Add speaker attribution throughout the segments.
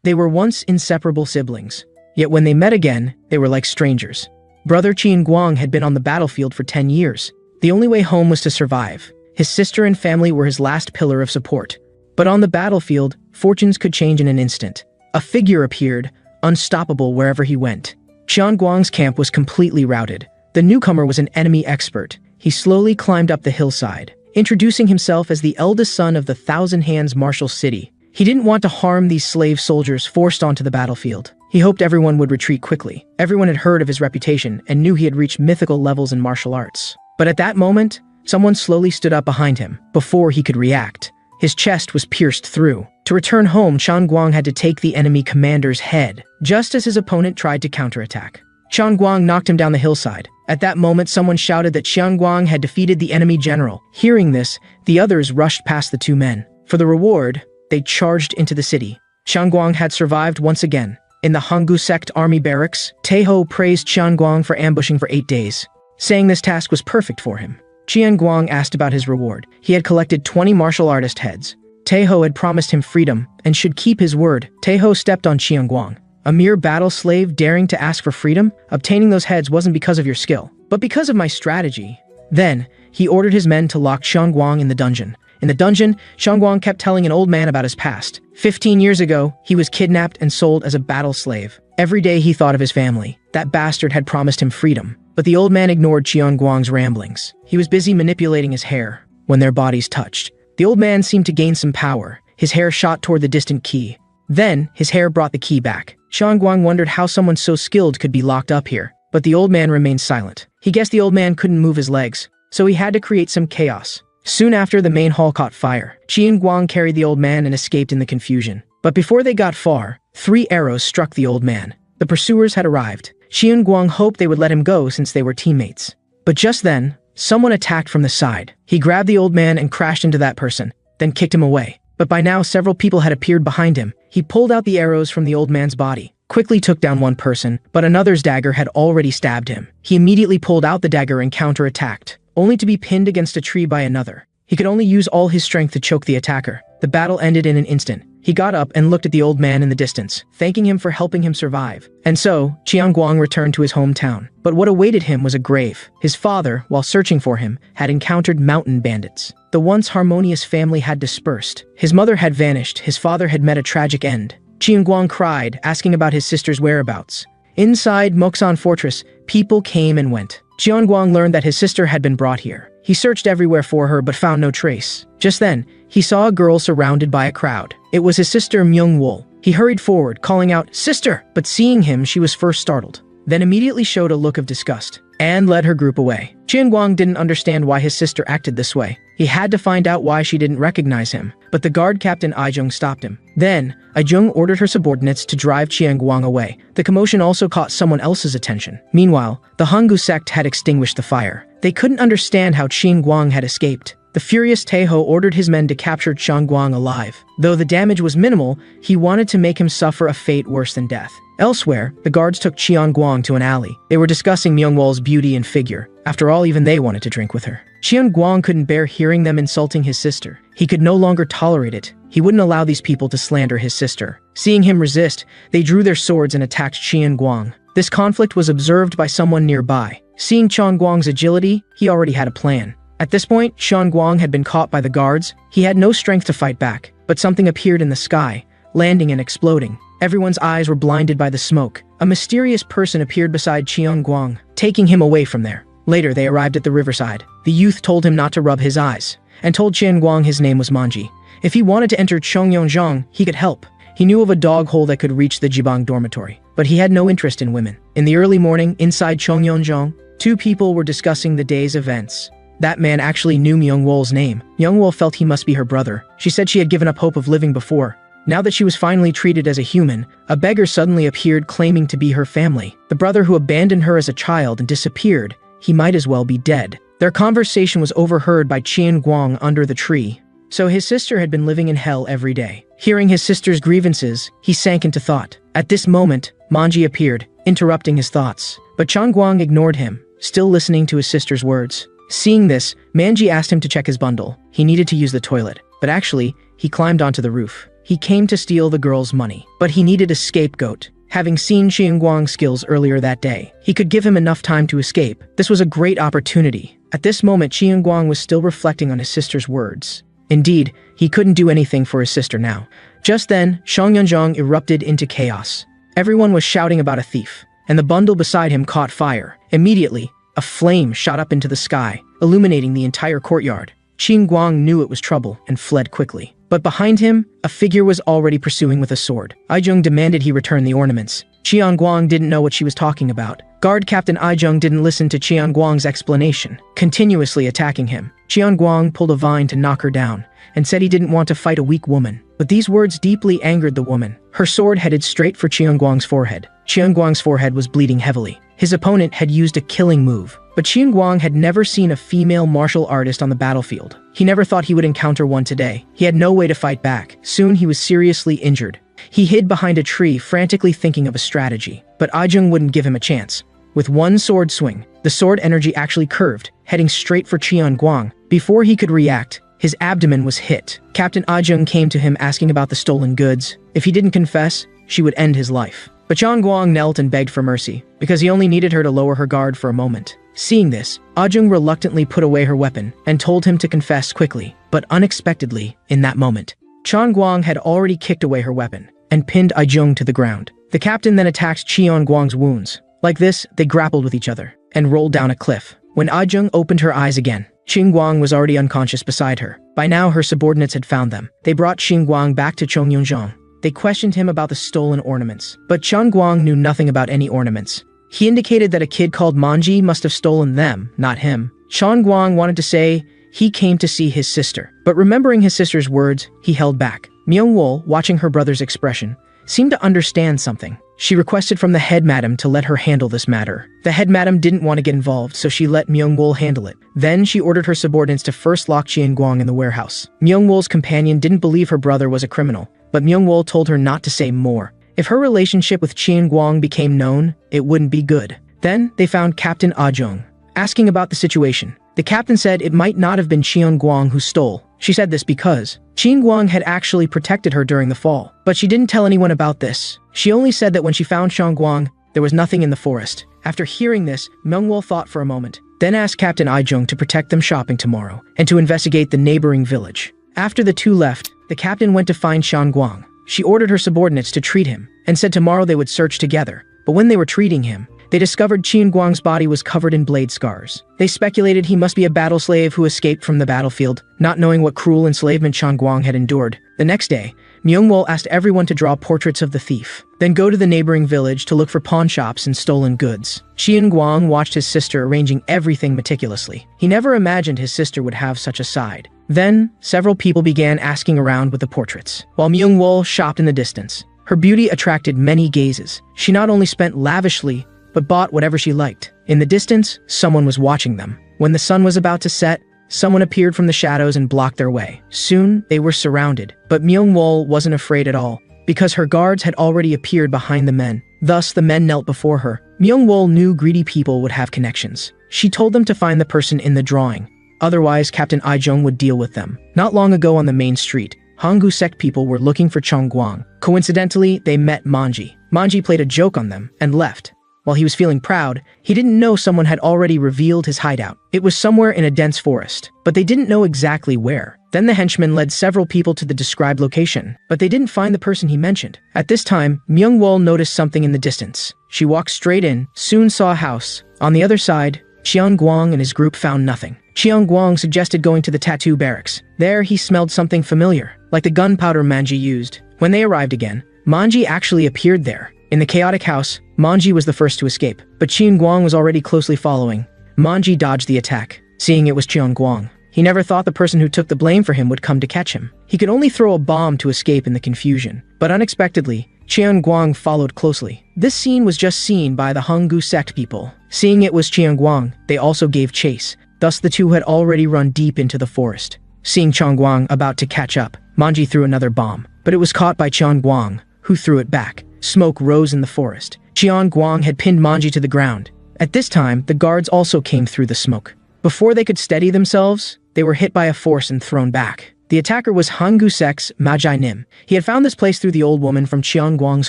Speaker 1: They were once inseparable siblings, yet when they met again, they were like strangers. Brother Qian Guang had been on the battlefield for 10 years. The only way home was to survive. His sister and family were his last pillar of support. But on the battlefield, fortunes could change in an instant. A figure appeared, unstoppable wherever he went. Qian Guang's camp was completely routed. The newcomer was an enemy expert. He slowly climbed up the hillside, introducing himself as the eldest son of the Thousand Hands martial city. He didn't want to harm these slave soldiers forced onto the battlefield. He hoped everyone would retreat quickly. Everyone had heard of his reputation and knew he had reached mythical levels in martial arts. But at that moment, someone slowly stood up behind him. Before he could react, his chest was pierced through. To return home, Qian Guang had to take the enemy commander's head, just as his opponent tried to counterattack. Qian Guang knocked him down the hillside. At that moment, someone shouted that Qian Guang had defeated the enemy general. Hearing this, the others rushed past the two men. For the reward, they charged into the city. Qian Guang had survived once again. In the Hanggu sect army barracks, Taiho praised Qian Guang for ambushing for 8 days, saying this task was perfect for him. Qian Guang asked about his reward. He had collected 20 martial artist heads. Taiho had promised him freedom and should keep his word. Taiho stepped on Qian Guang. A mere battle slave daring to ask for freedom? Obtaining those heads wasn't because of your skill, but because of my strategy. Then, he ordered his men to lock Qian Guang in the dungeon. In the dungeon, Qian Guang kept telling an old man about his past. 15 years ago, he was kidnapped and sold as a battle slave. Every day he thought of his family. That bastard had promised him freedom. But the old man ignored Qian Guang's ramblings. He was busy manipulating his hair. When their bodies touched, the old man seemed to gain some power. His hair shot toward the distant key. Then, his hair brought the key back. Qian Guang wondered how someone so skilled could be locked up here. But the old man remained silent. He guessed the old man couldn't move his legs, so he had to create some chaos. Soon after, the main hall caught fire. Qian Guang carried the old man and escaped in the confusion. But before they got far, 3 arrows struck the old man. The pursuers had arrived. Qian Guang hoped they would let him go since they were teammates. But just then, someone attacked from the side. He grabbed the old man and crashed into that person, then kicked him away. But by now, several people had appeared behind him. He pulled out the arrows from the old man's body, quickly took down one person, but another's dagger had already stabbed him. He immediately pulled out the dagger and counterattacked, only to be pinned against a tree by another. He could only use all his strength to choke the attacker. The battle ended in an instant. He got up and looked at the old man in the distance, thanking him for helping him survive. And so, Qian Guang returned to his hometown. But what awaited him was a grave. His father, while searching for him, had encountered mountain bandits. The once harmonious family had dispersed. His mother had vanished. His father had met a tragic end. Qian Guang cried, asking about his sister's whereabouts. Inside Moksan Fortress, people came and went. Qian Guang learned that his sister had been brought here. He searched everywhere for her but found no trace. Just then, he saw a girl surrounded by a crowd. It was his sister Myung-wol. He hurried forward, calling out, "Sister!" But seeing him, she was first startled, then immediately showed a look of disgust, and led her group away. Qian Guang didn't understand why his sister acted this way. He had to find out why she didn't recognize him, but the guard captain Aijung stopped him. Then, Aijung ordered her subordinates to drive Qian Guang away. The commotion also caught someone else's attention. Meanwhile, the Hanggu sect had extinguished the fire. They couldn't understand how Qian Guang had escaped. The furious Taiho ordered his men to capture Qian Guang alive. Though the damage was minimal, he wanted to make him suffer a fate worse than death. Elsewhere, the guards took Qian Guang to an alley. They were discussing Myung-wol's beauty and figure. After all, even they wanted to drink with her. Qian Guang couldn't bear hearing them insulting his sister. He could no longer tolerate it. He wouldn't allow these people to slander his sister. Seeing him resist, they drew their swords and attacked Qian Guang. This conflict was observed by someone nearby. Seeing Qian Guang's agility, he already had a plan. At this point, Qian Guang had been caught by the guards. He had no strength to fight back, but something appeared in the sky, landing and exploding. Everyone's eyes were blinded by the smoke. A mysterious person appeared beside Qian Guang, taking him away from there. Later, they arrived at the riverside. The youth told him not to rub his eyes, and told Qian Guang his name was Manji. If he wanted to enter Chongyongzhang, he could help. He knew of a dog hole that could reach the Jibang dormitory, but he had no interest in women. In the early morning, inside Chongyongzhang, 2 people were discussing the day's events. That man actually knew Myung-wol's name. Myung-wol felt he must be her brother. She said she had given up hope of living before. Now that she was finally treated as a human, a beggar suddenly appeared claiming to be her family. The brother who abandoned her as a child and disappeared, he might as well be dead. Their conversation was overheard by Qian Guang under the tree. So his sister had been living in hell every day. Hearing his sister's grievances, he sank into thought. At this moment, Manji appeared, interrupting his thoughts. But Qian Guang ignored him, still listening to his sister's words. Seeing this, Manji asked him to check his bundle. He needed to use the toilet, but actually, he climbed onto the roof. he came to steal the girl's money. But he needed a scapegoat. Having seen Guang's skills earlier that day, he could give him enough time to escape. This was a great opportunity. At this moment, Guang was still reflecting on his sister's words. Indeed, he couldn't do anything for his sister now. Just then, Shangyunjong erupted into chaos. Everyone was shouting about a thief, and the bundle beside him caught fire. Immediately, a flame shot up into the sky, illuminating the entire courtyard. Guang knew it was trouble and fled quickly. But behind him, a figure was already pursuing with a sword. Aijung demanded he return the ornaments. Guang didn't know what she was talking about. Guard Captain Aijung didn't listen to Guang's explanation, continuously attacking him. Guang pulled a vine to knock her down, and said he didn't want to fight a weak woman. But these words deeply angered the woman. Her sword headed straight for Guang's forehead. Guang's forehead was bleeding heavily. His opponent had used a killing move, but Guang had never seen a female martial artist on the battlefield. He never thought he would encounter one today. He had no way to fight back. Soon he was seriously injured. He hid behind a tree, frantically thinking of a strategy. But Aijung wouldn't give him a chance. With one sword swing, the sword energy actually curved, heading straight for Guang. Before he could react, his abdomen was hit. Captain Aijung came to him asking about the stolen goods. If he didn't confess, she would end his life. But Guang knelt and begged for mercy, because he only needed her to lower her guard for a moment. Seeing this, Aijung reluctantly put away her weapon and told him to confess quickly. But unexpectedly, in that moment, Guang had already kicked away her weapon and pinned Aijung to the ground. The captain then attacked Guang's wounds. Like this, they grappled with each other and rolled down a cliff. When Aijung opened her eyes again, Guang was already unconscious beside her. By now, her subordinates had found them. They brought Guang back to Chongyunjong. They questioned him about the stolen ornaments, but Guang knew nothing about any ornaments. He indicated that a kid called Manji must have stolen them, not him. Guang wanted to say he came to see his sister, but remembering his sister's words, he held back. Myung-wol, watching her brother's expression, seemed to understand something. She requested from the head madam to let her handle this matter. The head madam didn't want to get involved, so she let Myung-wol handle it. Then she ordered her subordinates to first lock Guang in the warehouse. Myung-wol's companion didn't believe her brother was a criminal, but Myung-wol told her not to say more. If her relationship with Guang became known, it wouldn't be good. Then they found Captain Aijung, asking about the situation. The captain said it might not have been Guang who stole. She said this because Guang had actually protected her during the fall. But she didn't tell anyone about this. She only said that when she found Guang, there was nothing in the forest. After hearing this, Myung-wol thought for a moment, then asked Captain Aijung to protect them shopping tomorrow and to investigate the neighboring village. After the two left, the captain went to find Guang. She ordered her subordinates to treat him and said tomorrow they would search together. But when they were treating him, they discovered Guang's body was covered in blade scars. They speculated he must be a battle slave who escaped from the battlefield, not knowing what cruel enslavement Guang had endured. The next day, Myung-wol asked everyone to draw portraits of the thief, then go to the neighboring village to look for pawn shops and stolen goods. Guang watched his sister arranging everything meticulously. He never imagined his sister would have such a side. Then, several people began asking around with the portraits, while Myung-wol shopped in the distance. Her beauty attracted many gazes. She not only spent lavishly, but bought whatever she liked. In the distance, someone was watching them. When the sun was about to set, someone appeared from the shadows and blocked their way. Soon, they were surrounded. But Myung-wol wasn't afraid at all, because her guards had already appeared behind the men. Thus, the men knelt before her. Myung-wol knew greedy people would have connections. She told them to find the person in the drawing. Otherwise, Captain Aijung would deal with them. Not long ago on the main street, Hanggu sect people were looking for Guang. Coincidentally, they met Manji. Manji played a joke on them and left. While he was feeling proud, he didn't know someone had already revealed his hideout. It was somewhere in a dense forest, but they didn't know exactly where. Then the henchmen led several people to the described location, but they didn't find the person he mentioned. At this time, Myung-wol noticed something in the distance. She walked straight in, soon saw a house. On the other side, Guang and his group found nothing. Guang suggested going to the tattoo barracks. There, he smelled something familiar, like the gunpowder Manji used. When they arrived again, Manji actually appeared there. In the chaotic house, Manji was the first to escape, but Guang was already closely following. Manji dodged the attack, seeing it was Guang. He never thought the person who took the blame for him would come to catch him. He could only throw a bomb to escape in the confusion. But unexpectedly, Guang followed closely. This scene was just seen by the Hanggu sect people. Seeing it was Guang, they also gave chase. Thus the two had already run deep into the forest. Seeing Guang about to catch up, Manji threw another bomb, but it was caught by Guang, who threw it back. Smoke rose in the forest. Guang had pinned Manji to the ground. At this time, the guards also came through the smoke. Before they could steady themselves, they were hit by a force and thrown back. The attacker was Hangu Sek's Magi Nim. He had found this place through the old woman from Qiang Guang's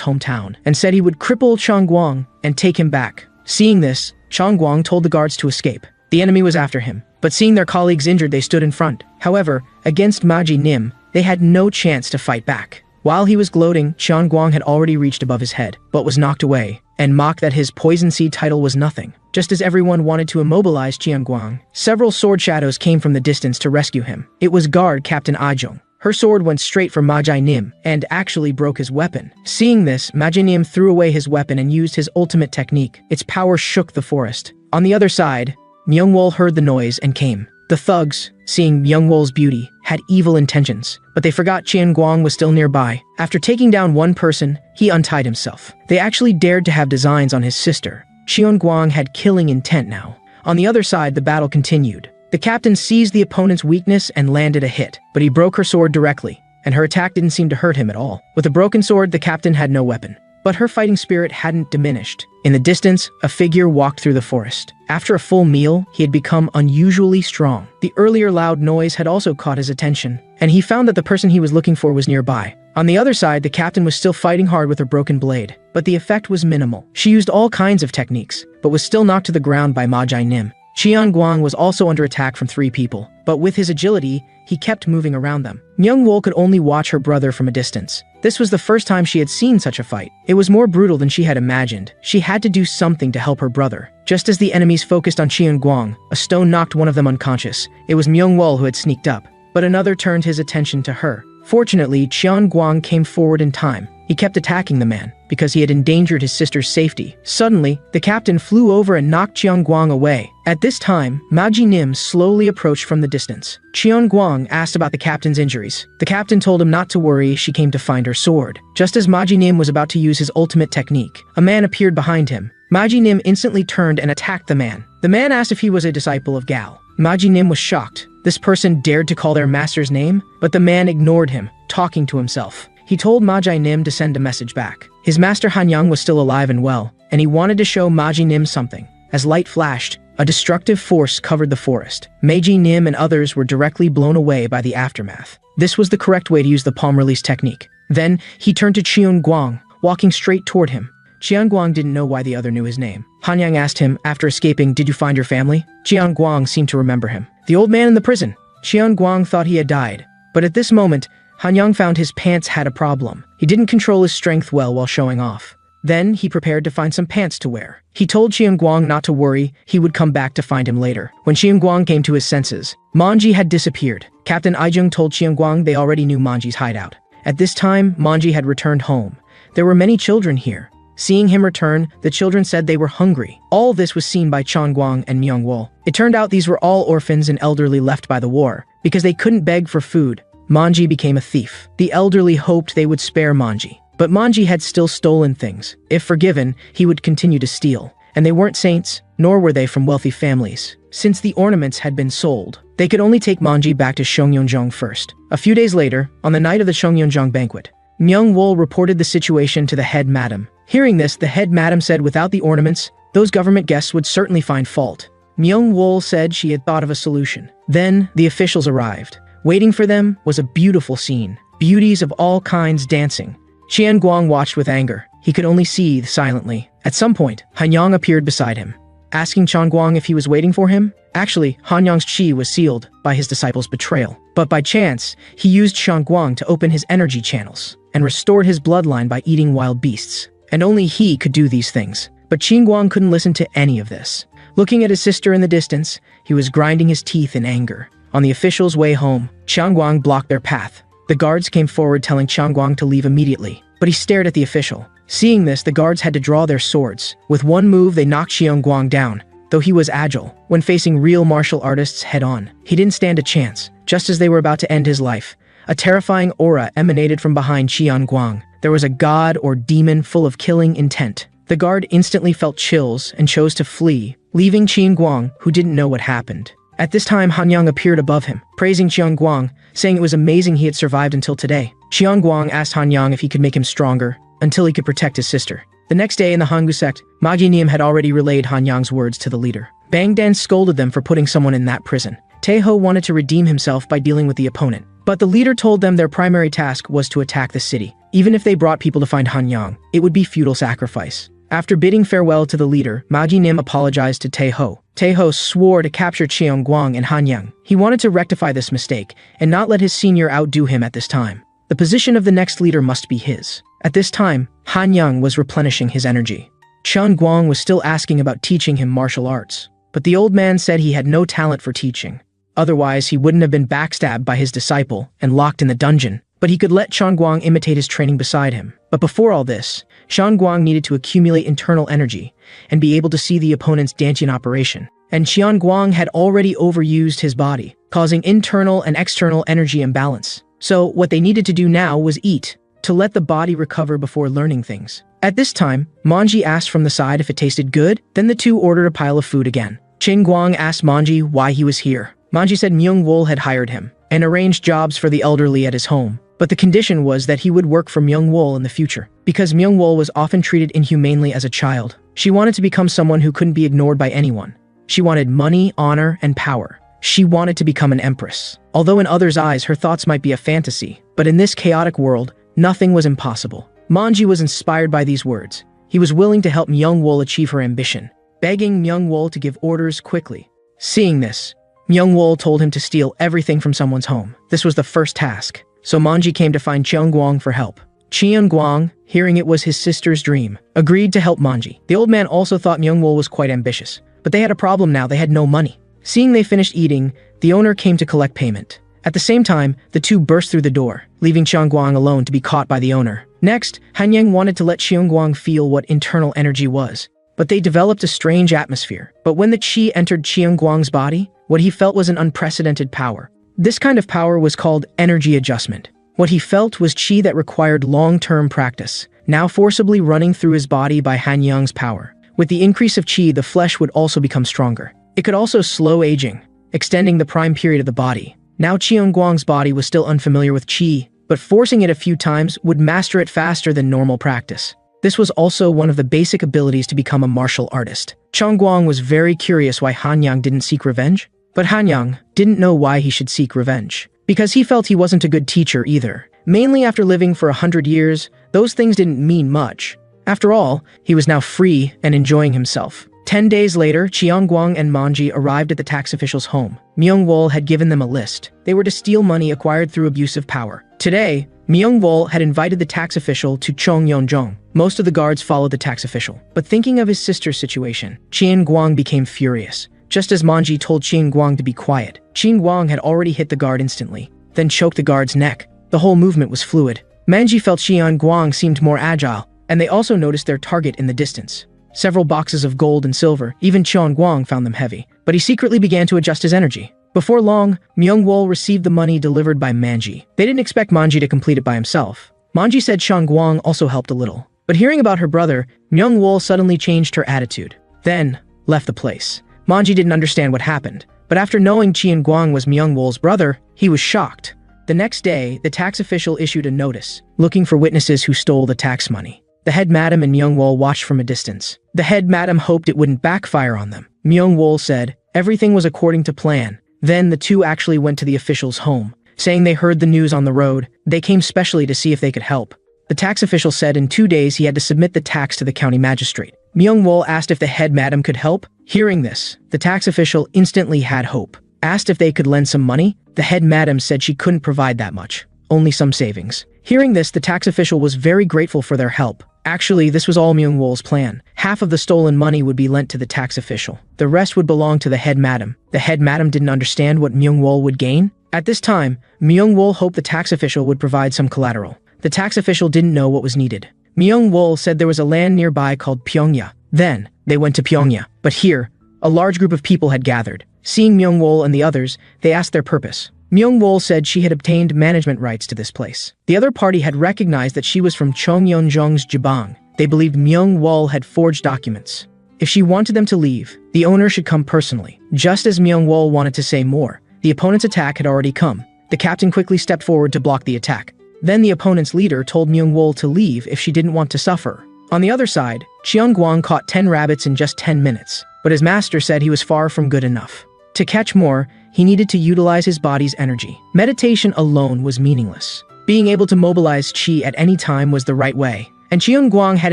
Speaker 1: hometown and said he would cripple Qiang Guang and take him back. Seeing this, Qiang Guang told the guards to escape. The enemy was after him, but seeing their colleagues injured, they stood in front. However, against Magi Nim, they had no chance to fight back. While he was gloating, Qiang Guang had already reached above his head, but was knocked away, and mocked that his poison seed title was nothing. Just as everyone wanted to immobilize Qiang Guang, several sword shadows came from the distance to rescue him. It was guard Captain Aijong. Her sword went straight for Magi Nim, and actually broke his weapon. Seeing this, Magi Nim threw away his weapon and used his ultimate technique. Its power shook the forest. On the other side, Myungwol heard the noise and came. The thugs, seeing Myungwol's beauty, had evil intentions, but they forgot Qian Guang was still nearby. After taking down one person, he untied himself. They actually dared to have designs on his sister. Qian Guang had killing intent now. On the other side, the battle continued. The captain seized the opponent's weakness and landed a hit, but he broke her sword directly, and her attack didn't seem to hurt him at all. With a broken sword, the captain had no weapon. But her fighting spirit hadn't diminished. In the distance, a figure walked through the forest. After a full meal, he had become unusually strong. The earlier loud noise had also caught his attention, and he found that the person he was looking for was nearby. On the other side, the captain was still fighting hard with her broken blade, but the effect was minimal. She used all kinds of techniques, but was still knocked to the ground by Magi Nim. Qian Guang was also under attack from 3 people, but with his agility, he kept moving around them. Myungwol could only watch her brother from a distance. This was the first time she had seen such a fight. It was more brutal than she had imagined. She had to do something to help her brother. Just as the enemies focused on Qian Guang, a stone knocked one of them unconscious. It was Myungwol who had sneaked up, but another turned his attention to her. Fortunately, Qian Guang came forward in time. He kept attacking the man, because he had endangered his sister's safety. Suddenly, the captain flew over and knocked Qian Guang away. At this time, Magi Nim slowly approached from the distance. Qian Guang asked about the captain's injuries. The captain told him not to worry, she came to find her sword. Just as Magi Nim was about to use his ultimate technique, a man appeared behind him. Magi Nim instantly turned and attacked the man. The man asked if he was a disciple of Gao. Magi Nim was shocked. This person dared to call their master's name, but the man ignored him, talking to himself. He told Magi Nim to send a message back. His master Hanyang was still alive and well, and he wanted to show Magi Nim something. As light flashed, a destructive force covered the forest. Magi Nim and others were directly blown away by the aftermath. This was the correct way to use the palm release technique. Then, he turned to Qian Guang, walking straight toward him. Qian Guang didn't know why the other knew his name. Hanyang asked him, after escaping, "Did you find your family?" Qian Guang seemed to remember him. The old man in the prison. Qian Guang thought he had died, but at this moment, Hanyang found his pants had a problem. He didn't control his strength well while showing off. Then, he prepared to find some pants to wear. He told Qian Guang not to worry, he would come back to find him later. When Qian Guang came to his senses, Manji had disappeared. Captain Aijung told Qian Guang they already knew Manji's hideout. At this time, Manji had returned home. There were many children here. Seeing him return, the children said they were hungry. All this was seen by Qian Guang and Myungwol. It turned out these were all orphans and elderly left by the war. Because they couldn't beg for food, Manji became a thief. The elderly hoped they would spare Manji, but Manji had still stolen things. If forgiven, he would continue to steal. And they weren't saints, nor were they from wealthy families. Since the ornaments had been sold, they could only take Manji back to Shongyonjong first. A few days later, on the night of the Shongyonjong banquet, Myungwol reported the situation to the head madam. Hearing this, the head madam said without the ornaments, those government guests would certainly find fault. Myungwol said she had thought of a solution. Then, the officials arrived. Waiting for them was a beautiful scene. Beauties of all kinds dancing. Qian Guang watched with anger. He could only seethe silently. At some point, Hanyang appeared beside him, asking Qian Guang if he was waiting for him. Actually, Hanyang's chi was sealed by his disciple's betrayal. But by chance, he used Qian Guang to open his energy channels and restored his bloodline by eating wild beasts. And only he could do these things. But Qian Guang couldn't listen to any of this. Looking at his sister in the distance, he was grinding his teeth in anger. On the officials' way home, Qian Guang blocked their path. The guards came forward telling Qian Guang to leave immediately, but he stared at the official. Seeing this, the guards had to draw their swords. With one move, they knocked Qian Guang down. Though he was agile, when facing real martial artists head-on, he didn't stand a chance. Just as they were about to end his life, a terrifying aura emanated from behind Qian Guang. There was a god or demon full of killing intent. The guard instantly felt chills and chose to flee, leaving Qian Guang, who didn't know what happened. At this time, Hanyang appeared above him, praising Qian Guang, saying it was amazing he had survived until today. Qian Guang asked Hanyang if he could make him stronger, until he could protect his sister. The next day in the Hangu sect, Magi Niam had already relayed Hanyang's words to the leader. Bang Dan scolded them for putting someone in that prison. Taeho wanted to redeem himself by dealing with the opponent, But the leader told them their primary task was to attack the city. Even if they brought people to find Hanyang, it would be futile sacrifice. After bidding farewell to the leader, Maji Nim apologized to Taeho. Taeho swore to capture Cheongguang and Hanyang. He wanted to rectify this mistake and not let his senior outdo him at this time. The position of the next leader must be his. At this time, Hanyang was replenishing his energy. Cheongguang was still asking about teaching him martial arts, but the old man said he had no talent for teaching. Otherwise, he wouldn't have been backstabbed by his disciple and locked in the dungeon. But he could let Cheongguang imitate his training beside him. But before all this, Cheongguang needed to accumulate internal energy and be able to see the opponent's Dantian operation. And Cheongguang had already overused his body, causing internal and external energy imbalance. So what they needed to do now was eat, to let the body recover before learning things. At this time, Manji asked from the side if it tasted good, then the two ordered a pile of food again. Cheongguang asked Manji why he was here. Manji said Myung-wol had hired him and arranged jobs for the elderly at his home. But the condition was that he would work for Myung-wol in the future, because Myung-wol was often treated inhumanely as a child. She wanted to become someone who couldn't be ignored by anyone. She wanted money, honor, and power. She wanted to become an empress. Although in others' eyes her thoughts might be a fantasy, but in this chaotic world, nothing was impossible. Manji was inspired by these words. He was willing to help Myung-wol achieve her ambition, begging Myung-wol to give orders quickly. Seeing this, Myung-wol told him to steal everything from someone's home. This was the first task. So Manji came to find Cheongguang for help. Cheongguang, hearing it was his sister's dream, agreed to help Manji. The old man also thought Myung-wol was quite ambitious, but they had a problem now. They had no money. Seeing they finished eating, the owner came to collect payment. At the same time, the two burst through the door, leaving Cheongguang alone to be caught by the owner. Next, Hanyang wanted to let Cheongguang feel what internal energy was, but they developed a strange atmosphere. But when the chi entered Cheongguang's body, what he felt was an unprecedented power. This kind of power was called energy adjustment. What he felt was chi that required long-term practice, now forcibly running through his body by Hanyang's power. With the increase of chi, the flesh would also become stronger. It could also slow aging, extending the prime period of the body. Now Cheongguang's body was still unfamiliar with chi, but forcing it a few times would master it faster than normal practice. This was also one of the basic abilities to become a martial artist. Cheongguang was very curious why Hanyang didn't seek revenge. But Hanyang didn't know why he should seek revenge, because he felt he wasn't a good teacher either. Mainly after living for 100 years, those things didn't mean much. After all, he was now free and enjoying himself. 10 days later, Cheongguang and Manji arrived at the tax official's home. Myung-wol had given them a list. They were to steal money acquired through abuse of power. Today, Myung-wol had invited the tax official to Cheongyeonjong. Most of the guards followed the tax official. But thinking of his sister's situation, Cheongguang became furious. Just as Manji told Cheongguang to be quiet, Cheongguang had already hit the guard instantly, then choked the guard's neck. The whole movement was fluid. Manji felt Cheongguang seemed more agile, and they also noticed their target in the distance. Several boxes of gold and silver, even Cheongguang found them heavy, but he secretly began to adjust his energy. Before long, Myung-wol received the money delivered by Manji. They didn't expect Manji to complete it by himself. Manji said Cheongguang also helped a little. But hearing about her brother, Myung-wol suddenly changed her attitude, then left the place. Manji didn't understand what happened, but after knowing Cheongguang was Myung-wol's brother, he was shocked. The next day, the tax official issued a notice, looking for witnesses who stole the tax money. The head madam and Myung-wol watched from a distance. The head madam hoped it wouldn't backfire on them. Myung-wol said everything was according to plan. Then the two actually went to the official's home, saying they heard the news on the road. They came specially to see if they could help. The tax official said in 2 days he had to submit the tax to the county magistrate. Myung-wol asked if the head madam could help. Hearing this, the tax official instantly had hope. Asked if they could lend some money, the head madam said she couldn't provide that much, only some savings. Hearing this, the tax official was very grateful for their help. Actually, this was all Myung-wol's plan. Half of the stolen money would be lent to the tax official. The rest would belong to the head madam. The head madam didn't understand what Myung-wol would gain. At this time, Myung-wol hoped the tax official would provide some collateral. The tax official didn't know what was needed. Myung-wol said there was a land nearby called Pyongya. Then, they went to Pyongya. But here, a large group of people had gathered. Seeing Myung-wol and the others, they asked their purpose. Myung-wol said she had obtained management rights to this place. The other party had recognized that she was from Cheongyeonjong's Jibang. They believed Myung-wol had forged documents. If she wanted them to leave, the owner should come personally. Just as Myung-wol wanted to say more, the opponent's attack had already come. The captain quickly stepped forward to block the attack. Then the opponent's leader told Myung-wol to leave if she didn't want to suffer. On the other side, Cheongguang caught 10 rabbits in just 10 minutes, but his master said he was far from good enough. To catch more, he needed to utilize his body's energy. Meditation alone was meaningless. Being able to mobilize qi at any time was the right way, and Guang had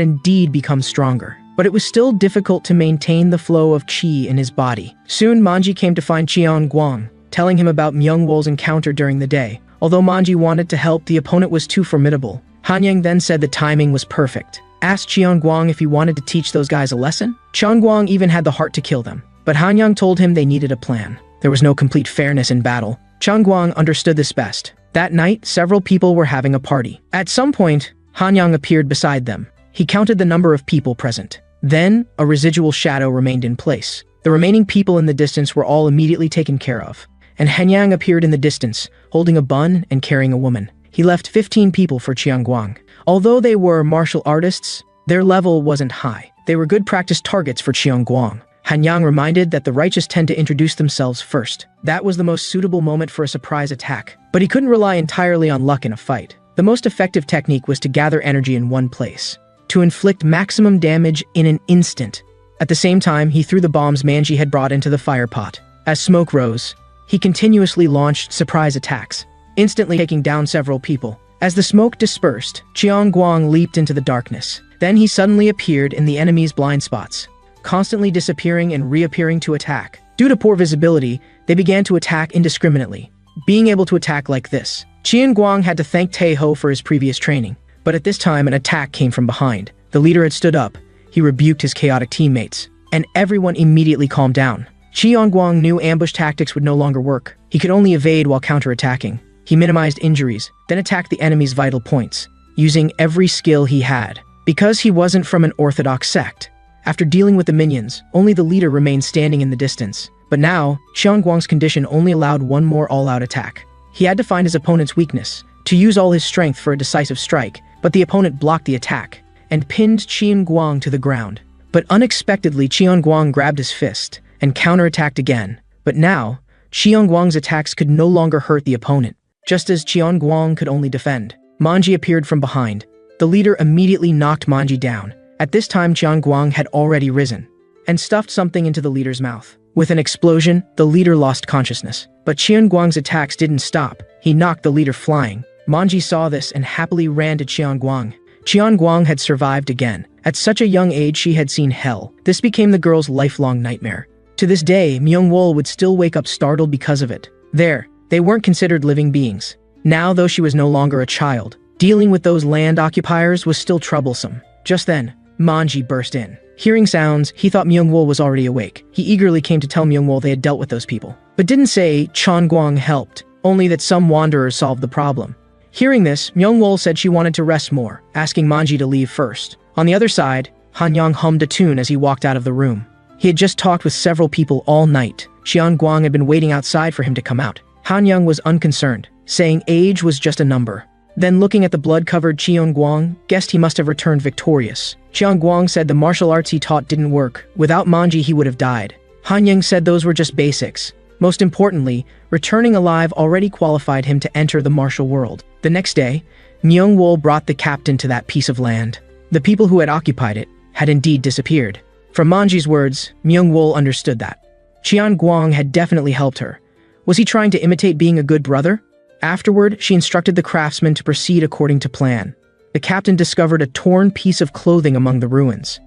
Speaker 1: indeed become stronger. But it was still difficult to maintain the flow of qi in his body. Soon Manji came to find Guang, telling him about Myungwol's encounter during the day. Although Manji wanted to help, the opponent was too formidable. Hanyang then said the timing was perfect. Asked Guang if he wanted to teach those guys a lesson. Guang even had the heart to kill them. But Hanyang told him they needed a plan. There was no complete fairness in battle. Guang understood this best. That night, several people were having a party. At some point, Hanyang appeared beside them. He counted the number of people present. Then, a residual shadow remained in place. The remaining people in the distance were all immediately taken care of. And Hanyang appeared in the distance, holding a bun and carrying a woman. He left 15 people for Guang. Although they were martial artists, their level wasn't high. They were good practice targets for Guang. Hanyang reminded that the righteous tend to introduce themselves first. That was the most suitable moment for a surprise attack. But he couldn't rely entirely on luck in a fight. The most effective technique was to gather energy in one place, to inflict maximum damage in an instant. At the same time, he threw the bombs Manji had brought into the fire pot. As smoke rose, he continuously launched surprise attacks, instantly taking down several people. As the smoke dispersed, Guang leaped into the darkness. Then he suddenly appeared in the enemy's blind spots, constantly disappearing and reappearing to attack. Due to poor visibility, they began to attack indiscriminately. Being able to attack like this, Guang had to thank Taeho for his previous training. But at this time, an attack came from behind. The leader had stood up. He rebuked his chaotic teammates, and everyone immediately calmed down. Guang knew ambush tactics would no longer work. He could only evade while counterattacking. He minimized injuries, then attacked the enemy's vital points, using every skill he had. Because he wasn't from an orthodox sect, after dealing with the minions, only the leader remained standing in the distance. But now, Guang's condition only allowed one more all-out attack. He had to find his opponent's weakness, to use all his strength for a decisive strike, but the opponent blocked the attack, and pinned Guang to the ground. But unexpectedly, Guang grabbed his fist, and counterattacked again. But now, Guang's attacks could no longer hurt the opponent. Just as Guang could only defend, Manji appeared from behind. The leader immediately knocked Manji down. At this time, Guang had already risen, and stuffed something into the leader's mouth. With an explosion, the leader lost consciousness. But Guang's attacks didn't stop. He knocked the leader flying. Manji saw this and happily ran to Guang. Guang had survived again. At such a young age, she had seen hell. This became the girl's lifelong nightmare. To this day, Myungwol would still wake up startled because of it. They weren't considered living beings. Now, though she was no longer a child, dealing with those land occupiers was still troublesome. Just then, Manji burst in. Hearing sounds, he thought Myungwol was already awake. He eagerly came to tell Myungwol they had dealt with those people, but didn't say Guang helped, only that some wanderers solved the problem. Hearing this, Myungwol said she wanted to rest more, asking Manji to leave first. On the other side, Hanyang hummed a tune as he walked out of the room. He had just talked with several people all night. Guang had been waiting outside for him to come out. Hanyang was unconcerned, saying age was just a number. Then looking at the blood-covered Guang, guessed he must have returned victorious. Guang said the martial arts he taught didn't work. Without Manji, he would have died. Hanyang said those were just basics. Most importantly, returning alive already qualified him to enter the martial world. The next day, Myungwol brought the captain to that piece of land. The people who had occupied it had indeed disappeared. From Manji's words, Myungwol understood that Guang had definitely helped her. Was he trying to imitate being a good brother? Afterward, she instructed the craftsman to proceed according to plan. The captain discovered a torn piece of clothing among the ruins,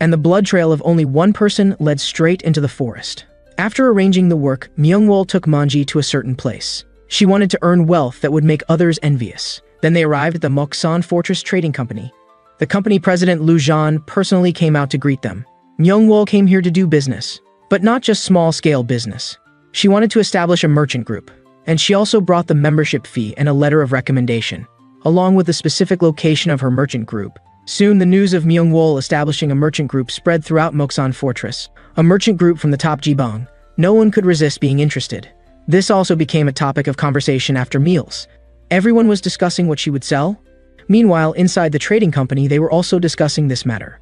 Speaker 1: and the blood trail of only one person led straight into the forest. After arranging the work, Myungwol took Manji to a certain place. She wanted to earn wealth that would make others envious. Then they arrived at the Moksan Fortress Trading Company. The company president Lu Zhan personally came out to greet them. Myungwol came here to do business, but not just small-scale business. She wanted to establish a merchant group, and she also brought the membership fee and a letter of recommendation, along with the specific location of her merchant group. Soon, the news of Myungwol establishing a merchant group spread throughout Moksan Fortress. A merchant group from the top Jibang. No one could resist being interested. This also became a topic of conversation after meals. Everyone was discussing what she would sell. Meanwhile, inside the trading company, they were also discussing this matter.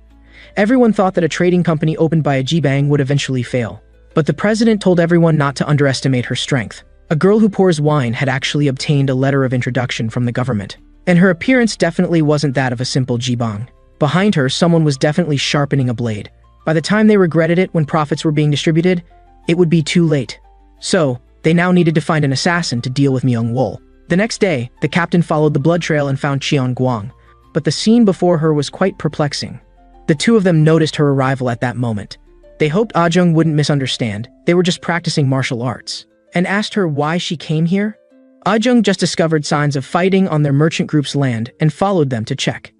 Speaker 1: Everyone thought that a trading company opened by a Jibang would eventually fail. But the president told everyone not to underestimate her strength. A girl who pours wine had actually obtained a letter of introduction from the government. And her appearance definitely wasn't that of a simple Jibang. Behind her, someone was definitely sharpening a blade. By the time they regretted it when profits were being distributed, it would be too late. So, They now needed to find an assassin to deal with Myung-wol. The next day, the captain followed the blood trail and found Cheon-gwang, but the scene before her was quite perplexing. The two of them noticed her arrival at that moment. They hoped Ah-jung wouldn't misunderstand, they were just practicing martial arts, and asked her why she came here. Ah-jung just discovered signs of fighting on their merchant group's land and followed them to check.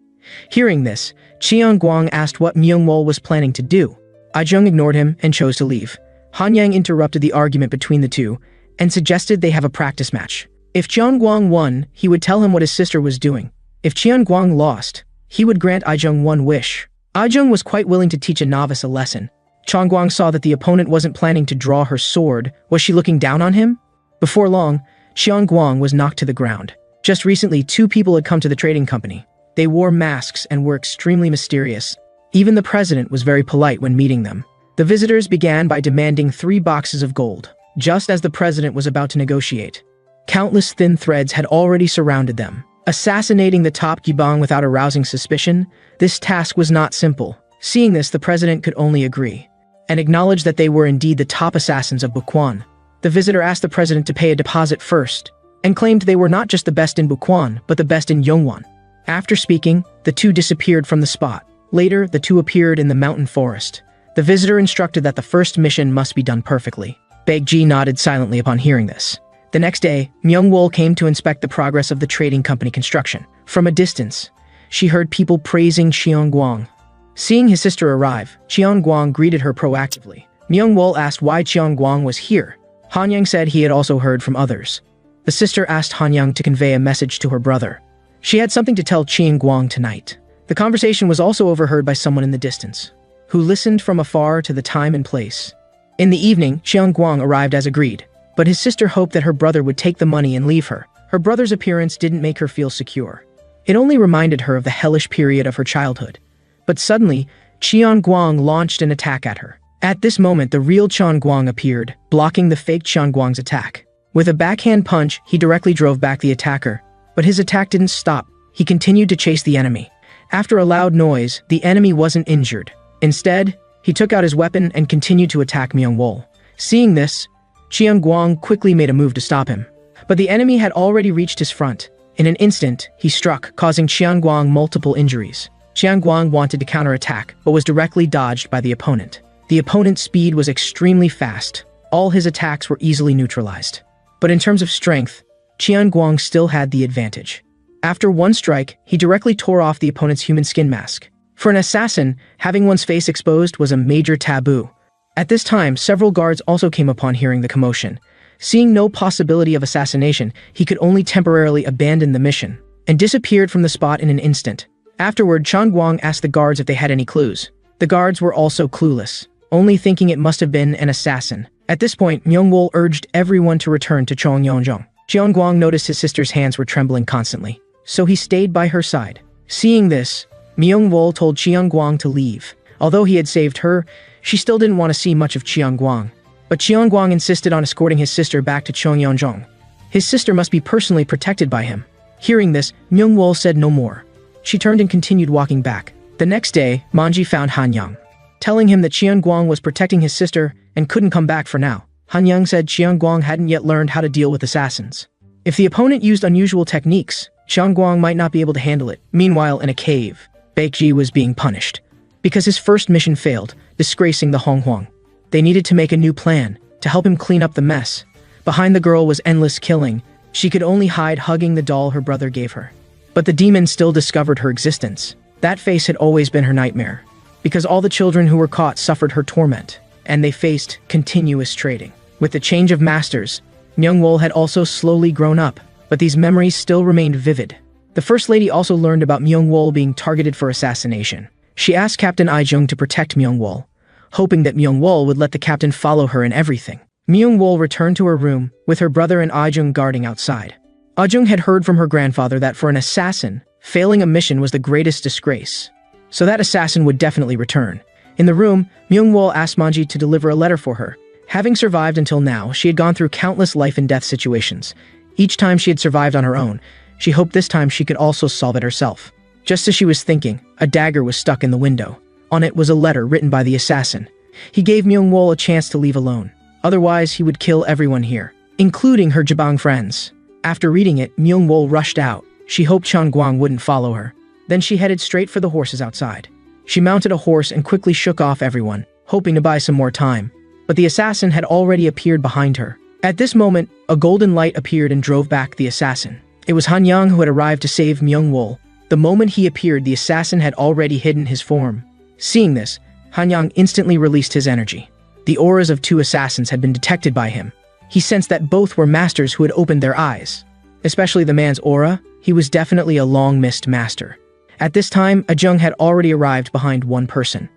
Speaker 1: Hearing this, Cheon-gwang asked what Myung-wol was planning to do. Ah-jung ignored him and chose to leave. Han Yang interrupted the argument between the two and suggested they have a practice match. If Cheon-gwang won, he would tell him what his sister was doing. If Cheon-gwang lost, he would grant Ah-jung one wish. Ah-jung was quite willing to teach a novice a lesson. Cheon-gwang saw that the opponent wasn't planning to draw her sword. Was she looking down on him? Before long, Cheon-gwang was knocked to the ground. Just recently, two people had come to the trading company. They wore masks and were extremely mysterious. Even the president was very polite when meeting them. The visitors began by demanding 3 boxes of gold, just as the president was about to negotiate. Countless thin threads had already surrounded them. Assassinating the top Gibang without arousing suspicion, this task was not simple. Seeing this, the president could only agree, and acknowledge that they were indeed the top assassins of Bukwan. The visitor asked the president to pay a deposit first, and claimed they were not just the best in Bukwan, but the best in Yongwon. After speaking, the two disappeared from the spot. Later, the two appeared in the mountain forest. The visitor instructed that the first mission must be done perfectly. Baekji nodded silently upon hearing this. The next day, Myung-wol came to inspect the progress of the trading company construction. From a distance, she heard people praising Cheon-gwang. Seeing his sister arrive, Cheon-gwang greeted her proactively. Myung-wol asked why Cheon-gwang was here. Han Yang said he had also heard from others. The sister asked Han Yang to convey a message to her brother. She had something to tell Cheon-gwang tonight. The conversation was also overheard by someone in the distance, who listened from afar to the time and place. In the evening, Cheon-gwang arrived as agreed, but his sister hoped that her brother would take the money and leave her. Her brother's appearance didn't make her feel secure. It only reminded her of the hellish period of her childhood. But suddenly, Cheon-gwang launched an attack at her. At this moment, the real Cheon-gwang appeared, blocking the fake Cheon-gwang's attack. With a backhand punch, he directly drove back the attacker. But his attack didn't stop. He continued to chase the enemy. After a loud noise, the enemy wasn't injured. Instead, he took out his weapon and continued to attack Myung-wol. Seeing this, Cheon-gwang quickly made a move to stop him. But the enemy had already reached his front. In an instant, he struck, causing Cheon-gwang multiple injuries. Cheon-gwang wanted to counterattack, but was directly dodged by the opponent. The opponent's speed was extremely fast. All his attacks were easily neutralized. But in terms of strength, Cheon-gwang still had the advantage. After one strike, he directly tore off the opponent's human skin mask. For an assassin, having one's face exposed was a major taboo. At this time, several guards also came upon hearing the commotion. Seeing no possibility of assassination, he could only temporarily abandon the mission, and disappeared from the spot in an instant. Afterward, Cheon-gwang asked the guards if they had any clues. The guards were also clueless, only thinking it must have been an assassin. At this point, Myung-wol urged everyone to return to Cheon-yeonjong. Cheon-gwang noticed his sister's hands were trembling constantly, so he stayed by her side. Seeing this, Myung-wol told Cheon-gwang to leave. Although he had saved her, she still didn't want to see much of Cheon-gwang. But Cheon-gwang insisted on escorting his sister back to Cheon-yeonjong. His sister must be personally protected by him. Hearing this, Myung-wol said no more. She turned and continued walking back. The next day, Manji found Han Yang, telling him that Cheon-gwang was protecting his sister and couldn't come back for now. Han Yang said Cheon-gwang hadn't yet learned how to deal with assassins. If the opponent used unusual techniques, Cheon-gwang might not be able to handle it. Meanwhile, in a cave, Baekji was being punished because his first mission failed, disgracing the Honghuang. They needed to make a new plan to help him clean up the mess. Behind the girl was endless killing. She could only hide hugging the doll her brother gave her. But the demon still discovered her existence. That face had always been her nightmare, because all the children who were caught suffered her torment, and they faced continuous trading. With the change of masters, Myung-wol had also slowly grown up, but these memories still remained vivid. The First Lady also learned about Myung-wol being targeted for assassination. She asked Captain Ah-jung to protect Myung-wol, hoping that Myung-wol would let the captain follow her in everything. Myung-wol returned to her room, with her brother and Ah-jung guarding outside. Ah-jung had heard from her grandfather that for an assassin, failing a mission was the greatest disgrace. So that assassin would definitely return. In the room, Myung-wol asked Manji to deliver a letter for her. Having survived until now, she had gone through countless life and death situations. Each time she had survived on her own, she hoped this time she could also solve it herself. Just as she was thinking, a dagger was stuck in the window. On it was a letter written by the assassin. He gave Myung-wol a chance to leave alone. Otherwise, he would kill everyone here. including her Jabang friends. After reading it, Myung-wol rushed out. She hoped Chang Guang wouldn't follow her. Then she headed straight for the horses outside. She mounted a horse and quickly shook off everyone, hoping to buy some more time. But the assassin had already appeared behind her. At this moment, a golden light appeared and drove back the assassin. It was Han Yang who had arrived to save Myung-wol. The moment he appeared, the assassin had already hidden his form. Seeing this, Han Yang instantly released his energy. The auras of two assassins had been detected by him. He sensed that both were masters who had opened their eyes. Especially the man's aura, he was definitely a long-missed master. At this time, Ajung had already arrived behind one person.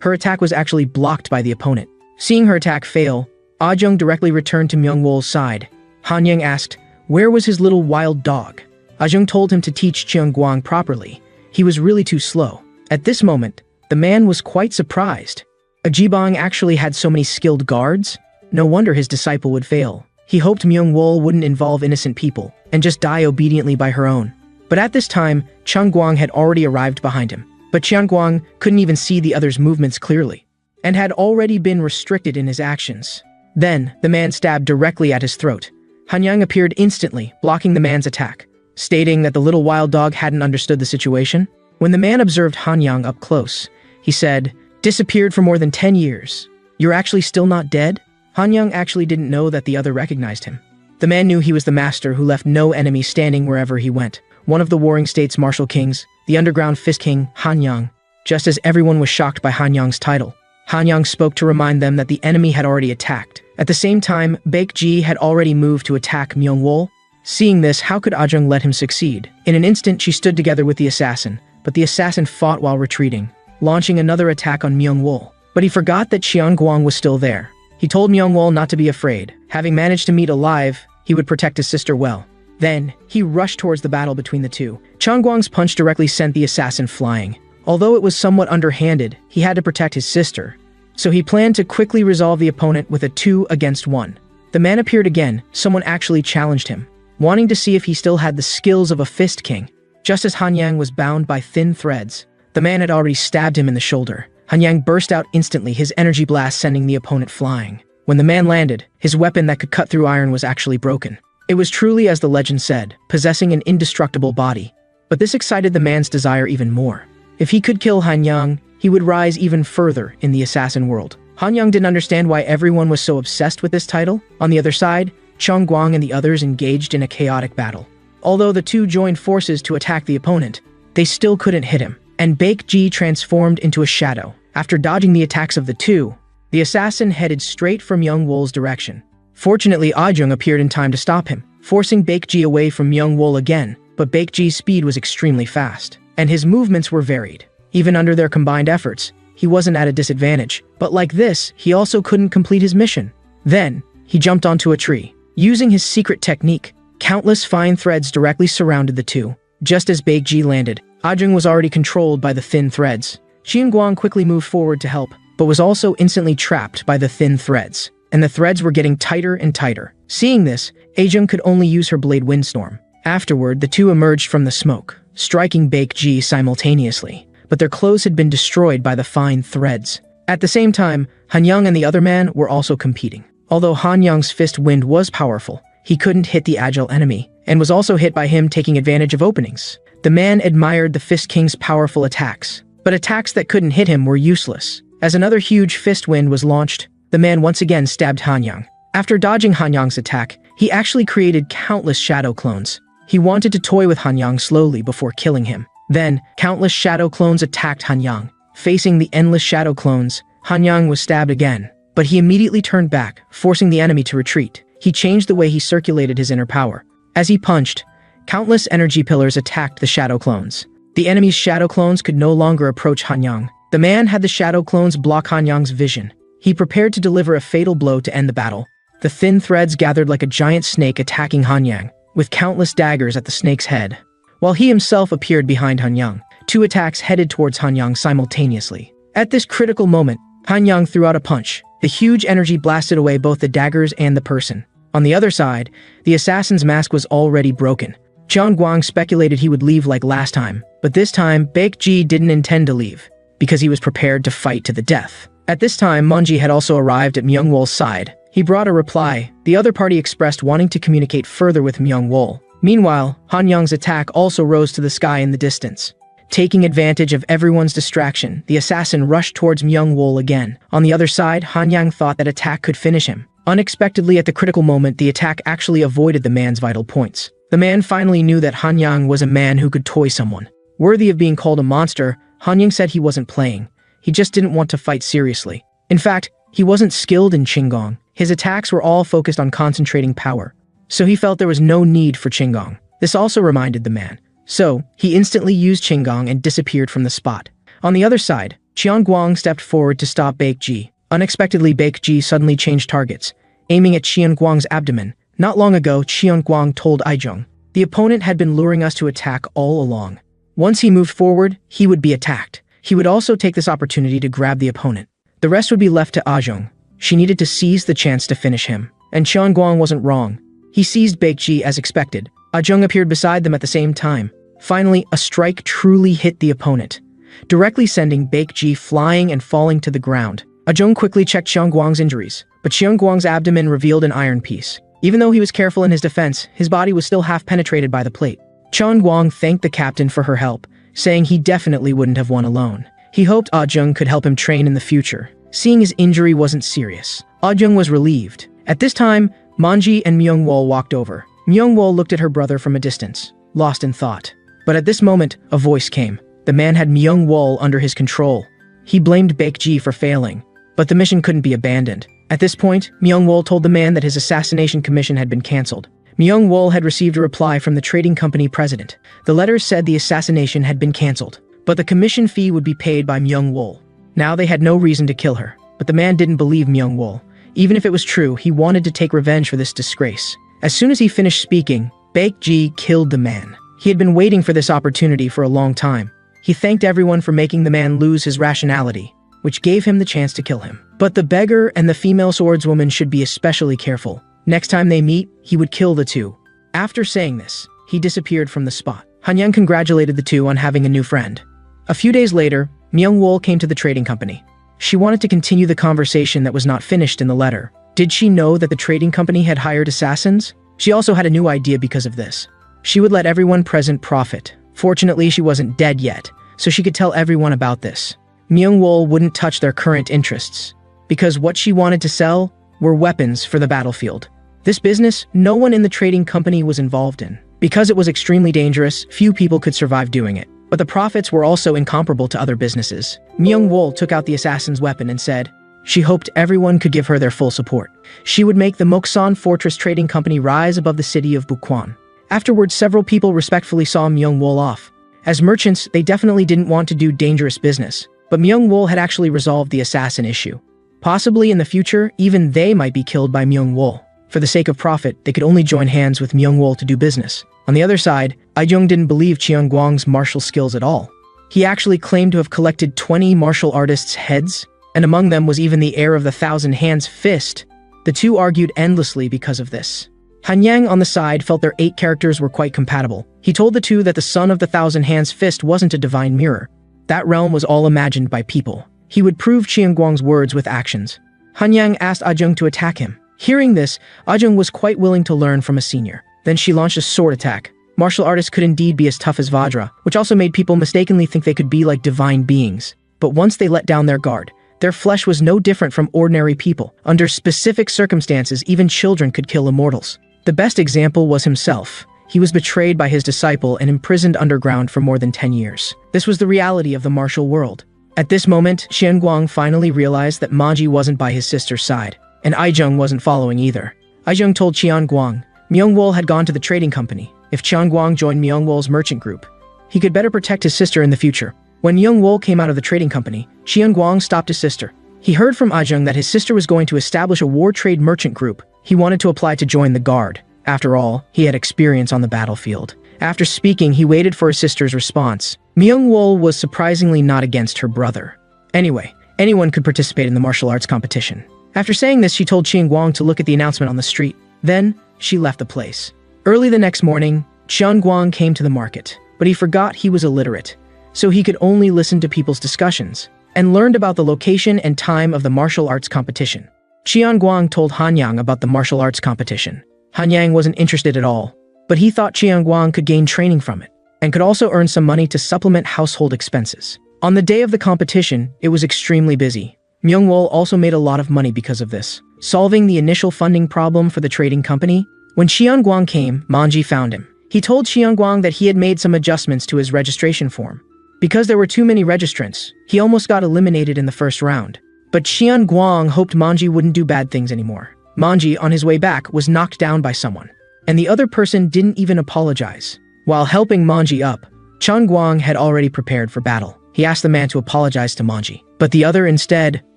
Speaker 1: Her attack was actually blocked by the opponent. Seeing her attack fail, Ajung directly returned to Myung-wol's side. Han Yang asked, where was his little wild dog? Ajung told him to teach Cheung Guang properly. He was really too slow. At this moment, the man was quite surprised. Ajibang actually had so many skilled guards? No wonder his disciple would fail. He hoped Myung-wol wouldn't involve innocent people and just die obediently by her own. But at this time, Cheung Guang had already arrived behind him. But Cheung Guang couldn't even see the other's movements clearly, and had already been restricted in his actions. Then, the man stabbed directly at his throat. Han Yang appeared instantly, blocking the man's attack, stating that the little wild dog hadn't understood the situation. When the man observed Han Yang up close, he said, disappeared for more than 10 years. You're actually still not dead? Han Yang actually didn't know that the other recognized him. The man knew he was the master who left no enemy standing wherever he went. One of the warring state's martial kings, the underground fist king, Han Yang. Just as everyone was shocked by Han Yang's title, Han Yang spoke to remind them that the enemy had already attacked. At the same time, Baekji had already moved to attack Myung-wol. Seeing this, how could Ajung let him succeed? In an instant, she stood together with the assassin, but the assassin fought while retreating, launching another attack on Myung-wol. But he forgot that Cheung Guang was still there. He told Myung-wol not to be afraid. Having managed to meet alive, he would protect his sister well. Then, he rushed towards the battle between the two. Cheung Guang's punch directly sent the assassin flying. Although it was somewhat underhanded, he had to protect his sister. So he planned to quickly resolve the opponent with a 2 against 1. The man appeared again. Someone actually challenged him, wanting to see if he still had the skills of a fist king. Just as Han Yang was bound by thin threads, the man had already stabbed him in the shoulder. Han Yang burst out instantly, his energy blast sending the opponent flying. When the man landed, his weapon that could cut through iron was actually broken. It was truly as the legend said, possessing an indestructible body. But this excited the man's desire even more. If he could kill Han Yang, he would rise even further in the assassin world. Han Yang didn't understand why everyone was so obsessed with this title. On the other side, Cheung Guang and the others engaged in a chaotic battle. Although the two joined forces to attack the opponent, they still couldn't hit him, and Baekji transformed into a shadow. After dodging the attacks of the two, the assassin headed straight for Myung-wol's direction. Fortunately, Ajung appeared in time to stop him, forcing Baekji away from Myung-wol again, but Baekji's speed was extremely fast, and his movements were varied. Even under their combined efforts, he wasn't at a disadvantage, but like this, he also couldn't complete his mission. Then, he jumped onto a tree. Using his secret technique, countless fine threads directly surrounded the two. Just as Baekji landed, Ajung was already controlled by the thin threads. Cheung Guang quickly moved forward to help, but was also instantly trapped by the thin threads, and the threads were getting tighter and tighter. Seeing this, Ajung could only use her blade windstorm. Afterward, the two emerged from the smoke, striking Baekji simultaneously, but their clothes had been destroyed by the fine threads. At the same time, Han Yang and the other man were also competing. Although Han Yang's fist wind was powerful, he couldn't hit the agile enemy, and was also hit by him taking advantage of openings. The man admired the Fist King's powerful attacks, but attacks that couldn't hit him were useless. As another huge fist wind was launched, the man once again stabbed Han Yang. After dodging Han Yang's attack, he actually created countless shadow clones. He wanted to toy with Han Yang slowly before killing him. Then, countless shadow clones attacked Han Yang. Facing the endless shadow clones, Han Yang was stabbed again, but he immediately turned back, forcing the enemy to retreat. He changed the way he circulated his inner power. As he punched, countless energy pillars attacked the shadow clones. The enemy's shadow clones could no longer approach Han Yang. The man had the shadow clones block Han Yang's vision. He prepared to deliver a fatal blow to end the battle. The thin threads gathered like a giant snake attacking Han Yang, with countless daggers at the snake's head. While he himself appeared behind Han Yang, two attacks headed towards Han Yang simultaneously. At this critical moment, Han Yang threw out a punch. The huge energy blasted away both the daggers and the person. On the other side, the assassin's mask was already broken. Cheung Guang speculated he would leave like last time, but this time, Baekji didn't intend to leave, because he was prepared to fight to the death. At this time, Monji had also arrived at Myung-wol's side. He brought a reply. The other party expressed wanting to communicate further with Myung-wol. Meanwhile, Han Yang's attack also rose to the sky in the distance. Taking advantage of everyone's distraction, the assassin rushed towards Myung-wol again. On the other side, Han Yang thought that attack could finish him. Unexpectedly, at the critical moment, the attack actually avoided the man's vital points. The man finally knew that Han Yang was a man who could toy someone. Worthy of being called a monster, Han Yang said he wasn't playing. He just didn't want to fight seriously. In fact, he wasn't skilled in Qinggong. His attacks were all focused on concentrating power. So he felt there was no need for Qinggong. This also reminded the man. So, he instantly used Qinggong and disappeared from the spot. On the other side, Qian Guang stepped forward to stop Baekji. Unexpectedly, Baekji suddenly changed targets, aiming at Qian Guang's abdomen. Not long ago, Qian Guang told Aizhong, the opponent had been luring us to attack all along. Once he moved forward, he would be attacked. He would also take this opportunity to grab the opponent. The rest would be left to Aizhong. She needed to seize the chance to finish him. And Qian Guang wasn't wrong. He seized Baekji as expected. Aizhong appeared beside them at the same time. Finally, a strike truly hit the opponent, directly sending Baekji flying and falling to the ground. Aizhong quickly checked Qian Guang's injuries, but Qian Guang's abdomen revealed an iron piece. Even though he was careful in his defense, his body was still half penetrated by the plate. Qian Guang thanked the captain for her help, saying he definitely wouldn't have won alone. He hoped Aizhong could help him train in the future. Seeing his injury wasn't serious, Aizhong was relieved. At this time, Manji and Myung-wol walked over. Myung-wol looked at her brother from a distance, lost in thought. But at this moment, a voice came. The man had Myung-wol under his control. He blamed Baekji for failing, but the mission couldn't be abandoned. At this point, Myung-wol told the man that his assassination commission had been cancelled. Myung-wol had received a reply from the trading company president. The letter said the assassination had been cancelled, but the commission fee would be paid by Myung-wol. Now they had no reason to kill her, but the man didn't believe Myung-wol. Even if it was true, he wanted to take revenge for this disgrace. As soon as he finished speaking, Baekji killed the man. He had been waiting for this opportunity for a long time. He thanked everyone for making the man lose his rationality, which gave him the chance to kill him. But the beggar and the female swordswoman should be especially careful. Next time they meet, he would kill the two. After saying this, he disappeared from the spot. Han Yang congratulated the two on having a new friend. A few days later, Myung-wol came to the trading company. She wanted to continue the conversation that was not finished in the letter. Did she know that the trading company had hired assassins? She also had a new idea because of this. She would let everyone present profit. Fortunately, she wasn't dead yet, so she could tell everyone about this. Myung-wol wouldn't touch their current interests, because what she wanted to sell were weapons for the battlefield. This business, no one in the trading company was involved in. Because it was extremely dangerous, few people could survive doing it. But the profits were also incomparable to other businesses. Myung-wol took out the assassin's weapon and said she hoped everyone could give her their full support. She would make the Moksan Fortress Trading Company rise above the city of Bukwan. Afterwards, several people respectfully saw Myung-wol off. As merchants, they definitely didn't want to do dangerous business. But Myung-wol had actually resolved the assassin issue. Possibly in the future, even they might be killed by Myung-wol. For the sake of profit, they could only join hands with Myung-wol to do business. On the other side, Aizhong didn't believe Qian Guang's martial skills at all. He actually claimed to have collected 20 martial artists' heads, and among them was even the heir of the Thousand Hands Fist. The two argued endlessly because of this. Han Yang on the side felt their 8 characters were quite compatible. He told the two that the son of the Thousand Hands Fist wasn't a divine mirror. That realm was all imagined by people. He would prove Qian Guang's words with actions. Han Yang asked Aizhong to attack him. Hearing this, Aizhong was quite willing to learn from a senior. Then she launched a sword attack. Martial artists could indeed be as tough as Vajra, which also made people mistakenly think they could be like divine beings. But once they let down their guard, their flesh was no different from ordinary people. Under specific circumstances, even children could kill immortals. The best example was himself. He was betrayed by his disciple and imprisoned underground for more than 10 years. This was the reality of the martial world. At this moment, Qian Guang finally realized that Manji wasn't by his sister's side, and Aizhong wasn't following either. Aizhong told Qian Guang Myung-wol had gone to the trading company. If Qian Guang joined Myung-wol's merchant group, he could better protect his sister in the future. When Myung-wol came out of the trading company, Qian Guang stopped his sister. He heard from Aizhong that his sister was going to establish a war trade merchant group. He wanted to apply to join the guard. After all, he had experience on the battlefield. After speaking, he waited for his sister's response. Myung-wol was surprisingly not against her brother. Anyway, anyone could participate in the martial arts competition. After saying this, she told Qian Guang to look at the announcement on the street. Then, she left the place. Early the next morning, Qian Guang came to the market, but he forgot he was illiterate, so he could only listen to people's discussions, and learned about the location and time of the martial arts competition. Qian Guang told Han Yang about the martial arts competition. Han Yang wasn't interested at all, but he thought Qian Guang could gain training from it, and could also earn some money to supplement household expenses. On the day of the competition, it was extremely busy. Myung-wol also made a lot of money because of this, solving the initial funding problem for the trading company. When Qian Guang came, Manji found him. He told Qian Guang that he had made some adjustments to his registration form. Because there were too many registrants, he almost got eliminated in the first round. But Qian Guang hoped Manji wouldn't do bad things anymore. Manji, on his way back, was knocked down by someone, and the other person didn't even apologize. While helping Manji up, Qian Guang had already prepared for battle. He asked the man to apologize to Manji, but the other instead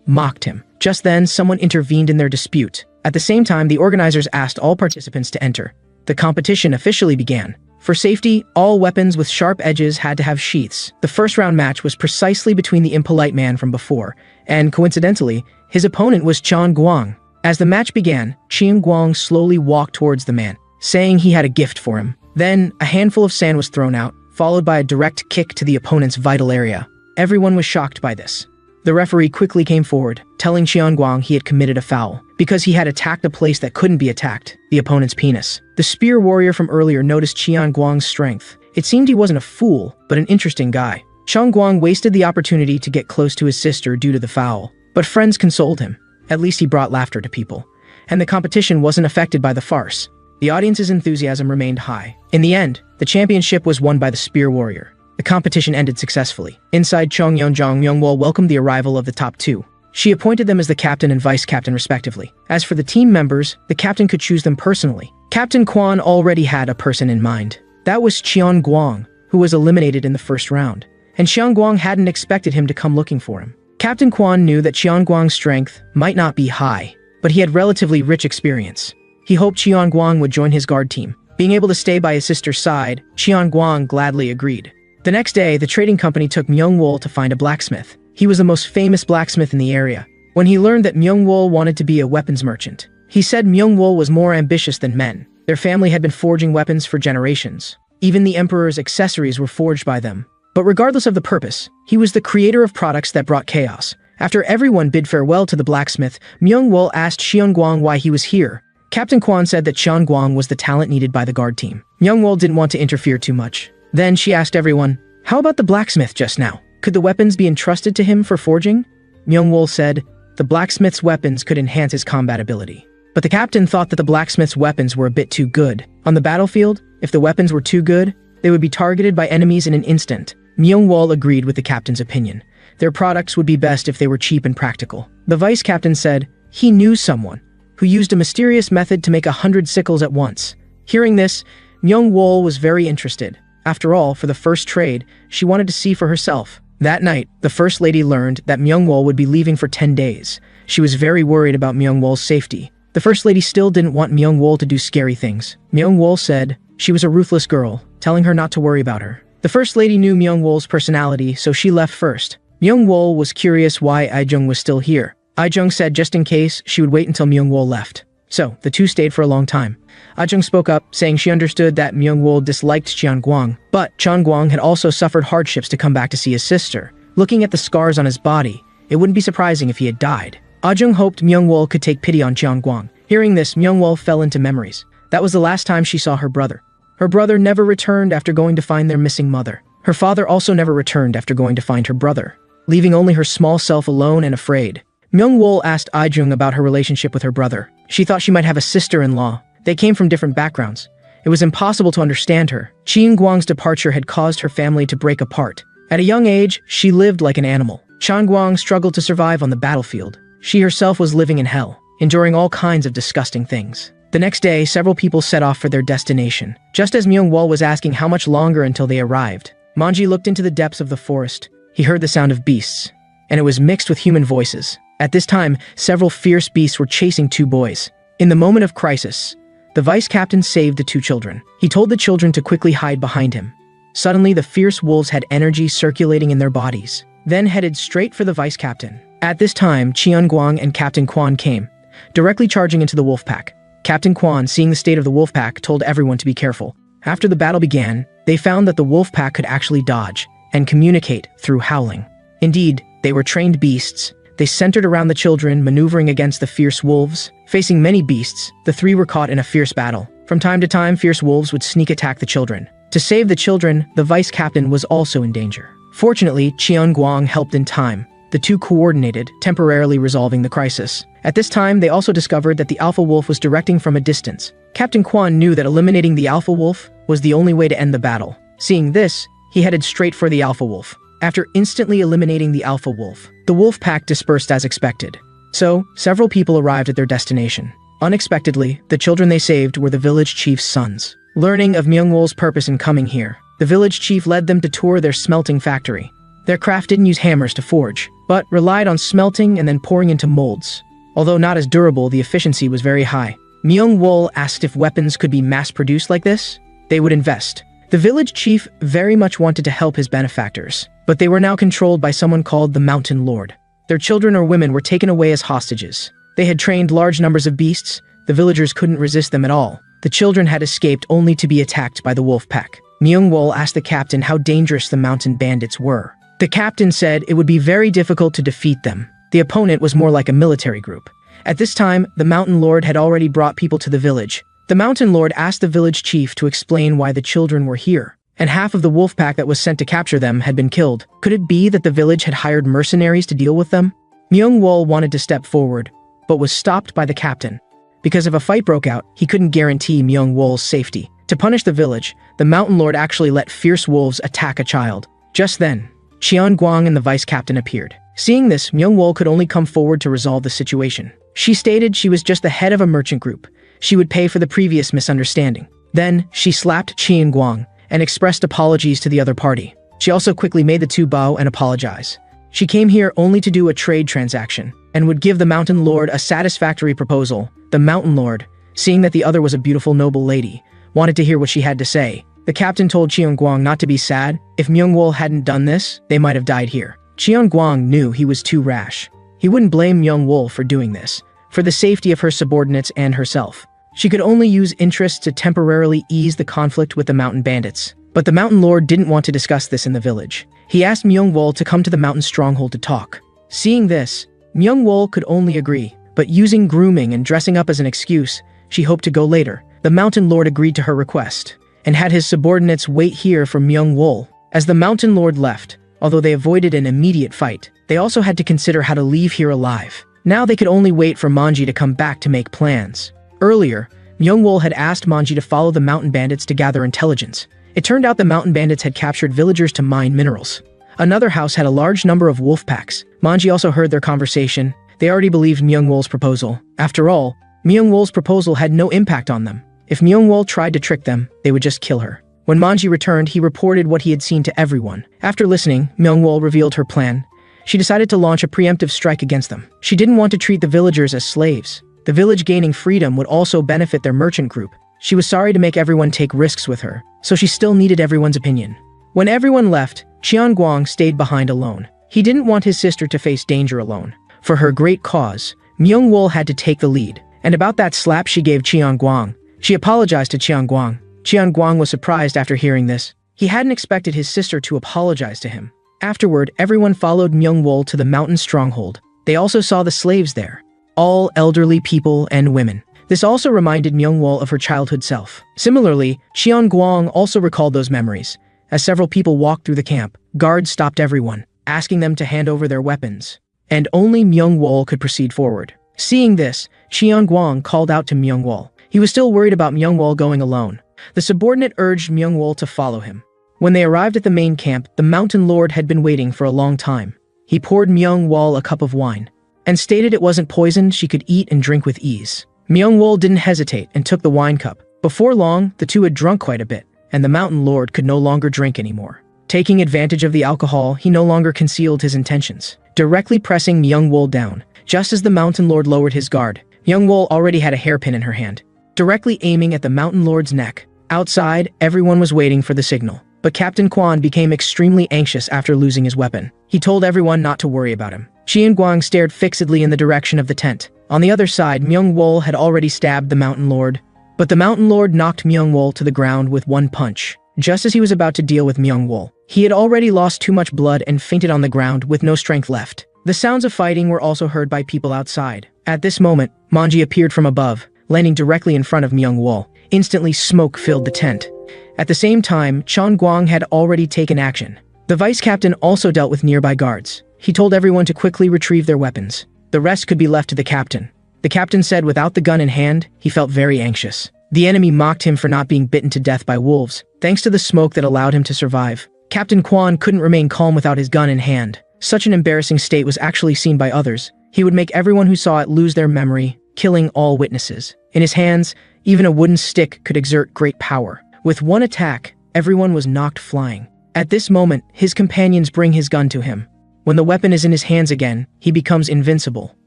Speaker 1: mocked him. Just then, someone intervened in their dispute. At the same time, the organizers asked all participants to enter. The competition officially began. For safety, all weapons with sharp edges had to have sheaths. The first round match was precisely between the impolite man from before, and coincidentally, his opponent was Qian Guang. As the match began, Qian Guang slowly walked towards the man, saying he had a gift for him. Then, a handful of sand was thrown out, followed by a direct kick to the opponent's vital area. Everyone was shocked by this. The referee quickly came forward, telling Qian Guang he had committed a foul, because he had attacked a place that couldn't be attacked, the opponent's penis. The spear warrior from earlier noticed Qian Guang's strength. It seemed he wasn't a fool, but an interesting guy. Qian Guang wasted the opportunity to get close to his sister due to the foul, but friends consoled him. At least he brought laughter to people. And the competition wasn't affected by the farce. The audience's enthusiasm remained high. In the end, the championship was won by the spear warrior. The competition ended successfully. Inside Chongyongjong, Myung-wol welcomed the arrival of the top two. She appointed them as the captain and vice-captain respectively. As for the team members, the captain could choose them personally. Captain Quan already had a person in mind. That was Qian Guang, who was eliminated in the first round. And Qian Guang hadn't expected him to come looking for him. Captain Quan knew that Qian Guang's strength might not be high, but he had relatively rich experience. He hoped Qian Guang would join his guard team. Being able to stay by his sister's side, Qian Guang gladly agreed. The next day, the trading company took Myung-wol to find a blacksmith. He was the most famous blacksmith in the area. When he learned that Myung-wol wanted to be a weapons merchant, he said Myung-wol was more ambitious than men. Their family had been forging weapons for generations. Even the emperor's accessories were forged by them. But regardless of the purpose, he was the creator of products that brought chaos. After everyone bid farewell to the blacksmith, Myung-wol asked Qian Guang why he was here. Captain Quan said that Qian Guang was the talent needed by the guard team. Myung-wol didn't want to interfere too much. Then she asked everyone, "How about the blacksmith just now? Could the weapons be entrusted to him for forging?" Myung-wol said, the blacksmith's weapons could enhance his combat ability. But the captain thought that the blacksmith's weapons were a bit too good. On the battlefield, if the weapons were too good, they would be targeted by enemies in an instant. Myung-wol agreed with the captain's opinion. Their products would be best if they were cheap and practical. The vice-captain said he knew someone who used a mysterious method to make 100 sickles at once. Hearing this, Myung-wol was very interested. After all, for the first trade, she wanted to see for herself. That night, the First Lady learned that Myung-wol would be leaving for 10 days. She was very worried about Myung-wol's safety. The First Lady still didn't want Myung-wol to do scary things. Myung-wol said she was a ruthless girl, telling her not to worry about her. The First Lady knew Myung-wol's personality, so she left first. Myung-wol was curious why Ai-jung was still here. Ai-jung said just in case, she would wait until Myung-wol left. So, the two stayed for a long time. Ai-jung spoke up, saying she understood that Myung-wol disliked Qian Guang, but Qian Guang had also suffered hardships to come back to see his sister. Looking at the scars on his body, it wouldn't be surprising if he had died. Ai-jung hoped Myung-wol could take pity on Qian Guang. Hearing this, Myung-wol fell into memories. That was the last time she saw her brother. Her brother never returned after going to find their missing mother. Her father also never returned after going to find her brother, leaving only her small self alone and afraid. Myung-wol asked Ai-jung about her relationship with her brother. She thought she might have a sister-in-law. They came from different backgrounds. It was impossible to understand her. Qian Guang's departure had caused her family to break apart. At a young age, she lived like an animal. Qian Guang struggled to survive on the battlefield. She herself was living in hell, enduring all kinds of disgusting things. The next day, several people set off for their destination. Just as Myung-wol was asking how much longer until they arrived, Manji looked into the depths of the forest. He heard the sound of beasts, and it was mixed with human voices. At this time, several fierce beasts were chasing two boys. In the moment of crisis, the vice-captain saved the two children. He told the children to quickly hide behind him. Suddenly, the fierce wolves had energy circulating in their bodies, then headed straight for the vice-captain. At this time, Qian Guang and Captain Quan came, directly charging into the wolf pack. Captain Quan, seeing the state of the wolf pack, told everyone to be careful. After the battle began, they found that the wolf pack could actually dodge and communicate through howling. Indeed, they were trained beasts. They centered around the children, maneuvering against the fierce wolves. Facing many beasts, the three were caught in a fierce battle. From time to time, fierce wolves would sneak attack the children. To save the children, the vice captain was also in danger. Fortunately, Qian Guang helped in time. The two coordinated, temporarily resolving the crisis. At this time, they also discovered that the alpha wolf was directing from a distance. Captain Quan knew that eliminating the alpha wolf was the only way to end the battle. Seeing this, he headed straight for the alpha wolf. After instantly eliminating the alpha wolf, the wolf pack dispersed as expected. So, several people arrived at their destination. Unexpectedly, the children they saved were the village chief's sons. Learning of Myungwol's purpose in coming here, the village chief led them to tour their smelting factory. Their craft didn't use hammers to forge, but relied on smelting and then pouring into molds. Although not as durable, the efficiency was very high. Myungwol asked if weapons could be mass-produced like this. They would invest. The village chief very much wanted to help his benefactors, but they were now controlled by someone called the Mountain Lord. Their children or women were taken away as hostages. They had trained large numbers of beasts. The villagers couldn't resist them at all. The children had escaped only to be attacked by the wolf pack. Myungwol asked the captain how dangerous the mountain bandits were. The captain said it would be very difficult to defeat them. The opponent was more like a military group. At this time, the Mountain Lord had already brought people to the village. The Mountain Lord asked the village chief to explain why the children were here, and half of the wolf pack that was sent to capture them had been killed. Could it be that the village had hired mercenaries to deal with them? Myungwol wanted to step forward, but was stopped by the captain. Because if a fight broke out, he couldn't guarantee Myungwol's safety. To punish the village, the Mountain Lord actually let fierce wolves attack a child. Just then, Qian Guang and the vice captain appeared. Seeing this, Myungwol could only come forward to resolve the situation. She stated she was just the head of a merchant group. She would pay for the previous misunderstanding. Then, she slapped Qian Guang and expressed apologies to the other party. She also quickly made the two bow and apologize. She came here only to do a trade transaction and would give the Mountain Lord a satisfactory proposal. The Mountain Lord, seeing that the other was a beautiful noble lady, wanted to hear what she had to say. The captain told Qian Guang not to be sad. If Myungwol hadn't done this, they might have died here. Qian Guang knew he was too rash. He wouldn't blame Myungwol for doing this, for the safety of her subordinates and herself. She could only use interest to temporarily ease the conflict with the mountain bandits. But the Mountain Lord didn't want to discuss this in the village. He asked Myungwol to come to the mountain stronghold to talk. Seeing this, Myungwol could only agree, but using grooming and dressing up as an excuse, she hoped to go later. The Mountain Lord agreed to her request, and had his subordinates wait here for Myungwol. As the Mountain Lord left, although they avoided an immediate fight, they also had to consider how to leave here alive. Now they could only wait for Manji to come back to make plans. Earlier, Myungwol had asked Manji to follow the mountain bandits to gather intelligence. It turned out the mountain bandits had captured villagers to mine minerals. Another house had a large number of wolf packs. Manji also heard their conversation. They already believed Myungwol's proposal. After all, Myungwol's proposal had no impact on them. If Myungwol tried to trick them, they would just kill her. When Manji returned, he reported what he had seen to everyone. After listening, Myungwol revealed her plan. She decided to launch a preemptive strike against them. She didn't want to treat the villagers as slaves. The village gaining freedom would also benefit their merchant group. She was sorry to make everyone take risks with her, so she still needed everyone's opinion. When everyone left, Qian Guang stayed behind alone. He didn't want his sister to face danger alone. For her great cause, Myungwol had to take the lead. And about that slap she gave Qian Guang, she apologized to Qian Guang. Qian Guang was surprised after hearing this. He hadn't expected his sister to apologize to him. Afterward, everyone followed Myungwol to the mountain stronghold. They also saw the slaves there, all elderly people and women. This also reminded Myungwol of her childhood self. Similarly, Qian Guang also recalled those memories. As several people walked through the camp, guards stopped everyone, asking them to hand over their weapons. And only Myungwol could proceed forward. Seeing this, Qian Guang called out to Myungwol. He was still worried about Myungwol going alone. The subordinate urged Myungwol to follow him. When they arrived at the main camp, the Mountain Lord had been waiting for a long time. He poured Myungwol a cup of wine, and stated it wasn't poisoned, she could eat and drink with ease. Myungwol didn't hesitate and took the wine cup. Before long, the two had drunk quite a bit, and the Mountain Lord could no longer drink anymore. Taking advantage of the alcohol, he no longer concealed his intentions, directly pressing Myungwol down. Just as the Mountain Lord lowered his guard, Myungwol already had a hairpin in her hand, directly aiming at the Mountain Lord's neck. Outside, everyone was waiting for the signal, but Captain Quan became extremely anxious after losing his weapon. He told everyone not to worry about him. Qian Guang stared fixedly in the direction of the tent. On the other side, Myungwol had already stabbed the Mountain Lord, but the Mountain Lord knocked Myungwol to the ground with one punch. Just as he was about to deal with Myungwol, he had already lost too much blood and fainted on the ground with no strength left. The sounds of fighting were also heard by people outside. At this moment, Manji appeared from above, landing directly in front of Myung-wol. Instantly, smoke filled the tent. At the same time, Chang Guang had already taken action. The vice captain also dealt with nearby guards. He told everyone to quickly retrieve their weapons. The rest could be left to the captain. The captain said without the gun in hand, he felt very anxious. The enemy mocked him for not being bitten to death by wolves, thanks to the smoke that allowed him to survive. Captain Quan couldn't remain calm without his gun in hand. Such an embarrassing state was actually seen by others. He would make everyone who saw it lose their memory, killing all witnesses. In his hands, even a wooden stick could exert great power. With one attack, everyone was knocked flying. At this moment, his companions bring his gun to him. When the weapon is in his hands again, he becomes invincible.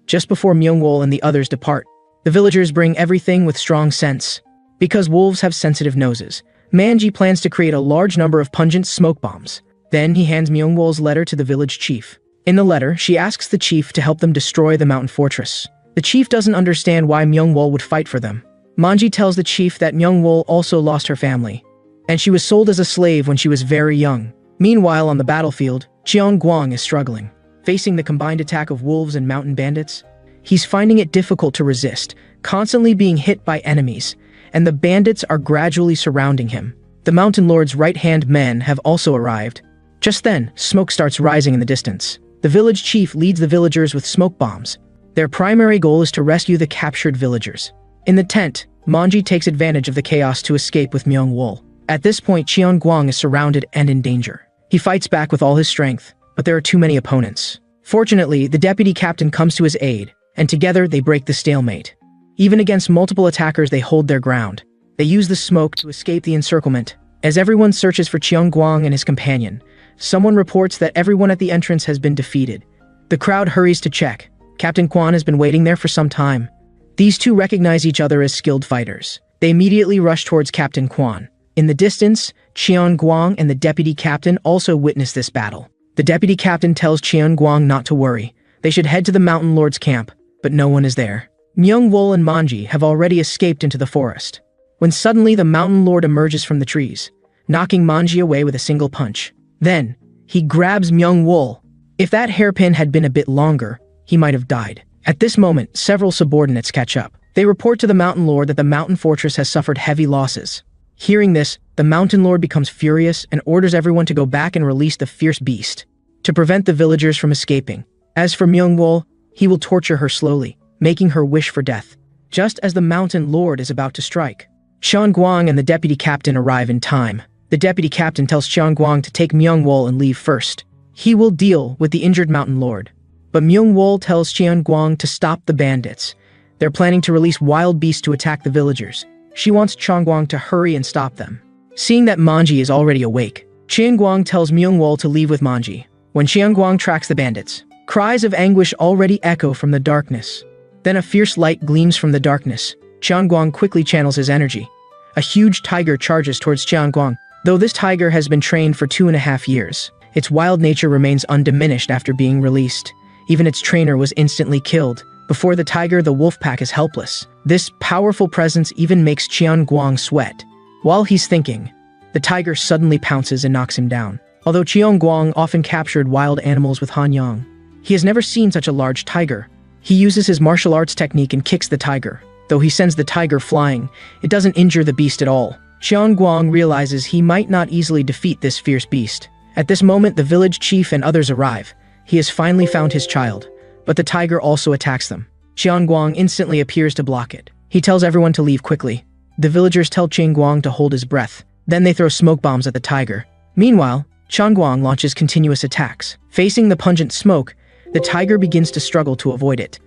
Speaker 1: Just before Myung-wol and the others depart, the villagers bring everything with strong scents. Because wolves have sensitive noses, Manji plans to create a large number of pungent smoke bombs. Then he hands Myung-wol's letter to the village chief. In the letter, she asks the chief to help them destroy the mountain fortress. The chief doesn't understand why Myung-wol would fight for them. Manji tells the chief that Myung-wol also lost her family, and she was sold as a slave when she was very young. Meanwhile, on the battlefield, Cheon Guang is struggling. Facing the combined attack of wolves and mountain bandits, he's finding it difficult to resist, constantly being hit by enemies, and the bandits are gradually surrounding him. The Mountain Lord's right-hand men have also arrived. Just then, smoke starts rising in the distance. The village chief leads the villagers with smoke bombs. Their primary goal is to rescue the captured villagers. In the tent, Manji takes advantage of the chaos to escape with Myung-wol. At this point, Cheon Guang is surrounded and in danger. He fights back with all his strength, but there are too many opponents. Fortunately, the deputy captain comes to his aid, and together they break the stalemate. Even against multiple attackers, they hold their ground. They use the smoke to escape the encirclement. As everyone searches for Cheon Guang and his companion, someone reports that everyone at the entrance has been defeated. The crowd hurries to check. Captain Quan has been waiting there for some time. These two recognize each other as skilled fighters. They immediately rush towards Captain Quan. In the distance, Cheon Guang and the deputy captain also witness this battle. The deputy captain tells Cheon Guang not to worry. They should head to the Mountain Lord's camp, but no one is there. Myung-wol and Manji have already escaped into the forest, when suddenly the Mountain Lord emerges from the trees, knocking Manji away with a single punch. Then, he grabs Myung-wol. If that hairpin had been a bit longer, he might have died. At this moment, several subordinates catch up. They report to the Mountain Lord that the mountain fortress has suffered heavy losses. Hearing this, the Mountain Lord becomes furious and orders everyone to go back and release the fierce beast, to prevent the villagers from escaping. As for Myung-wol, he will torture her slowly, making her wish for death. Just as the Mountain Lord is about to strike, Cheon Guang and the deputy captain arrive in time. The deputy captain tells Cheon Guang to take Myung-wol and leave first. He will deal with the injured Mountain Lord. But Myung-wol tells Cheon Guang to stop the bandits. They're planning to release wild beasts to attack the villagers. She wants Cheon Guang to hurry and stop them. Seeing that Manji is already awake, Cheon Guang tells Myung-wol to leave with Manji. When Cheon Guang tracks the bandits, cries of anguish already echo from the darkness. Then a fierce light gleams from the darkness. Cheon Guang quickly channels his energy. A huge tiger charges towards Cheon Guang. Though this tiger has been trained for 2.5 years, its wild nature remains undiminished after being released. Even its trainer was instantly killed. Before the tiger, the wolf pack is helpless. This powerful presence even makes Cheon Guang sweat. While he's thinking, the tiger suddenly pounces and knocks him down. Although Cheon Guang often captured wild animals with Han Yang, he has never seen such a large tiger. He uses his martial arts technique and kicks the tiger. Though he sends the tiger flying, it doesn't injure the beast at all. Cheon Guang realizes he might not easily defeat this fierce beast. At this moment, the village chief and others arrive. He has finally found his child, but the tiger also attacks them. Cheon Guang instantly appears to block it. He tells everyone to leave quickly. The villagers tell Cheon Guang to hold his breath. Then they throw smoke bombs at the tiger. Meanwhile, Cheon Guang launches continuous attacks. Facing the pungent smoke, the tiger begins to struggle to avoid it.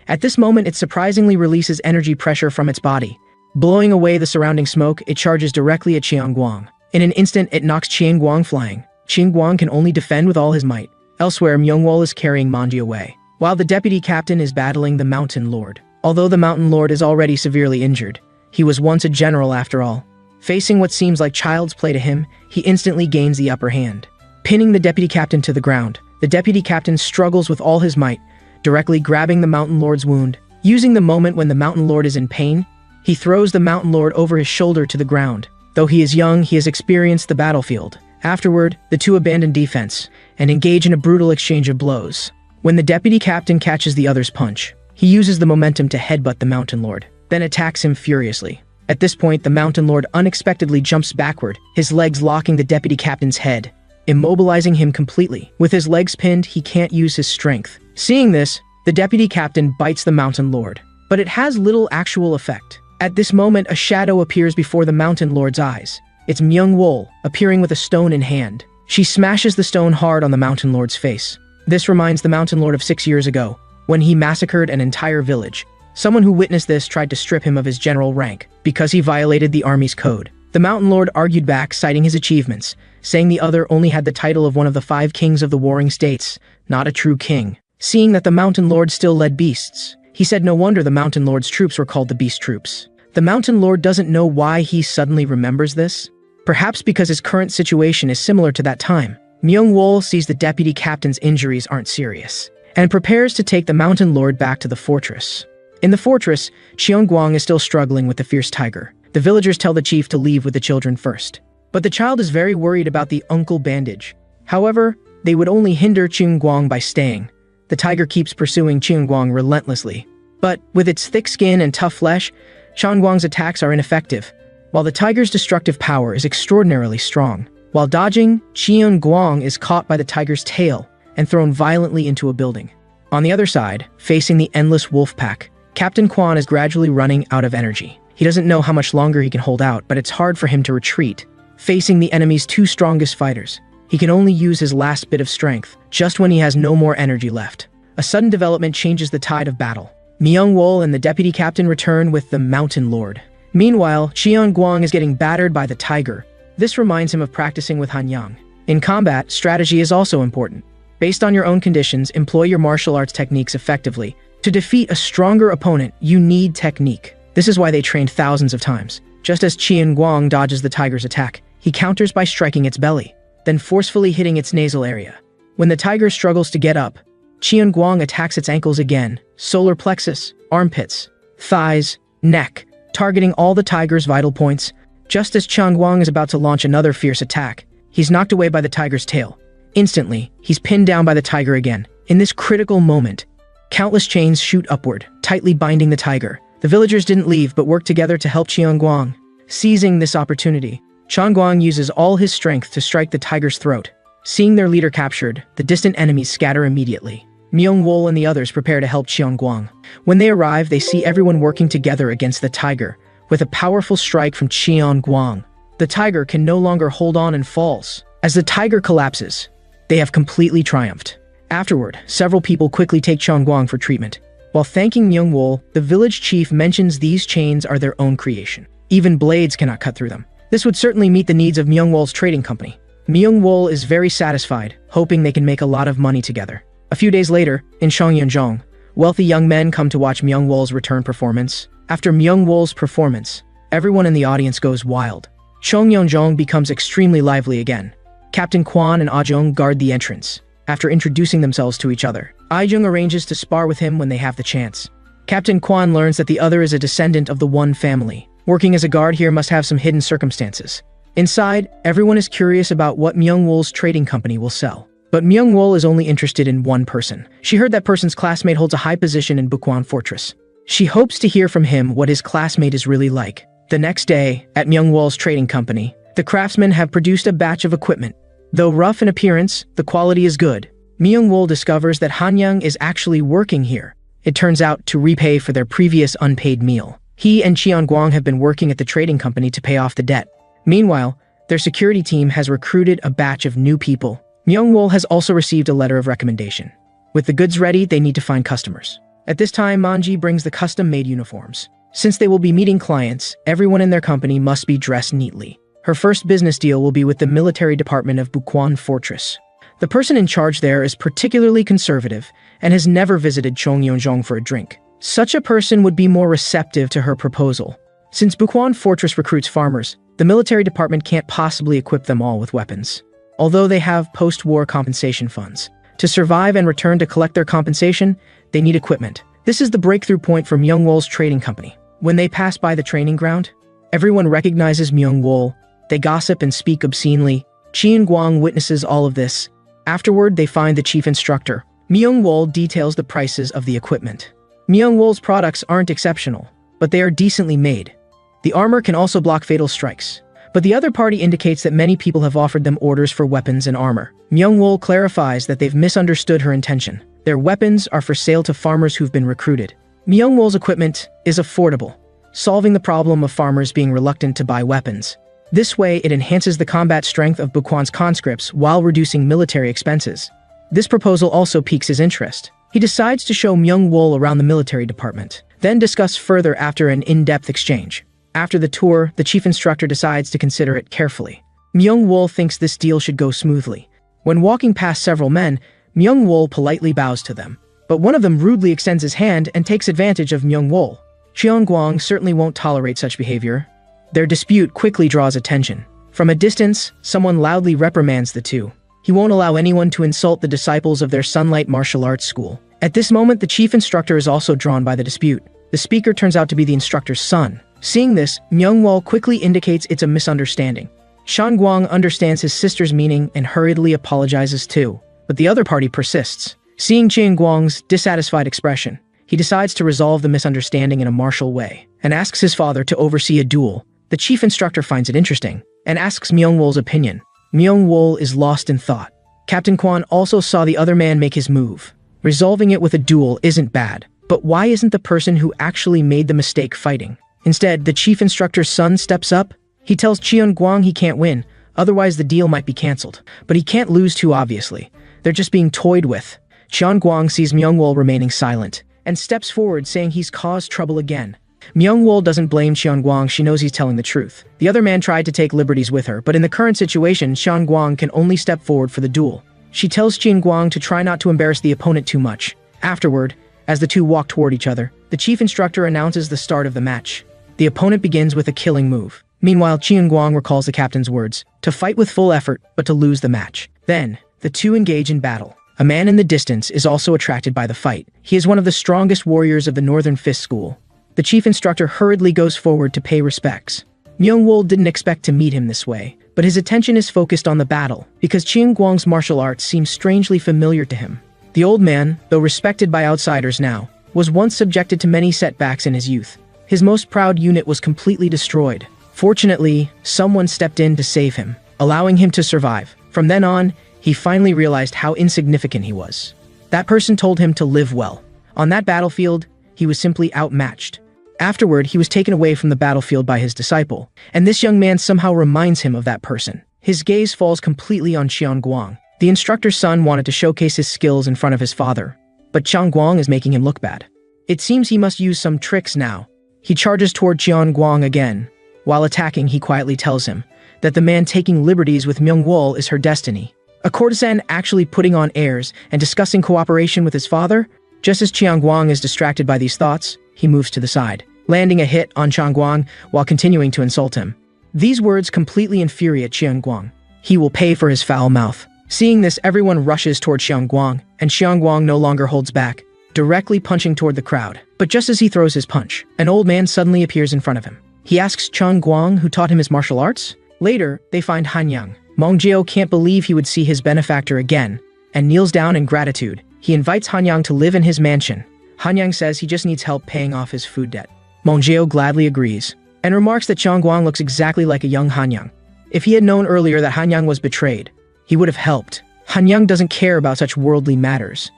Speaker 1: At this moment, it surprisingly releases energy pressure from its body. Blowing away the surrounding smoke, it charges directly at Cheon Guang. In an instant, it knocks Cheon Guang flying. Cheon Guang can only defend with all his might. Elsewhere, Myung-wol is carrying Manji away, while the deputy captain is battling the Mountain Lord. Although the Mountain Lord is already severely injured, he was once a general after all. Facing what seems like child's play to him, he instantly gains the upper hand. Pinning the deputy captain to the ground, the deputy captain struggles with all his might, directly grabbing the Mountain Lord's wound. Using the moment when the Mountain Lord is in pain, he throws the Mountain Lord over his shoulder to the ground. Though he is young, he has experienced the battlefield. Afterward, the two abandon defense and engage in a brutal exchange of blows. When the deputy captain catches the other's punch, he uses the momentum to headbutt the Mountain Lord, then attacks him furiously. At this point, the Mountain Lord unexpectedly jumps backward, his legs locking the deputy captain's head, immobilizing him completely. With his legs pinned, he can't use his strength. Seeing this, the deputy captain bites the Mountain Lord, but it has little actual effect. At this moment, a shadow appears before the Mountain Lord's eyes. It's Myung-wol, appearing with a stone in hand. She smashes the stone hard on the Mountain Lord's face. This reminds the Mountain Lord of 6 years ago, when he massacred an entire village. Someone who witnessed this tried to strip him of his general rank, because he violated the army's code. The Mountain Lord argued back, citing his achievements, saying the other only had the title of one of the 5 kings of the warring states, not a true king. Seeing that the Mountain Lord still led beasts, he said no wonder the Mountain Lord's troops were called the Beast Troops. The Mountain Lord doesn't know why he suddenly remembers this. Perhaps because his current situation is similar to that time. Myung-wol sees the deputy captain's injuries aren't serious, and prepares to take the Mountain Lord back to the fortress. In the fortress, Cheonggwang is still struggling with the fierce tiger. The villagers tell the chief to leave with the children first. But the child is very worried about the uncle bandage. However, they would only hinder Cheonggwang by staying. The tiger keeps pursuing Cheonggwang relentlessly. But with its thick skin and tough flesh, Cheonggwang's attacks are ineffective, while the tiger's destructive power is extraordinarily strong. While dodging, Cheonggwang is caught by the tiger's tail and thrown violently into a building. On the other side, facing the endless wolf pack, Captain Kwan is gradually running out of energy. He doesn't know how much longer he can hold out, but it's hard for him to retreat. Facing the enemy's 2 strongest fighters, he can only use his last bit of strength, just when he has no more energy left. A sudden development changes the tide of battle. Myung-wol and the deputy captain return with the Mountain Lord. Meanwhile, Cheonggwang is getting battered by the tiger. This reminds him of practicing with Hanyang. In combat, strategy is also important. Based on your own conditions, employ your martial arts techniques effectively. To defeat a stronger opponent, you need technique. This is why they trained thousands of times. Just as Cheonggwang dodges the tiger's attack, he counters by striking its belly, then forcefully hitting its nasal area. When the tiger struggles to get up, Cheonggwang attacks its ankles again, solar plexus, armpits, thighs, neck, targeting all the tiger's vital points. Just as Cheonggwang is about to launch another fierce attack, he's knocked away by the tiger's tail. Instantly, he's pinned down by the tiger again. In this critical moment, countless chains shoot upward, tightly binding the tiger. The villagers didn't leave but worked together to help Cheonggwang. Seizing this opportunity, Cheonggwang uses all his strength to strike the tiger's throat. Seeing their leader captured, the distant enemies scatter immediately. Myung-wol and the others prepare to help Cheonggwang. When they arrive, they see everyone working together against the tiger. With a powerful strike from Cheonggwang, the tiger can no longer hold on and falls. As the tiger collapses, they have completely triumphed. Afterward, several people quickly take Cheonggwang for treatment. While thanking Myung-wol, the village chief mentions these chains are their own creation. Even blades cannot cut through them. This would certainly meet the needs of Myung-wol's trading company. Myung-wol is very satisfied, hoping they can make a lot of money together. A few days later, in Songyeonjong, wealthy young men come to watch Myung-wol's return performance. After Myung-wol's performance, everyone in the audience goes wild. Songyeonjong becomes extremely lively again. Captain Kwan and Ah-jung guard the entrance. After introducing themselves to each other, Ah-jung arranges to spar with him when they have the chance. Captain Kwan learns that the other is a descendant of the One family. Working as a guard here must have some hidden circumstances. Inside, everyone is curious about what Myung-wol's trading company will sell. But Myung-wol is only interested in one person. She heard that person's classmate holds a high position in Bukwan Fortress. She hopes to hear from him what his classmate is really like. The next day, at Myung-wol's trading company, the craftsmen have produced a batch of equipment. Though rough in appearance, the quality is good. Myung-wol discovers that Hanyang is actually working here. It turns out to repay for their previous unpaid meal. He and Cheonggwang have been working at the trading company to pay off the debt. Meanwhile, their security team has recruited a batch of new people. Myung-wol has also received a letter of recommendation. With the goods ready, they need to find customers. At this time, Manji brings the custom-made uniforms. Since they will be meeting clients, everyone in their company must be dressed neatly. Her first business deal will be with the military department of Bukwan Fortress. The person in charge there is particularly conservative and has never visited Songyeonjong for a drink. Such a person would be more receptive to her proposal. Since Bukwan Fortress recruits farmers, the military department can't possibly equip them all with weapons. Although they have post-war compensation funds. To survive and return to collect their compensation, they need equipment. This is the breakthrough point for Myung-wol's trading company. When they pass by the training ground, everyone recognizes Myung-wol. They gossip and speak obscenely. Cheonggwang witnesses all of this. Afterward, they find the chief instructor. Myung-wol details the prices of the equipment. Myung-wol's products aren't exceptional, but they are decently made. The armor can also block fatal strikes. But the other party indicates that many people have offered them orders for weapons and armor. Myung-wol clarifies that they've misunderstood her intention. Their weapons are for sale to farmers who've been recruited. Myung-wol's equipment is affordable, solving the problem of farmers being reluctant to buy weapons. This way, it enhances the combat strength of Bukwan's conscripts while reducing military expenses. This proposal also piques his interest. He decides to show Myung-wol around the military department, then discuss further after an in-depth exchange. After the tour, the chief instructor decides to consider it carefully. Myung-wol thinks this deal should go smoothly. When walking past several men, Myung-wol politely bows to them. But one of them rudely extends his hand and takes advantage of Myung-wol. Cheon-gwang certainly won't tolerate such behavior. Their dispute quickly draws attention. From a distance, someone loudly reprimands the two. He won't allow anyone to insult the disciples of their Sunlight Martial Arts School. At this moment, the chief instructor is also drawn by the dispute. The speaker turns out to be the instructor's son. Seeing this, Myung-wol quickly indicates it's a misunderstanding. Cheon-gwang understands his sister's meaning and hurriedly apologizes too. But the other party persists. Seeing Cheon-gwang's dissatisfied expression, he decides to resolve the misunderstanding in a martial way and asks his father to oversee a duel. The chief instructor finds it interesting and asks Myung-wol's opinion. Myung-wol is lost in thought. Captain Kwan also saw the other man make his move. Resolving it with a duel isn't bad, but why isn't the person who actually made the mistake fighting? Instead, the chief instructor's son steps up. He tells Cheon-gwang he can't win, otherwise the deal might be cancelled. But he can't lose too obviously. They're just being toyed with. Cheon-gwang sees Myung-wol remaining silent and steps forward saying he's caused trouble again. Myung-wol doesn't blame Cheon-gwang, she knows he's telling the truth. The other man tried to take liberties with her, but in the current situation, Cheon-gwang can only step forward for the duel. She tells Cheon-gwang to try not to embarrass the opponent too much. Afterward, as the two walk toward each other, the chief instructor announces the start of the match. The opponent begins with a killing move. Meanwhile, Cheon-gwang recalls the captain's words, to fight with full effort, but to lose the match. Then, the two engage in battle. A man in the distance is also attracted by the fight. He is one of the strongest warriors of the Northern Fist School. The chief instructor hurriedly goes forward to pay respects. Myung-wol didn't expect to meet him this way, but his attention is focused on the battle, because Cheon-gwang's martial arts seems strangely familiar to him. The old man, though respected by outsiders now, was once subjected to many setbacks in his youth. His most proud unit was completely destroyed. Fortunately, someone stepped in to save him, allowing him to survive. From then on, he finally realized how insignificant he was. That person told him to live well. On that battlefield, he was simply outmatched. Afterward, he was taken away from the battlefield by his disciple, and this young man somehow reminds him of that person. His gaze falls completely on Cheon-gwang. The instructor's son wanted to showcase his skills in front of his father, but Cheon-gwang is making him look bad. It seems he must use some tricks now. He charges toward Cheon-gwang again. While attacking, he quietly tells him that the man taking liberties with Myung-wol is her destiny. A courtesan actually putting on airs and discussing cooperation with his father? Just as Cheon-gwang is distracted by these thoughts, he moves to the side, landing a hit on Cheon-gwang while continuing to insult him. These words completely infuriate Cheon-gwang. He will pay for his foul mouth. Seeing this, everyone rushes toward Cheon-gwang, and Cheon-gwang no longer holds back, directly punching toward the crowd. But just as he throws his punch, an old man suddenly appears in front of him. He asks Cheon-gwang who taught him his martial arts. Later, they find Hanyang. Mong-jeo can't believe he would see his benefactor again, and kneels down in gratitude. He invites Hanyang to live in his mansion. Hanyang says he just needs help paying off his food debt. Mong-jeo gladly agrees, and remarks that Cheon-gwang looks exactly like a young Hanyang. If he had known earlier that Hanyang was betrayed, he would have helped. Hanyang doesn't care about such worldly matters.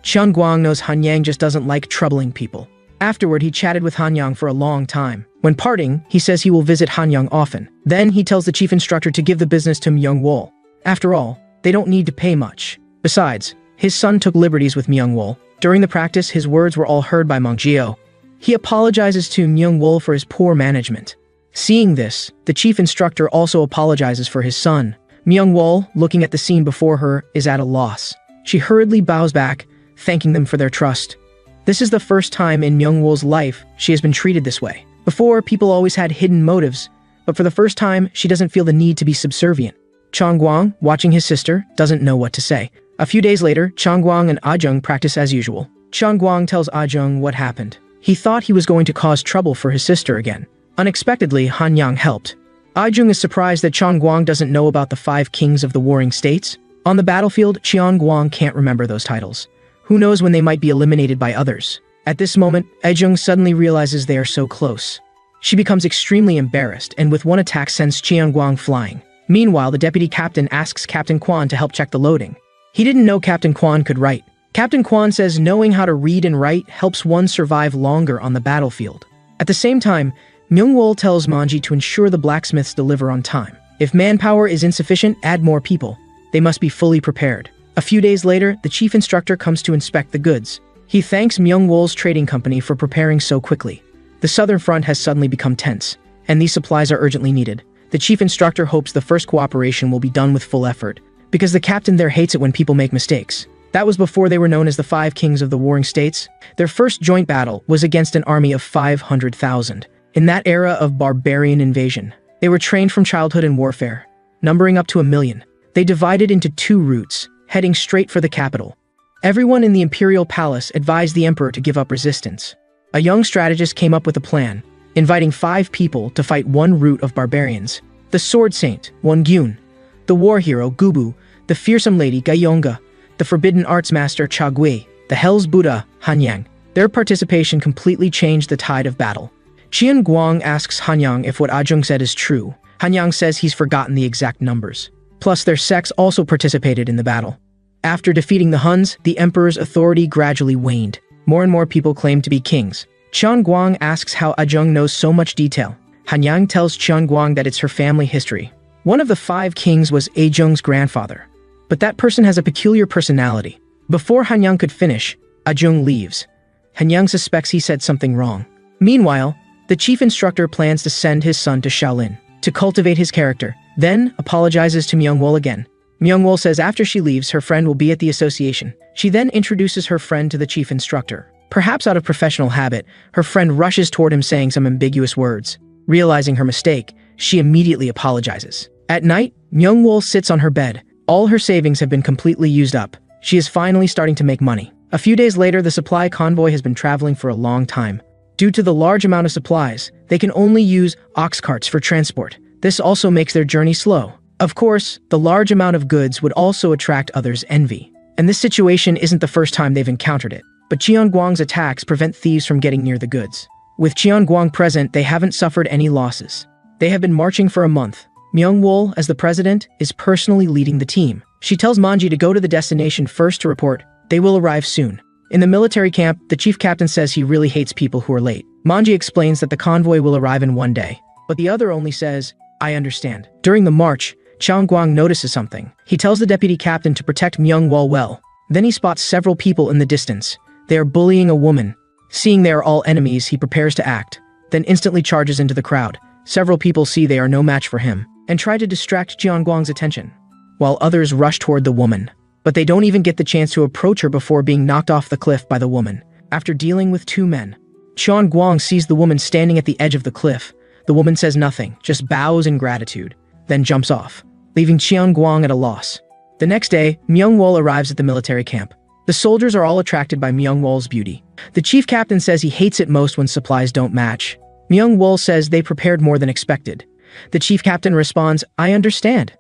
Speaker 1: Cheon-gwang knows Hanyang just doesn't like troubling people. Afterward, he chatted with Hanyang for a long time. When parting, he says he will visit Hanyang often. Then he tells the chief instructor to give the business to Myung-wol. After all, they don't need to pay much. Besides, his son took liberties with Myung-wol. During the practice, his words were all heard by Mong-jeo. He apologizes to Myung-wol for his poor management. Seeing this, the chief instructor also apologizes for his son. Myung-wol, looking at the scene before her, is at a loss. She hurriedly bows back, thanking them for their trust. This is the first time in Myung-wol's life she has been treated this way. Before, people always had hidden motives, but for the first time, she doesn't feel the need to be subservient. Cheon-gwang, watching his sister, doesn't know what to say. A few days later, Cheon-gwang and Ah-jung practice as usual. Cheon-gwang tells Ah-jung what happened. He thought he was going to cause trouble for his sister again. Unexpectedly, Hanyang helped. Ah-jung is surprised that Cheon-gwang doesn't know about the 5 kings of the warring states. On the battlefield, Cheon-gwang can't remember those titles. Who knows when they might be eliminated by others? At this moment, Ejung suddenly realizes they are so close. She becomes extremely embarrassed and with one attack sends Guang flying. Meanwhile, the deputy captain asks Captain Quan to help check the loading. He didn't know Captain Quan could write. Captain Quan says knowing how to read and write helps one survive longer on the battlefield. At the same time, Myung-wol tells Manji to ensure the blacksmiths deliver on time. If manpower is insufficient, add more people. They must be fully prepared. A few days later, the chief instructor comes to inspect the goods. He thanks Myung-wol's trading company for preparing so quickly. The southern front has suddenly become tense, and these supplies are urgently needed. The chief instructor hopes the first cooperation will be done with full effort, because the captain there hates it when people make mistakes. That was before they were known as the Five Kings of the Warring States. Their first joint battle was against an army of 500,000. In that era of barbarian invasion, they were trained from childhood in warfare, numbering up to 1 million. They divided into 2 routes, heading straight for the capital. Everyone in the imperial palace advised the emperor to give up resistance. A young strategist came up with a plan, inviting 5 people to fight one route of barbarians: the sword saint, Won-gyun, the war hero, Gubu, the fearsome lady, Gayonga, the forbidden arts master, Cha-gui, the Hell's Buddha, Hanyang. Their participation completely changed the tide of battle. Qian Guang asks Hanyang if what Ajung said is true. Hanyang says he's forgotten the exact numbers. Plus, their sects also participated in the battle. After defeating the Huns, the emperor's authority gradually waned. More and more people claimed to be kings. Qian Guang asks how Ajung knows so much detail. Hanyang tells Qian Guang that it's her family history. One of the 5 kings was Ajung's grandfather. But that person has a peculiar personality. Before Hanyang could finish, Ajung leaves. Hanyang suspects he said something wrong. Meanwhile, the chief instructor plans to send his son to Shaolin to cultivate his character, then apologizes to Myung-wol again. Myung-wol says after she leaves, her friend will be at the association. She then introduces her friend to the chief instructor. Perhaps out of professional habit, her friend rushes toward him saying some ambiguous words. Realizing her mistake, she immediately apologizes. At night, Myung-wol sits on her bed. All her savings have been completely used up. She is finally starting to make money. A few days later, the supply convoy has been traveling for a long time. Due to the large amount of supplies, they can only use ox carts for transport. This also makes their journey slow. Of course, the large amount of goods would also attract others' envy. And this situation isn't the first time they've encountered it. But Qian Guang's attacks prevent thieves from getting near the goods. With Qian Guang present, they haven't suffered any losses. They have been marching for a month. Myung-wol, as the president, is personally leading the team. She tells Manji to go to the destination first to report. They will arrive soon. In the military camp, the chief captain says he really hates people who are late. Manji explains that the convoy will arrive in 1 day. But the other only says, I understand. During the march, Qian Guang notices something. He tells the deputy captain to protect Myung-wol well. Then he spots several people in the distance. They are bullying a woman. Seeing they are all enemies, he prepares to act, then instantly charges into the crowd. Several people see they are no match for him, and try to distract Qian Guang's attention, while others rush toward the woman. But they don't even get the chance to approach her before being knocked off the cliff by the woman. After dealing with 2 men, Qian Guang sees the woman standing at the edge of the cliff. The woman says nothing, just bows in gratitude, then jumps off, leaving Qian Guang at a loss. The next day, Myung-wol arrives at the military camp. The soldiers are all attracted by Myung-wol's beauty. The chief captain says he hates it most when supplies don't match. Myung-wol says they prepared more than expected. The chief captain responds, I understand.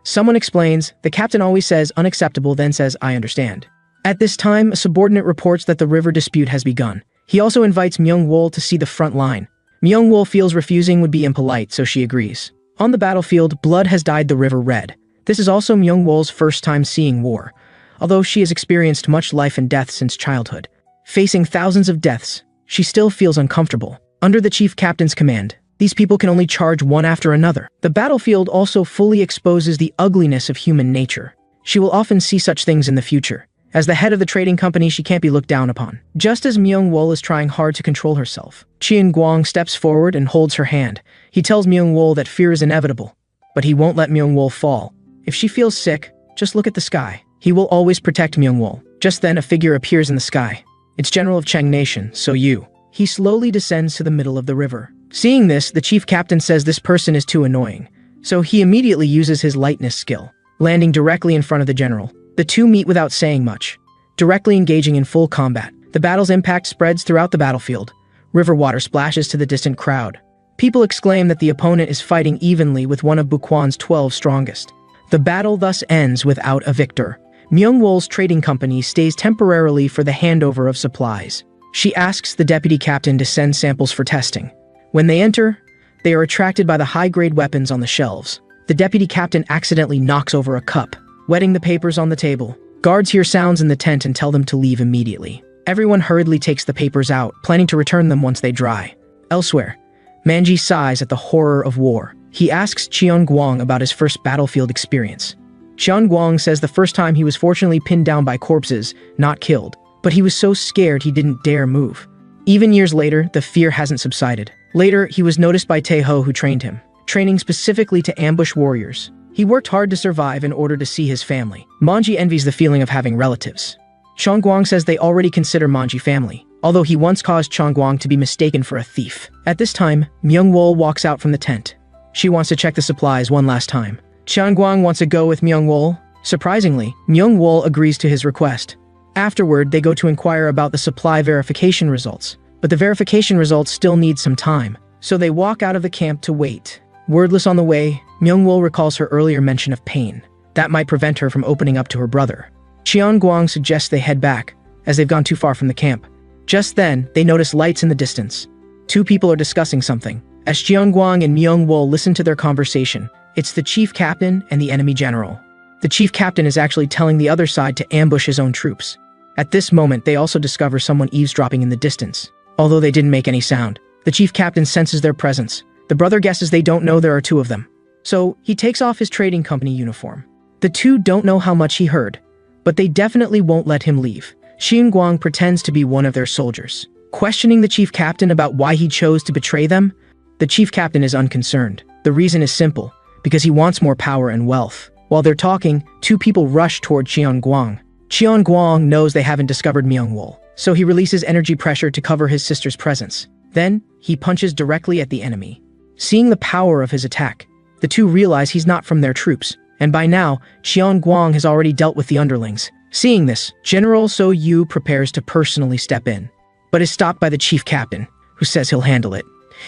Speaker 1: Someone explains, the captain always says unacceptable, then says I understand. At this time, a subordinate reports that the river dispute has begun. He also invites Myung-wol to see the front line. Myung-wol feels refusing would be impolite, so she agrees. On the battlefield, blood has dyed the river red. This is also Myung-wol's first time seeing war, although she has experienced much life and death since childhood. Facing thousands of deaths, she still feels uncomfortable. Under the chief captain's command, these people can only charge one after another. The battlefield also fully exposes the ugliness of human nature. She will often see such things in the future. As the head of the trading company, she can't be looked down upon. Just as Myung-wol is trying hard to control herself, Qian Guang steps forward and holds her hand. He tells Myung-wol that fear is inevitable, but he won't let Myung-wol fall. If she feels sick, just look at the sky. He will always protect Myung-wol. Just then, a figure appears in the sky. It's General of Cheng Nation, So Yu. He slowly descends to the middle of the river. Seeing this, the chief captain says this person is too annoying, so he immediately uses his lightness skill, landing directly in front of the general. The two meet without saying much, directly engaging in full combat. The battle's impact spreads throughout the battlefield. River water splashes to the distant crowd. People exclaim that the opponent is fighting evenly with one of Buquan's 12 strongest. The battle thus ends without a victor. Myung-wol's trading company stays temporarily for the handover of supplies. She asks the deputy captain to send samples for testing. When they enter, they are attracted by the high-grade weapons on the shelves. The deputy captain accidentally knocks over a cup, wetting the papers on the table. Guards hear sounds in the tent and tell them to leave immediately. Everyone hurriedly takes the papers out, planning to return them once they dry. Elsewhere, Manji sighs at the horror of war. He asks Cheon-gwang about his first battlefield experience. Cheon-gwang says the first time he was fortunately pinned down by corpses, not killed, but he was so scared he didn't dare move. Even years later, the fear hasn't subsided. Later, he was noticed by Tae-ho, who trained him, training specifically to ambush warriors. He worked hard to survive in order to see his family. Manji envies the feeling of having relatives. Cheon-gwang says they already consider Manji family, although he once caused Cheon-gwang to be mistaken for a thief. At this time, Myung-wol walks out from the tent. She wants to check the supplies one last time. Cheon-gwang wants to go with Myung-wol. Surprisingly, Myung-wol agrees to his request. Afterward, they go to inquire about the supply verification results, but the verification results still need some time, so they walk out of the camp to wait. Wordless on the way, Myung-wol recalls her earlier mention of pain. That might prevent her from opening up to her brother. Cheon-gwang suggests they head back, as they've gone too far from the camp. Just then, they notice lights in the distance. Two people are discussing something. As Cheon-gwang and Myung-wol listen to their conversation, it's the chief captain and the enemy general. The chief captain is actually telling the other side to ambush his own troops. At this moment, they also discover someone eavesdropping in the distance. Although they didn't make any sound, the chief captain senses their presence. The brother guesses they don't know there are two of them. So, he takes off his trading company uniform. The two don't know how much he heard, but they definitely won't let him leave. Cheon-gwang pretends to be one of their soldiers. Questioning the chief captain about why he chose to betray them, the chief captain is unconcerned. The reason is simple, because he wants more power and wealth. While they're talking, two people rush toward Cheon-gwang. Cheon-gwang knows they haven't discovered Myung-wol, so he releases energy pressure to cover his sister's presence. Then, he punches directly at the enemy. Seeing the power of his attack, the two realize he's not from their troops, and by now, Cheon-gwang has already dealt with the underlings. Seeing this, General So-yu prepares to personally step in, but is stopped by the chief captain, who says he'll handle it.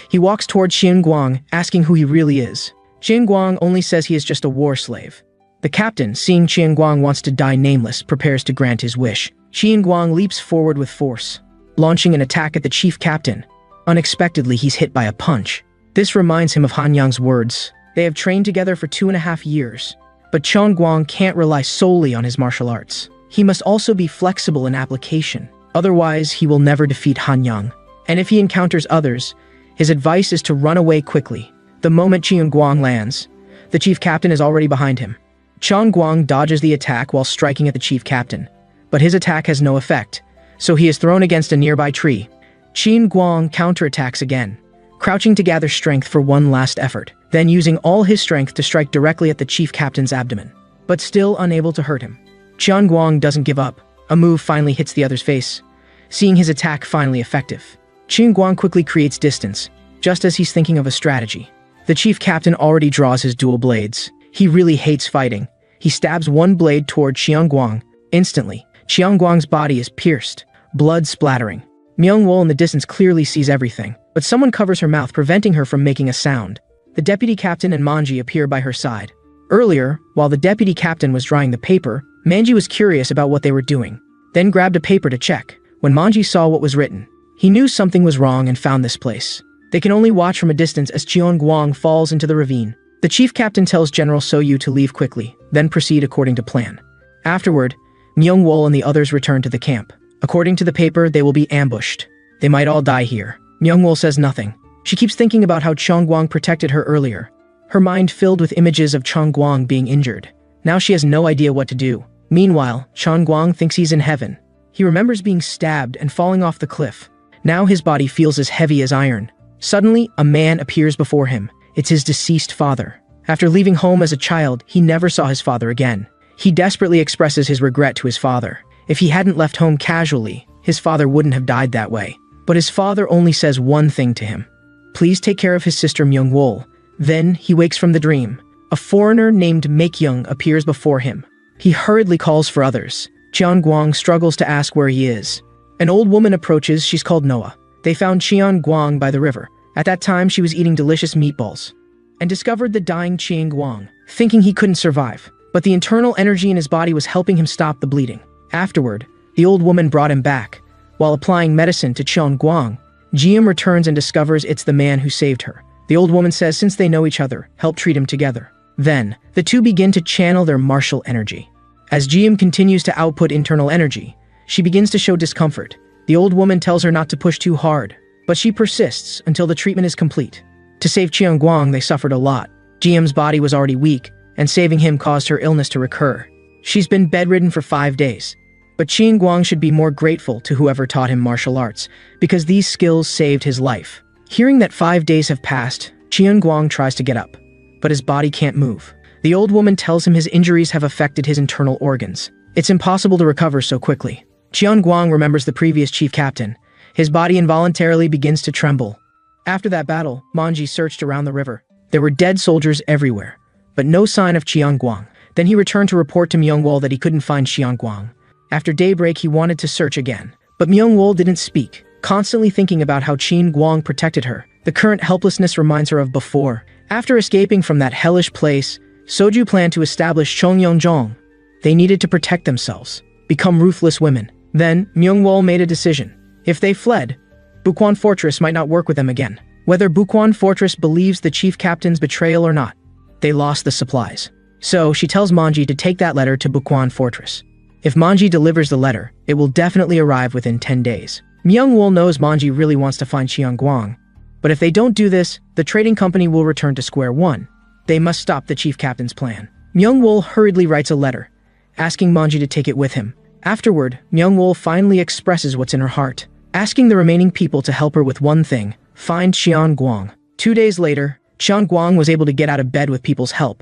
Speaker 1: He walks toward Cheon-gwang, asking who he really is. Cheon-gwang only says he is just a war slave. The captain, seeing Cheon-gwang wants to die nameless, prepares to grant his wish. Cheon-gwang leaps forward with force, launching an attack at the chief captain. Unexpectedly, he's hit by a punch. This reminds him of Han-yang's words. They have trained together for 2.5 years, but Cheon-gwang can't rely solely on his martial arts. He must also be flexible in application. Otherwise, he will never defeat Han-yang. And if he encounters others, his advice is to run away quickly. The moment Cheon-gwang lands, the chief captain is already behind him. Cheon-gwang dodges the attack while striking at the chief captain, but his attack has no effect, so he is thrown against a nearby tree. Cheon-gwang counterattacks again, crouching to gather strength for one last effort, then using all his strength to strike directly at the chief captain's abdomen, but still unable to hurt him. Cheon-gwang doesn't give up. A move finally hits the other's face, seeing his attack finally effective. Cheon-gwang quickly creates distance, just as he's thinking of a strategy. The chief captain already draws his dual blades. He really hates fighting. He stabs one blade toward Cheon-gwang. Instantly, Cheon-gwang's body is pierced, blood splattering. Myung-wol in the distance clearly sees everything, but someone covers her mouth, preventing her from making a sound. The deputy captain and Manji appear by her side. Earlier, while the deputy captain was drying the paper, Manji was curious about what they were doing, then grabbed a paper to check. When Manji saw what was written, he knew something was wrong and found this place. They can only watch from a distance as Cheon-gwang falls into the ravine. The chief captain tells General So-yu to leave quickly, then proceed according to plan. Afterward, Myung-wol and the others return to the camp. According to the paper, they will be ambushed. They might all die here. Myung-wol says nothing. She keeps thinking about how Cheon-gwang protected her earlier, her mind filled with images of Cheon-gwang being injured. Now she has no idea what to do. Meanwhile, Cheon-gwang thinks he's in heaven. He remembers being stabbed and falling off the cliff. Now his body feels as heavy as iron. Suddenly, a man appears before him. It's his deceased father. After leaving home as a child, he never saw his father again. He desperately expresses his regret to his father. If he hadn't left home casually, his father wouldn't have died that way. But his father only says one thing to him. Please take care of his sister Myung-wol. Then, he wakes from the dream. A foreigner named Make-young appears before him. He hurriedly calls for others. Cheon-gwang struggles to ask where he is. An old woman approaches. She's called Noah. They found Cheon-gwang by the river. At that time, she was eating delicious meatballs and discovered the dying Cheon-gwang. Thinking he couldn't survive, but the internal energy in his body was helping him stop the bleeding. Afterward, the old woman brought him back. While applying medicine to Qian Guang, Jiam returns and discovers it's the man who saved her. The old woman says since they know each other, help treat him together. Then, the two begin to channel their martial energy. As Jiam continues to output internal energy, she begins to show discomfort. The old woman tells her not to push too hard, but she persists until the treatment is complete. To save Qian Guang, they suffered a lot. Jiam's body was already weak, and saving him caused her illness to recur. She's been bedridden for 5 days. But Qian Guang should be more grateful to whoever taught him martial arts, because these skills saved his life. Hearing that 5 days have passed, Qian Guang tries to get up, but his body can't move. The old woman tells him his injuries have affected his internal organs. It's impossible to recover so quickly. Qian Guang remembers the previous chief captain. His body involuntarily begins to tremble. After that battle, Manji searched around the river. There were dead soldiers everywhere, but no sign of Qian Guang. Then he returned to report to Myungwol that he couldn't find Qian Guang. After daybreak, he wanted to search again, but Myungwol didn't speak, constantly thinking about how Qian Guang protected her. The current helplessness reminds her of before. After escaping from that hellish place, Soju planned to establish Chongyongjong. They needed to protect themselves, become ruthless women. Then, Myungwol made a decision. If they fled, Bukwan Fortress might not work with them again. Whether Bukwan Fortress believes the chief captain's betrayal or not, they lost the supplies. So, she tells Manji to take that letter to Bukwan Fortress. If Manji delivers the letter, it will definitely arrive within 10 days. Myungwol knows Manji really wants to find Qian Guang, but if they don't do this, the trading company will return to square one. They must stop the chief captain's plan. Myungwol hurriedly writes a letter, asking Manji to take it with him. Afterward, Myungwol finally expresses what's in her heart, asking the remaining people to help her with one thing: find Qian Guang. 2 days later, Qian Guang was able to get out of bed with people's help.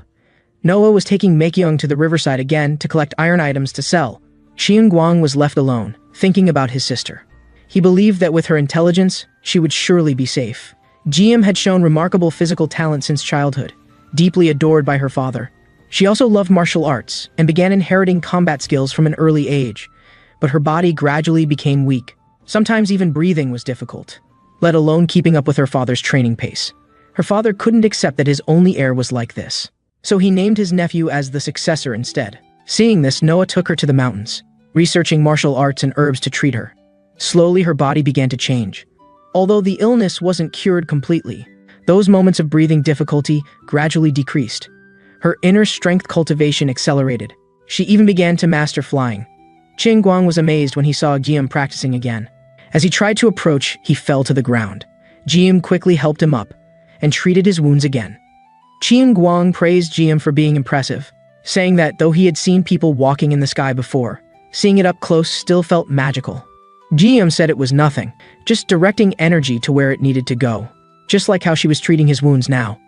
Speaker 1: Noah was taking Mekyung to the riverside again to collect iron items to sell. Qian Guang was left alone, thinking about his sister. He believed that with her intelligence, she would surely be safe. Jiam had shown remarkable physical talent since childhood, deeply adored by her father. She also loved martial arts and began inheriting combat skills from an early age, but her body gradually became weak. Sometimes even breathing was difficult, let alone keeping up with her father's training pace. Her father couldn't accept that his only heir was like this, so he named his nephew as the successor instead. Seeing this, Noah took her to the mountains, researching martial arts and herbs to treat her. Slowly, her body began to change. Although the illness wasn't cured completely, those moments of breathing difficulty gradually decreased. Her inner strength cultivation accelerated. She even began to master flying. Qian Guang was amazed when he saw Jiam practicing again. As he tried to approach, he fell to the ground. Jiam quickly helped him up and treated his wounds again. Qian Guang praised Jiam for being impressive, saying that though he had seen people walking in the sky before, seeing it up close still felt magical. Jiam said it was nothing, just directing energy to where it needed to go, just like how she was treating his wounds now.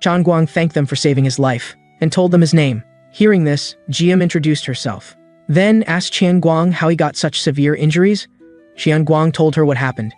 Speaker 1: Qian Guang thanked them for saving his life, and told them his name. Hearing this, Jiam introduced herself, then asked Qian Guang how he got such severe injuries. Qian Guang told her what happened.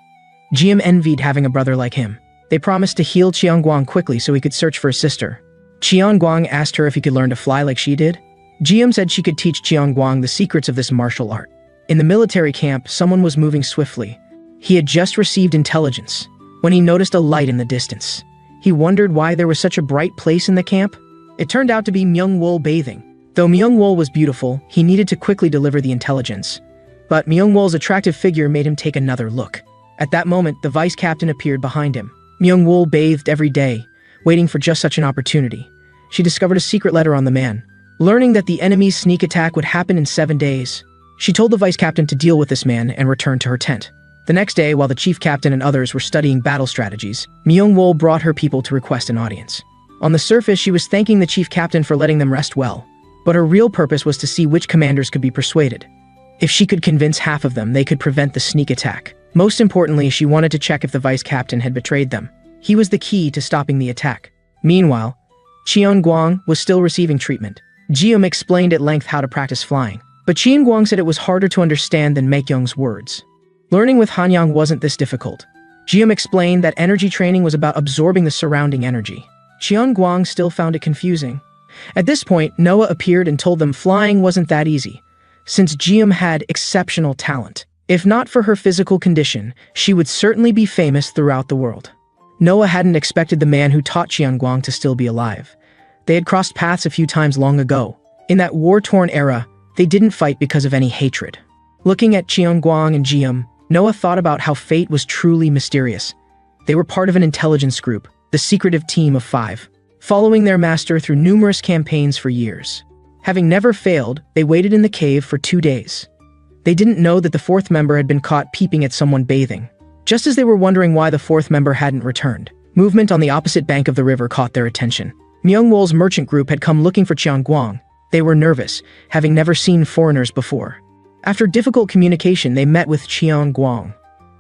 Speaker 1: Jiam envied having a brother like him. They promised to heal Qian Guang quickly so he could search for his sister. Qian Guang asked her if he could learn to fly like she did. Jiam said she could teach Qian Guang the secrets of this martial art. In the military camp, someone was moving swiftly. He had just received intelligence when he noticed a light in the distance. He wondered why there was such a bright place in the camp. It turned out to be Myungwol bathing. Though Myungwol was beautiful, he needed to quickly deliver the intelligence. But Myungwol's attractive figure made him take another look. At that moment, the vice captain appeared behind him. Myungwol bathed every day, waiting for just such an opportunity. She discovered a secret letter on the man, learning that the enemy's sneak attack would happen in 7 days. She told the vice captain to deal with this man and returned to her tent. The next day, while the chief captain and others were studying battle strategies, Myungwol brought her people to request an audience. On the surface, she was thanking the chief captain for letting them rest well, but her real purpose was to see which commanders could be persuaded. If she could convince half of them, they could prevent the sneak attack. Most importantly, she wanted to check if the vice captain had betrayed them. He was the key to stopping the attack. Meanwhile, Qian Guang was still receiving treatment. Jiam explained at length how to practice flying, but Qian Guang said it was harder to understand than Mekyung's words. Learning with Hanyang wasn't this difficult. Jiam explained that energy training was about absorbing the surrounding energy. Qian Guang still found it confusing. At this point, Noah appeared and told them flying wasn't that easy, since Jiam had exceptional talent. If not for her physical condition, she would certainly be famous throughout the world. Noah hadn't expected the man who taught Qian Guang to still be alive. They had crossed paths a few times long ago. In that war-torn era, they didn't fight because of any hatred. Looking at Guang and Jiam, Noah thought about how fate was truly mysterious. They were part of an intelligence group, the secretive team of 5, following their master through numerous campaigns for years. Having never failed, they waited in the cave for 2 days. They didn't know that the 4th member had been caught peeping at someone bathing. Just as they were wondering why the 4th member hadn't returned, movement on the opposite bank of the river caught their attention. Myungwol's merchant group had come looking for Guang. They were nervous, having never seen foreigners before. After difficult communication, they met with Guang.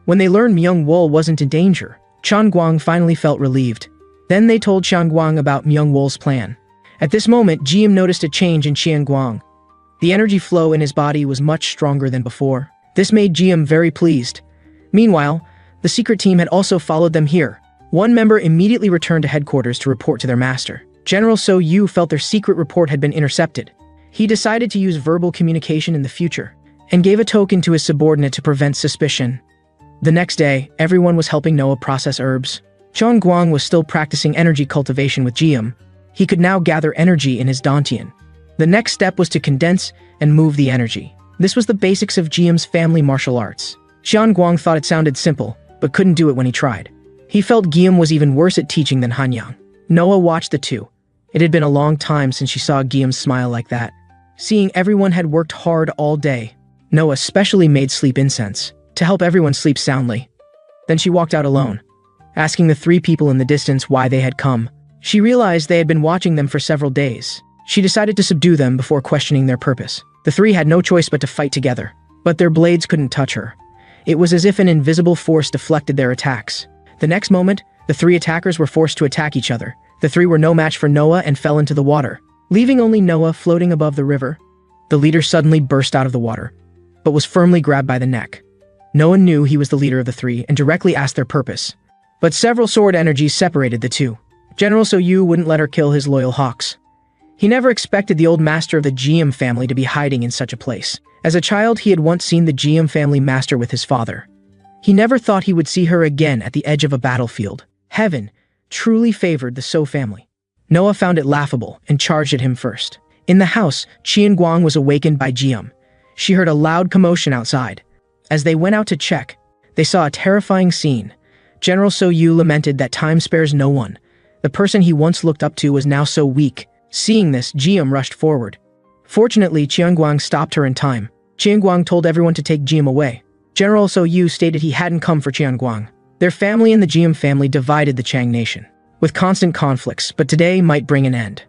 Speaker 1: When they learned Myungwol wasn't in danger, Guang finally felt relieved. Then they told Guang about Myungwol's plan. At this moment, Jiam noticed a change in Guang. The energy flow in his body was much stronger than before. This made Jiam very pleased. Meanwhile, the secret team had also followed them here. One member immediately returned to headquarters to report to their master. General So Yu felt their secret report had been intercepted. He decided to use verbal communication in the future, and gave a token to his subordinate to prevent suspicion. The next day, everyone was helping Noah process herbs. Guang was still practicing energy cultivation with Jiam. He could now gather energy in his dantian. The next step was to condense and move the energy. This was the basics of Jiam's family martial arts. Guang thought it sounded simple, but couldn't do it when he tried. He felt Guillaume was even worse at teaching than Hanyang. Noah watched the two. It had been a long time since she saw Guillaume smile like that. Seeing everyone had worked hard all day, Noah specially made sleep incense to help everyone sleep soundly. Then she walked out alone, asking the 3 people in the distance why they had come. She realized they had been watching them for several days. She decided to subdue them before questioning their purpose. The 3 had no choice but to fight together, but their blades couldn't touch her. It was as if an invisible force deflected their attacks. The next moment, the 3 attackers were forced to attack each other. The 3 were no match for Noah and fell into the water, leaving only Noah floating above the river. The leader suddenly burst out of the water, but was firmly grabbed by the neck. Noah knew he was the leader of the 3 and directly asked their purpose. But several sword energies separated the 2. General So Yu wouldn't let her kill his loyal hawks. He never expected the old master of the Jiam family to be hiding in such a place. As a child, he had once seen the Jiam family master with his father. He never thought he would see her again at the edge of a battlefield. Heaven truly favored the So family. Noah found it laughable and charged at him first. In the house, Guang was awakened by Jiam. She heard a loud commotion outside. As they went out to check, they saw a terrifying scene. General So Yu lamented that time spares no one. The person he once looked up to was now so weak. Seeing this, Jiam rushed forward. Fortunately, Guang stopped her in time. Guang told everyone to take Jiam away. General So Yu stated he hadn't come for Guang. Their family and the Jiam family divided the Chang nation, with constant conflicts, but today might bring an end.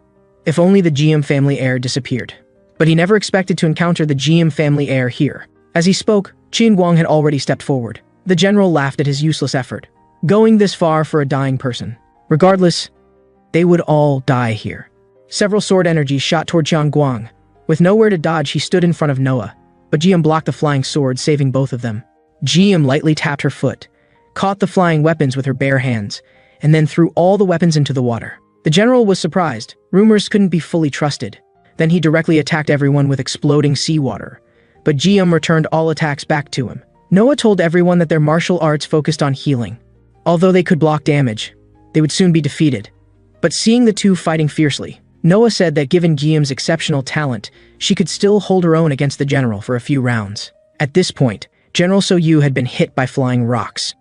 Speaker 1: If only the Jiam family heir disappeared. But he never expected to encounter the Jiam family heir here. As he spoke, Guang had already stepped forward. The general laughed at his useless effort. Going this far for a dying person. Regardless, they would all die here. Several sword energies shot toward Guang. With nowhere to dodge, he stood in front of Noah, but Jiam blocked the flying sword, saving both of them. Jiam lightly tapped her foot, caught the flying weapons with her bare hands, and then threw all the weapons into the water. The general was surprised. Rumors couldn't be fully trusted. Then he directly attacked everyone with exploding seawater, but Jiam returned all attacks back to him. Noah told everyone that their martial arts focused on healing. Although they could block damage, they would soon be defeated. But seeing the two fighting fiercely, Noah said that given Guillaume's exceptional talent, she could still hold her own against the general for a few rounds. At this point, General So Yu had been hit by flying rocks.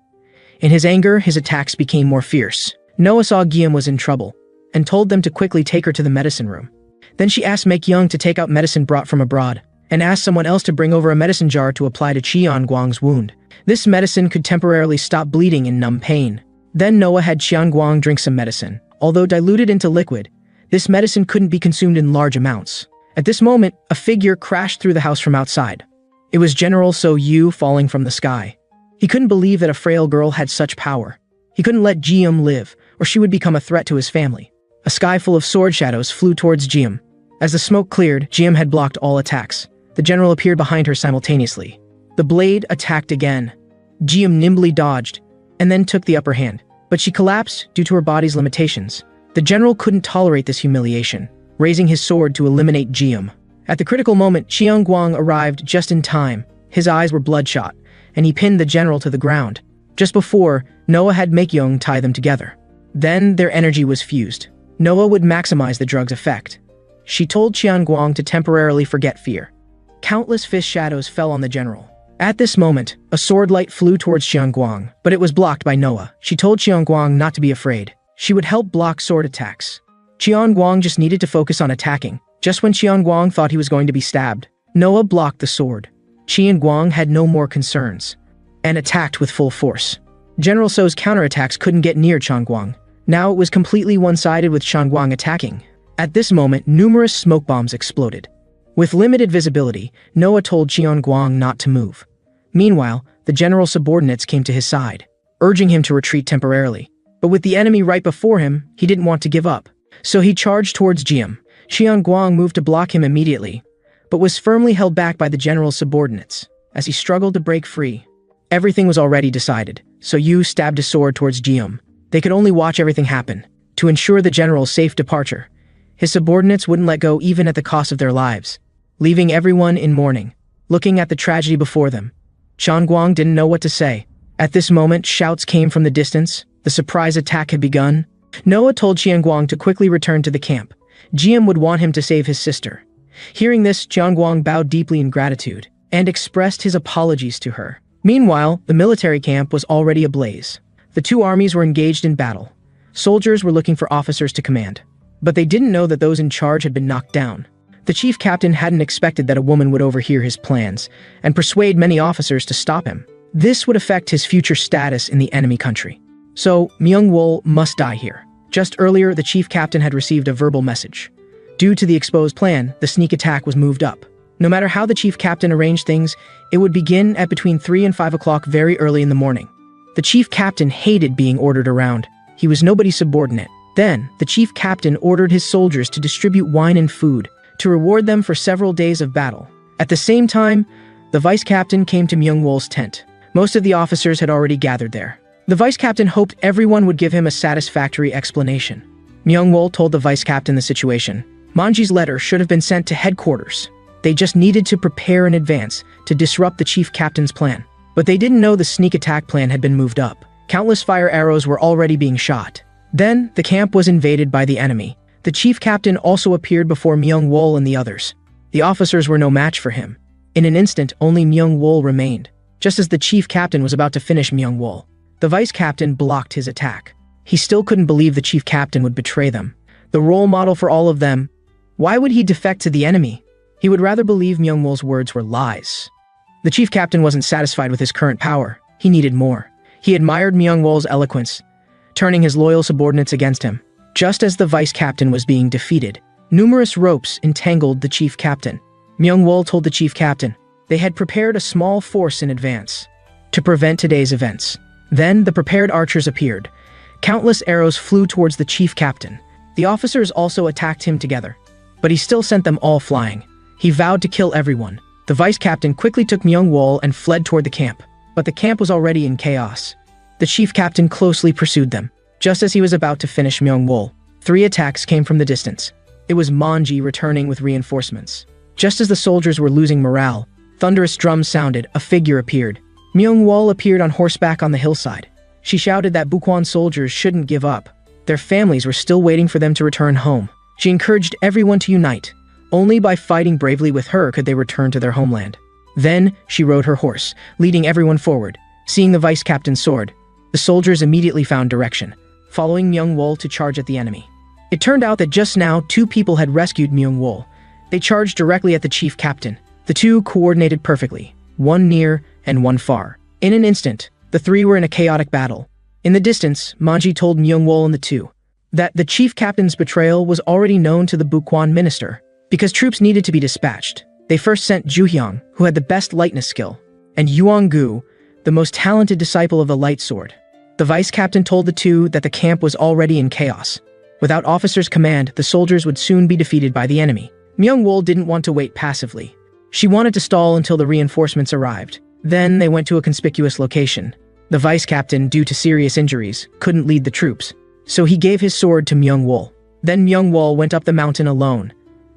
Speaker 1: In his anger, his attacks became more fierce. Noah saw Guillaume was in trouble, and told them to quickly take her to the medicine room. Then she asked Mek Young to take out medicine brought from abroad, and asked someone else to bring over a medicine jar to apply to Guang's wound. This medicine could temporarily stop bleeding and numb pain. Then Noah had Guang drink some medicine. Although diluted into liquid, this medicine couldn't be consumed in large amounts. At this moment, a figure crashed through the house from outside. It was General So Yu falling from the sky. He couldn't believe that a frail girl had such power. He couldn't let Jiam live, or she would become a threat to his family. A sky full of sword shadows flew towards Jiam. As the smoke cleared, Jiam had blocked all attacks. The general appeared behind her simultaneously. The blade attacked again. Jiam nimbly dodged, and then took the upper hand. But she collapsed due to her body's limitations. The general couldn't tolerate this humiliation, raising his sword to eliminate Jiam. At the critical moment, Guang arrived just in time. His eyes were bloodshot, and he pinned the general to the ground. Just before, Noah had Mek Young tie them together. Then their energy was fused. Noah would maximize the drug's effect. She told Guang to temporarily forget fear. Countless fist shadows fell on the general. At this moment, a sword light flew towards Guang, but it was blocked by Noah. She told Guang not to be afraid. She would help block sword attacks. Guang just needed to focus on attacking. Just when Guang thought he was going to be stabbed, Noah blocked the sword. Guang had no more concerns and attacked with full force. General So's counterattacks couldn't get near Guang. Now it was completely one-sided with Guang attacking. At this moment, numerous smoke bombs exploded. With limited visibility, Noah told Guang not to move. Meanwhile, the general's subordinates came to his side, urging him to retreat temporarily. But with the enemy right before him, he didn't want to give up. So he charged towards Guang. Guang moved to block him immediately, but was firmly held back by the general's subordinates. As he struggled to break free, everything was already decided, so Yu stabbed his sword towards Guang. They could only watch everything happen. To ensure the general's safe departure, his subordinates wouldn't let go even at the cost of their lives, leaving everyone in mourning. Looking at the tragedy before them, Guang didn't know what to say. At this moment, shouts came from the distance. The surprise attack had begun. Noah told Guang to quickly return to the camp. Guang would want him to save his sister. Hearing this, Guang bowed deeply in gratitude and expressed his apologies to her. Meanwhile, the military camp was already ablaze. The two armies were engaged in battle. Soldiers were looking for officers to command, but they didn't know that those in charge had been knocked down. The chief captain hadn't expected that a woman would overhear his plans and persuade many officers to stop him. This would affect his future status in the enemy country. So, Myung-wol must die here. Just earlier, the chief captain had received a verbal message. Due to the exposed plan, the sneak attack was moved up. No matter how the chief captain arranged things, it would begin at between 3 and 5 o'clock very early in the morning. The chief captain hated being ordered around. He was nobody's subordinate. Then, the chief captain ordered his soldiers to distribute wine and food to reward them for several days of battle. At the same time, the vice captain came to Myung-wol's tent. Most of the officers had already gathered there. The vice captain hoped everyone would give him a satisfactory explanation. Myung-wol told the vice captain the situation. Manji's letter should have been sent to headquarters. They just needed to prepare in advance to disrupt the chief captain's plan. But they didn't know the sneak attack plan had been moved up. Countless fire arrows were already being shot. Then, the camp was invaded by the enemy. The chief captain also appeared before Myung-wol and the others. The officers were no match for him. In an instant, only Myung-wol remained. Just as the chief captain was about to finish Myung-wol, the vice captain blocked his attack. He still couldn't believe the chief captain would betray them. The role model for all of them. Why would he defect to the enemy? He would rather believe Myung-wol's words were lies. The chief captain wasn't satisfied with his current power. He needed more. He admired Myung-wol's eloquence, turning his loyal subordinates against him. Just as the vice captain was being defeated, numerous ropes entangled the chief captain. Myung-wol told the chief captain they had prepared a small force in advance to prevent today's events. Then the prepared archers appeared. Countless arrows flew towards the chief captain. The officers also attacked him together, but he still sent them all flying. He vowed to kill everyone. The vice captain quickly took Myung-wol and fled toward the camp, but the camp was already in chaos. The chief captain closely pursued them. Just as he was about to finish Myung-wol, 3 attacks came from the distance. It was Manji returning with reinforcements. Just as the soldiers were losing morale, thunderous drums sounded, a figure appeared. Myung-wol appeared on horseback on the hillside. She shouted that Bukwan soldiers shouldn't give up. Their families were still waiting for them to return home. She encouraged everyone to unite. Only by fighting bravely with her could they return to their homeland. Then, she rode her horse, leading everyone forward. Seeing the vice captain's sword, the soldiers immediately found direction, following Myung-wol to charge at the enemy. It turned out that just now 2 people had rescued Myung-wol. They charged directly at the chief captain. The 2 coordinated perfectly, one near and one far. In an instant, the 3 were in a chaotic battle. In the distance, Manji told Myung-wol and the 2 that the chief captain's betrayal was already known to the Bukwan minister. Because troops needed to be dispatched, they first sent Juhyang, who had the best lightness skill, and Yuang-gu, the most talented disciple of the light sword. The vice captain told the 2 that the camp was already in chaos. Without officers' command, the soldiers would soon be defeated by the enemy. Myung-wol didn't want to wait passively. She wanted to stall until the reinforcements arrived. Then they went to a conspicuous location. The vice captain, due to serious injuries, couldn't lead the troops, so he gave his sword to Myung-wol. Then Myung-wol went up the mountain alone.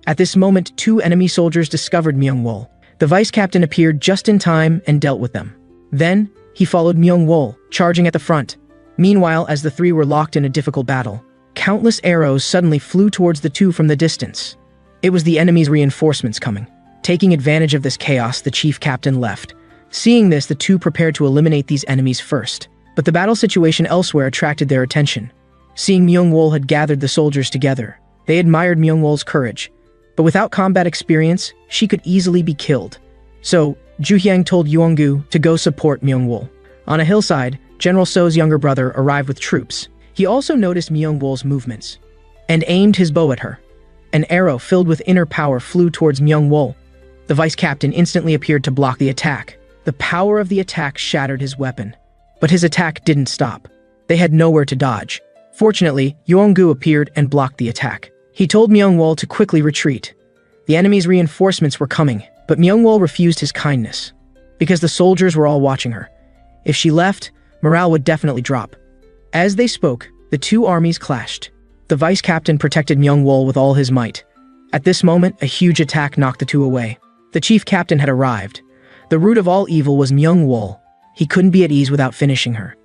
Speaker 1: At this moment, 2 enemy soldiers discovered Myung-wol. The vice captain appeared just in time and dealt with them. Then, he followed Myung-wol, charging at the front. Meanwhile, as the 3 were locked in a difficult battle, countless arrows suddenly flew towards the 2 from the distance. It was the enemy's reinforcements coming. Taking advantage of this chaos, the chief captain left. Seeing this, the two prepared to eliminate these enemies first. But the battle situation elsewhere attracted their attention. Seeing Myung-wol had gathered the soldiers together, they admired Myung-wol's courage. But without combat experience, she could easily be killed. So, Ju-hyang told Yeong-gu to go support Myung-wol. On a hillside, General So's younger brother arrived with troops. He also noticed Myung-wol's movements and aimed his bow at her. An arrow filled with inner power flew towards Myung-wol. The vice captain instantly appeared to block the attack. The power of the attack shattered his weapon. But his attack didn't stop. They had nowhere to dodge. Fortunately, Yeong-gu appeared and blocked the attack. He told Myung-wol to quickly retreat. The enemy's reinforcements were coming, but Myung-wol refused his kindness. Because the soldiers were all watching her. If she left, morale would definitely drop. As they spoke, the two armies clashed. The vice captain protected Myung-wol with all his might. At this moment, a huge attack knocked the two away. The chief captain had arrived. The root of all evil was Myung-wol. He couldn't be at ease without finishing her.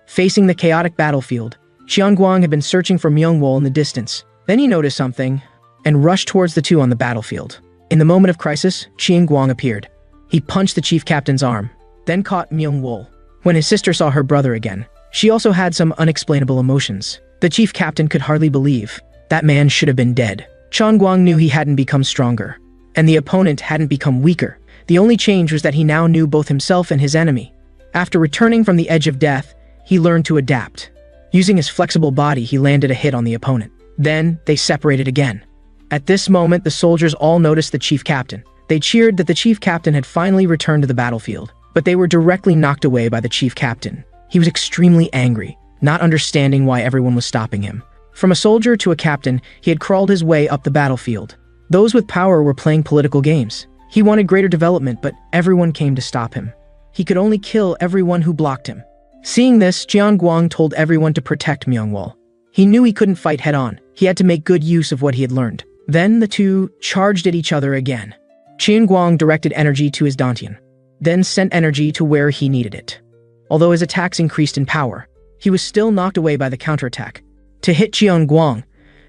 Speaker 1: Facing the chaotic battlefield, Cheon-gwang had been searching for Myung-wol in the distance. Then he noticed something and rushed towards the two on the battlefield. In the moment of crisis, Cheon-gwang appeared. He punched the chief captain's arm, then caught Myung-wol. When his sister saw her brother again, she also had some unexplainable emotions. The chief captain could hardly believe. That man should have been dead. Cheon-gwang knew he hadn't become stronger, and the opponent hadn't become weaker. The only change was that he now knew both himself and his enemy. After returning from the edge of death, he learned to adapt. Using his flexible body, he landed a hit on the opponent. Then, they separated again. At this moment, the soldiers all noticed the chief captain. They cheered that the chief captain had finally returned to the battlefield, but they were directly knocked away by the chief captain. He was extremely angry, not understanding why everyone was stopping him. From a soldier to a captain, he had crawled his way up the battlefield. Those with power were playing political games. He wanted greater development, but everyone came to stop him. He could only kill everyone who blocked him. Seeing this, Cheon-gwang told everyone to protect Myung-wol. He knew he couldn't fight head-on. He had to make good use of what he had learned. Then the two charged at each other again. Cheon-gwang directed energy to his dantian, then sent energy to where he needed it. Although his attacks increased in power, he was still knocked away by the counterattack. To hit Cheon-gwang,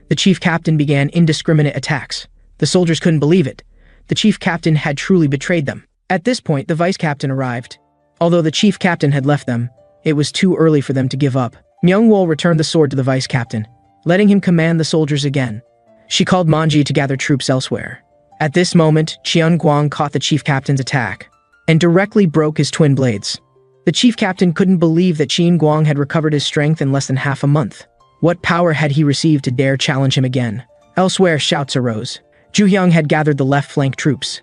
Speaker 1: the chief captain began indiscriminate attacks. The soldiers couldn't believe it. The chief captain had truly betrayed them. At this point, the vice captain arrived. Although the chief captain had left them, it was too early for them to give up. Myung-wol returned the sword to the vice captain, letting him command the soldiers again. She called Manji to gather troops elsewhere. At this moment, Cheon-gwang caught the chief captain's attack and directly broke his twin blades. The chief captain couldn't believe that Cheon-gwang had recovered his strength in less than half a month. What power had he received to dare challenge him again? Elsewhere, shouts arose. Ju-hyang had gathered the left flank troops.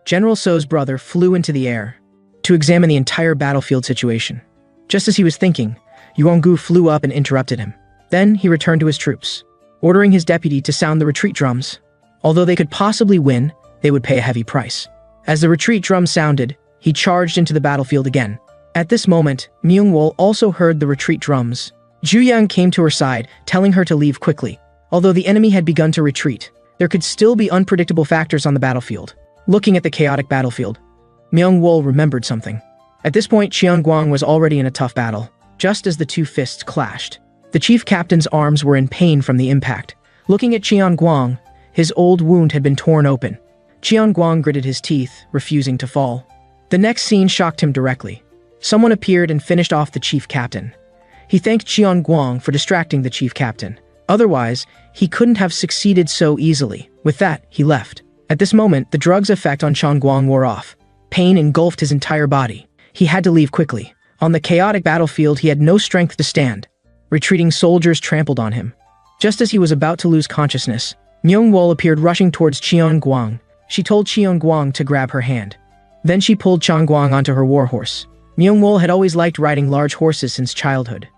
Speaker 1: General So's brother flew into the air to examine the entire battlefield situation. Just as he was thinking, Yeong-gu flew up and interrupted him. Then he returned to his troops, ordering his deputy to sound the retreat drums. Although they could possibly win, they would pay a heavy price. As the retreat drum sounded, he charged into the battlefield again. At this moment, Myung-wol also heard the retreat drums. Ju-hyang came to her side, telling her to leave quickly. Although the enemy had begun to retreat, there could still be unpredictable factors on the battlefield. Looking at the chaotic battlefield, Myung-wol remembered something. At this point, Cheon-gwang was already in a tough battle. Just as the two fists clashed, the chief captain's arms were in pain from the impact. Looking at Cheon-gwang, his old wound had been torn open. Cheon-gwang gritted his teeth, refusing to fall. The next scene shocked him directly. Someone appeared and finished off the chief captain. He thanked Cheon-gwang for distracting the chief captain. Otherwise, he couldn't have succeeded so easily. With that, he left. At this moment, the drug's effect on Cheon-gwang wore off. Pain engulfed his entire body. He had to leave quickly. On the chaotic battlefield, he had no strength to stand. Retreating soldiers trampled on him. Just as he was about to lose consciousness, Myung-wol appeared rushing towards Cheon-gwang. She told Cheon-gwang to grab her hand. Then she pulled Cheon-gwang onto her warhorse. Myung-wol had always liked riding large horses since childhood.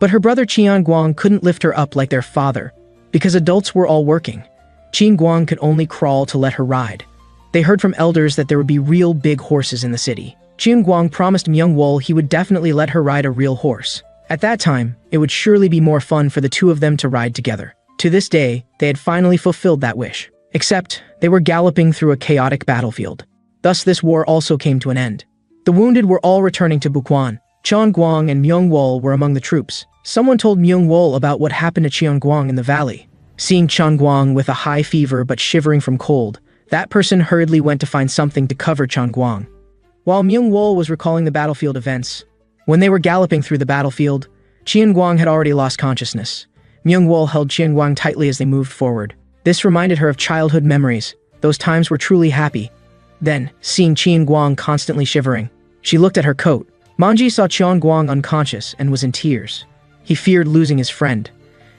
Speaker 1: But her brother Cheon-gwang couldn't lift her up like their father, because adults were all working. Cheon-gwang could only crawl to let her ride. They heard from elders that there would be real big horses in the city. Cheon-gwang promised Myung-wol he would definitely let her ride a real horse. At that time, it would surely be more fun for the two of them to ride together. To this day, they had finally fulfilled that wish. Except, they were galloping through a chaotic battlefield. Thus this war also came to an end. The wounded were all returning to Bukwan. Cheon-gwang and Myung-wol were among the troops. Someone told Myung-wol about what happened to Cheon-gwang in the valley. Seeing Chen Guang with a high fever but shivering from cold, that person hurriedly went to find something to cover Chen Guang. While Myung-wol was recalling the battlefield events, when they were galloping through the battlefield, Qian Guang had already lost consciousness. Myung-wol held Qian Guang tightly as they moved forward. This reminded her of childhood memories. Those times were truly happy. Then, seeing Qian Guang constantly shivering, she looked at her coat. Manji saw Qian Guang unconscious and was in tears. He feared losing his friend.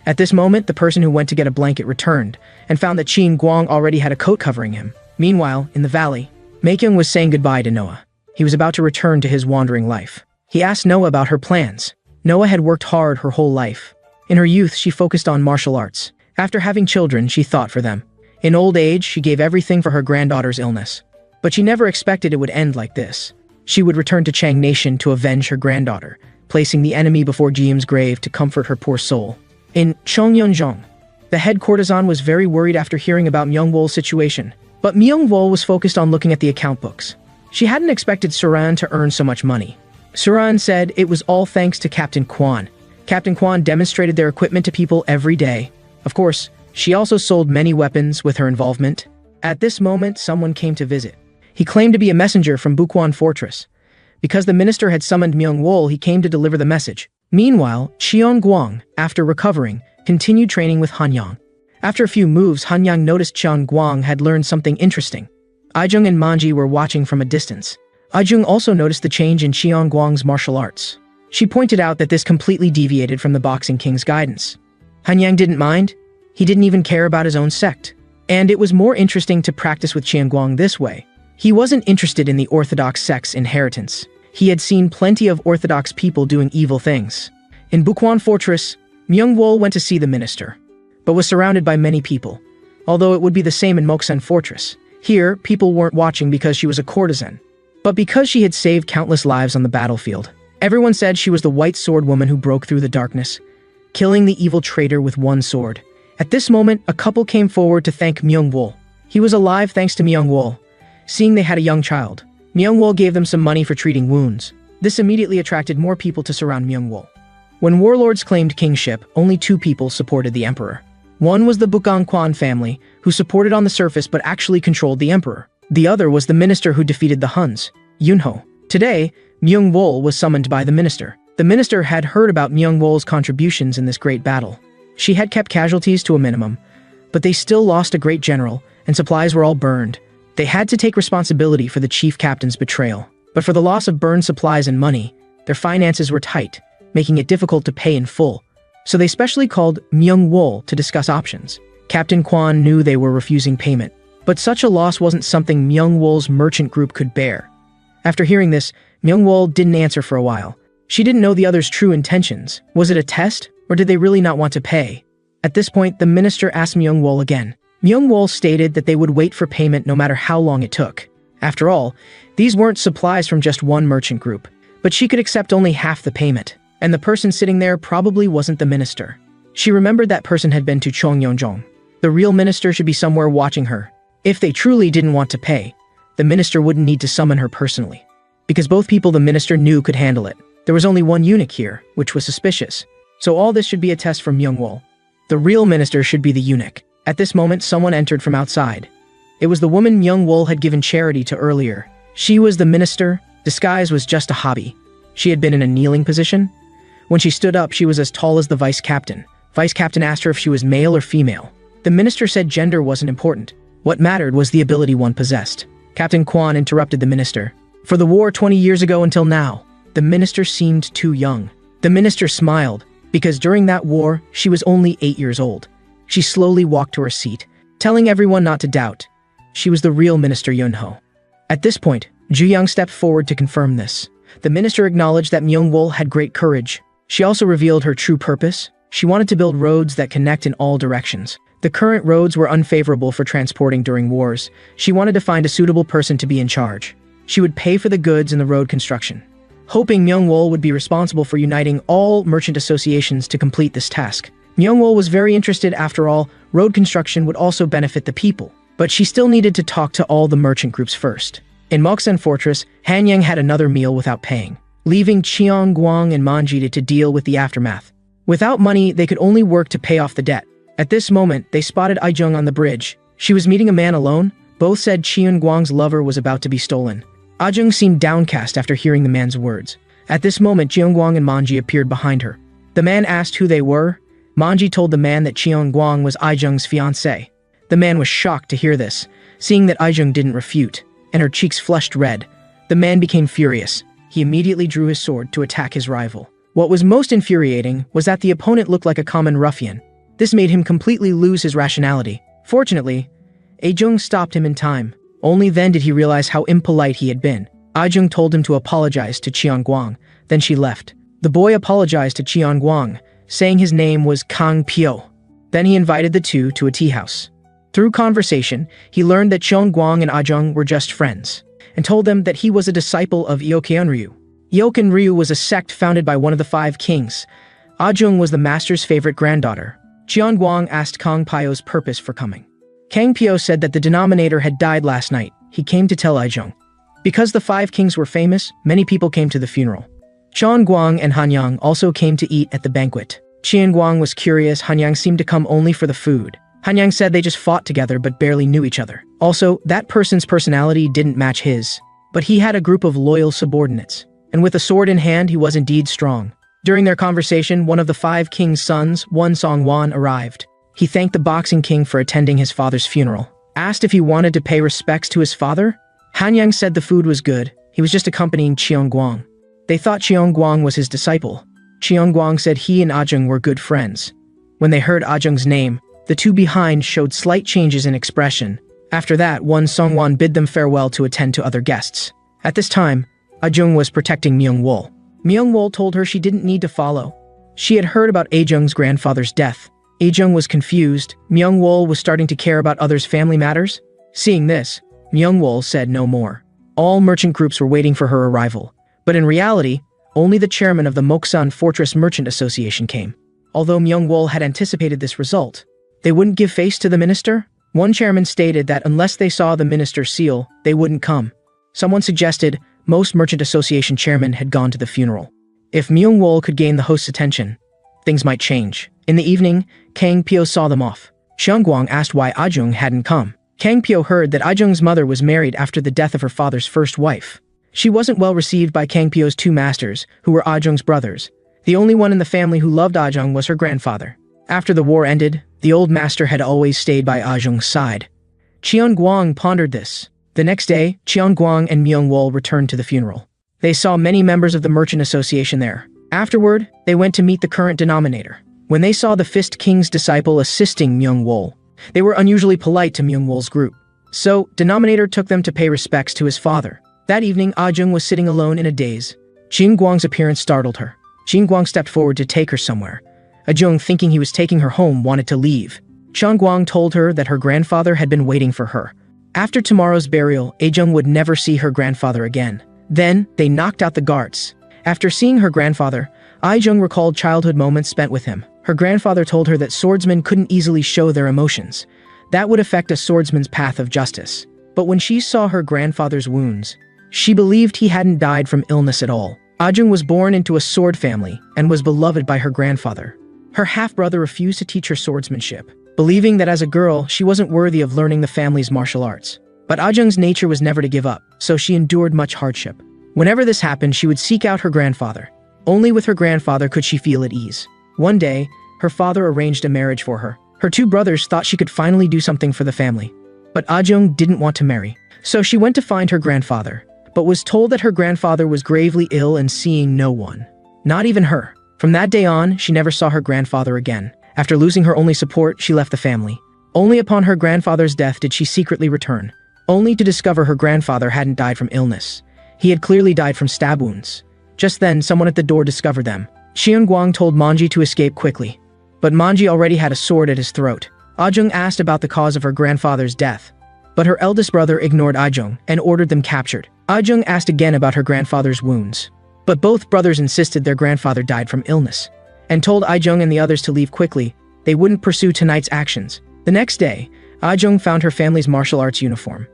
Speaker 1: At this moment, the person who went to get a blanket returned and found that Qian Guang already had a coat covering him. Meanwhile, in the valley, Meikyung was saying goodbye to Noah. He was about to return to his wandering life. He asked Noah about her plans. Noah had worked hard her whole life. In her youth, she focused on martial arts. After having children, she thought for them. In old age, she gave everything for her granddaughter's illness. But she never expected it would end like this. She would return to Chang Nation to avenge her granddaughter, placing the enemy before Jiam's grave to comfort her poor soul. In Chongyunjong, the head courtesan was very worried after hearing about Myung-wol's situation. But Myung-wol was focused on looking at the account books. She hadn't expected Suran to earn so much money. Suran said it was all thanks to Captain Kwan. Captain Kwan demonstrated their equipment to people every day. Of course, she also sold many weapons with her involvement. At this moment, someone came to visit. He claimed to be a messenger from Bukwan Fortress. Because the minister had summoned Myung-wol, he came to deliver the message. Meanwhile, Qian Guang, after recovering, continued training with Hanyang. After a few moves, Hanyang noticed Qian Guang had learned something interesting. Aijung and Manji were watching from a distance. Aijung also noticed the change in Qian Guang's martial arts. She pointed out that this completely deviated from the Boxing King's guidance. Hanyang didn't mind. He didn't even care about his own sect. And it was more interesting to practice with Qian Guang this way. He wasn't interested in the orthodox sect's inheritance. He had seen plenty of orthodox people doing evil things. In Bukwan Fortress, Myung-wol went to see the minister, but was surrounded by many people, although it would be the same in Moksan Fortress. Here, people weren't watching because she was a courtesan, but because she had saved countless lives on the battlefield. Everyone said she was the white sword woman who broke through the darkness, killing the evil traitor with one sword. At this moment, a couple came forward to thank Myung-wol. He was alive thanks to Myung-wol. Seeing they had a young child, Myung-wol gave them some money for treating wounds. This immediately attracted more people to surround Myung-wol. When warlords claimed kingship, only two people supported the emperor. One was the Bukangkwan family, who supported on the surface but actually controlled the emperor. The other was the minister who defeated the Huns, Yunho. Today, Myung-wol was summoned by the minister. The minister had heard about Myung-wol's contributions in this great battle. She had kept casualties to a minimum, but they still lost a great general, and supplies were all burned. They had to take responsibility for the chief captain's betrayal. But for the loss of burned supplies and money, their finances were tight, making it difficult to pay in full. So they specially called Myung-wol to discuss options. Captain Kwan knew they were refusing payment, but such a loss wasn't something Myung-wol's merchant group could bear. After hearing this, Myung-wol didn't answer for a while. She didn't know the other's true intentions. Was it a test, or did they really not want to pay? At this point, the minister asked Myung-wol again. Myung-wol stated that they would wait for payment no matter how long it took. After all, these weren't supplies from just one merchant group, but she could accept only half the payment, and the person sitting there probably wasn't the minister. She remembered that person had been to Chongyunjong. The real minister should be somewhere watching her. If they truly didn't want to pay, the minister wouldn't need to summon her personally. Because both people the minister knew could handle it. There was only one eunuch here, which was suspicious. So all this should be a test for Myung-wol. The real minister should be the eunuch. At this moment, someone entered from outside. It was the woman Myung-wol had given charity to earlier. She was the minister. Disguise was just a hobby. She had been in a kneeling position. When she stood up, she was as tall as the vice captain. Vice captain asked her if she was male or female. The minister said gender wasn't important. What mattered was the ability one possessed. Captain Kwan interrupted the minister. For the war 20 years ago until now, the minister seemed too young. The minister smiled, because during that war, she was only 8 years old. She slowly walked to her seat, telling everyone not to doubt. She was the real Minister Yunho. At this point, Ju Young stepped forward to confirm this. The minister acknowledged that Myung-wol had great courage. She also revealed her true purpose. She wanted to build roads that connect in all directions. The current roads were unfavorable for transporting during wars. She wanted to find a suitable person to be in charge. She would pay for the goods and the road construction. Hoping Myung-wol would be responsible for uniting all merchant associations to complete this task. Myung-wol was very interested. After all, road construction would also benefit the people. But she still needed to talk to all the merchant groups first. In Moksan Fortress, Hanyang had another meal without paying, leaving Qian Guang and Manji to deal with the aftermath. Without money, they could only work to pay off the debt. At this moment, they spotted Aijung on the bridge. She was meeting a man alone. Both said Qian Guang's lover was about to be stolen. Aijung seemed downcast after hearing the man's words. At this moment, Qian Guang and Manji appeared behind her. The man asked who they were. Manji told the man that Qian Guang was Aijung's fiancé. The man was shocked to hear this, seeing that Aijung didn't refute, and her cheeks flushed red. The man became furious. He immediately drew his sword to attack his rival. What was most infuriating was that the opponent looked like a common ruffian. This made him completely lose his rationality. Fortunately, Aijung stopped him in time. Only then did he realize how impolite he had been. Aijung told him to apologize to Qian Guang, then she left. The boy apologized to Qian Guang, saying his name was Kang Pio. Then he invited the two to a tea house. Through conversation, he learned that Qian Guang and Aijung were just friends, and told them that he was a disciple of Ryu. Ryu was a sect founded by one of the 5 kings. Aijung was the master's favorite granddaughter. Qian Guang asked Kang Pio's purpose for coming. Kang Pio said that the denominator had died last night. He came to tell Aijung. Because the 5 kings were famous, many people came to the funeral. Qian Guang and Hanyang also came to eat at the banquet. Qian Guang was curious. Hanyang seemed to come only for the food. Hanyang said they just fought together but barely knew each other. Also, that person's personality didn't match his. But he had a group of loyal subordinates. And with a sword in hand, he was indeed strong. During their conversation, one of the 5 king's sons, Wan Songwan, arrived. He thanked the boxing king for attending his father's funeral. Asked if he wanted to pay respects to his father? Hanyang said the food was good. He was just accompanying Qian Guang. They thought Qian Guang was his disciple. Qian Guang said he and Aijung were good friends. When they heard Aijung's name, the two behind showed slight changes in expression. After that, Wan Songwan bid them farewell to attend to other guests. At this time, Aijung was protecting Myung-wol. Myung-wol told her she didn't need to follow. She had heard about Aijung's grandfather's death. Aijung was confused. Myung-wol was starting to care about others' family matters. Seeing this, Myung-wol said no more. All merchant groups were waiting for her arrival. But in reality, only the chairman of the Moksan Fortress Merchant Association came. Although Myung-wol had anticipated this result, they wouldn't give face to the minister. One chairman stated that unless they saw the minister's seal, they wouldn't come. Someone suggested most merchant association chairmen had gone to the funeral. If Myung-wol could gain the host's attention, things might change. In the evening, Kang Pio saw them off. Qian Guang asked why Aijung hadn't come. Kang Pio heard that Aijung's mother was married after the death of her father's first wife. She wasn't well received by Kang Pio's 2 masters, who were Aijung's brothers. The only one in the family who loved Aijung was her grandfather. After the war ended, the old master had always stayed by Aijung's side. Qian Guang pondered this. The next day, Qian Guang and Myung-wol returned to the funeral. They saw many members of the merchant association there. Afterward, they went to meet the current denominator. When they saw the Fist King's disciple assisting Myung-wol, they were unusually polite to Myung-wol's group. So, denominator took them to pay respects to his father. That evening, Aijung was sitting alone in a daze. Qian Guang's appearance startled her. Qian Guang stepped forward to take her somewhere. Aijung, thinking he was taking her home, wanted to leave. Qian Guang told her that her grandfather had been waiting for her. After tomorrow's burial, Aijung would never see her grandfather again. Then, they knocked out the guards. After seeing her grandfather, Aijung recalled childhood moments spent with him. Her grandfather told her that swordsmen couldn't easily show their emotions. That would affect a swordsman's path of justice. But when she saw her grandfather's wounds, she believed he hadn't died from illness at all. Aijung was born into a sword family and was beloved by her grandfather. Her half-brother refused to teach her swordsmanship, believing that as a girl, she wasn't worthy of learning the family's martial arts. But Aijung's nature was never to give up, so she endured much hardship. Whenever this happened, she would seek out her grandfather. Only with her grandfather could she feel at ease. One day, her father arranged a marriage for her. Her 2 brothers thought she could finally do something for the family. But Aijung didn't want to marry. So she went to find her grandfather, but was told that her grandfather was gravely ill and seeing no one. Not even her. From that day on, she never saw her grandfather again. After losing her only support, she left the family. Only upon her grandfather's death did she secretly return, only to discover her grandfather hadn't died from illness. He had clearly died from stab wounds. Just then, someone at the door discovered them. Qian Guang told Manji to escape quickly, but Manji already had a sword at his throat. Aijung asked about the cause of her grandfather's death, but her eldest brother ignored Aijung and ordered them captured. Aijung asked again about her grandfather's wounds, but both brothers insisted their grandfather died from illness, and told Aijung and the others to leave quickly. They wouldn't pursue tonight's actions. The next day, Aijung found her family's martial arts uniform.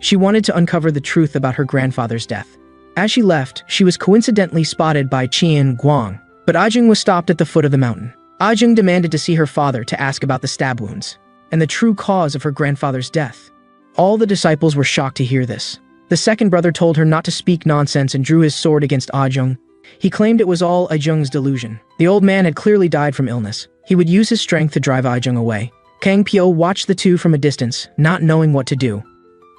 Speaker 1: She wanted to uncover the truth about her grandfather's death. As she left, she was coincidentally spotted by Qian Guang, but Aijung was stopped at the foot of the mountain. Ajung demanded to see her father to ask about the stab wounds and the true cause of her grandfather's death. All the disciples were shocked to hear this. The second brother told her not to speak nonsense and drew his sword against Ajung. He claimed it was all Ajung's delusion. The old man had clearly died from illness. He would use his strength to drive Ajung away. Kang Pyo watched the two from a distance, not knowing what to do.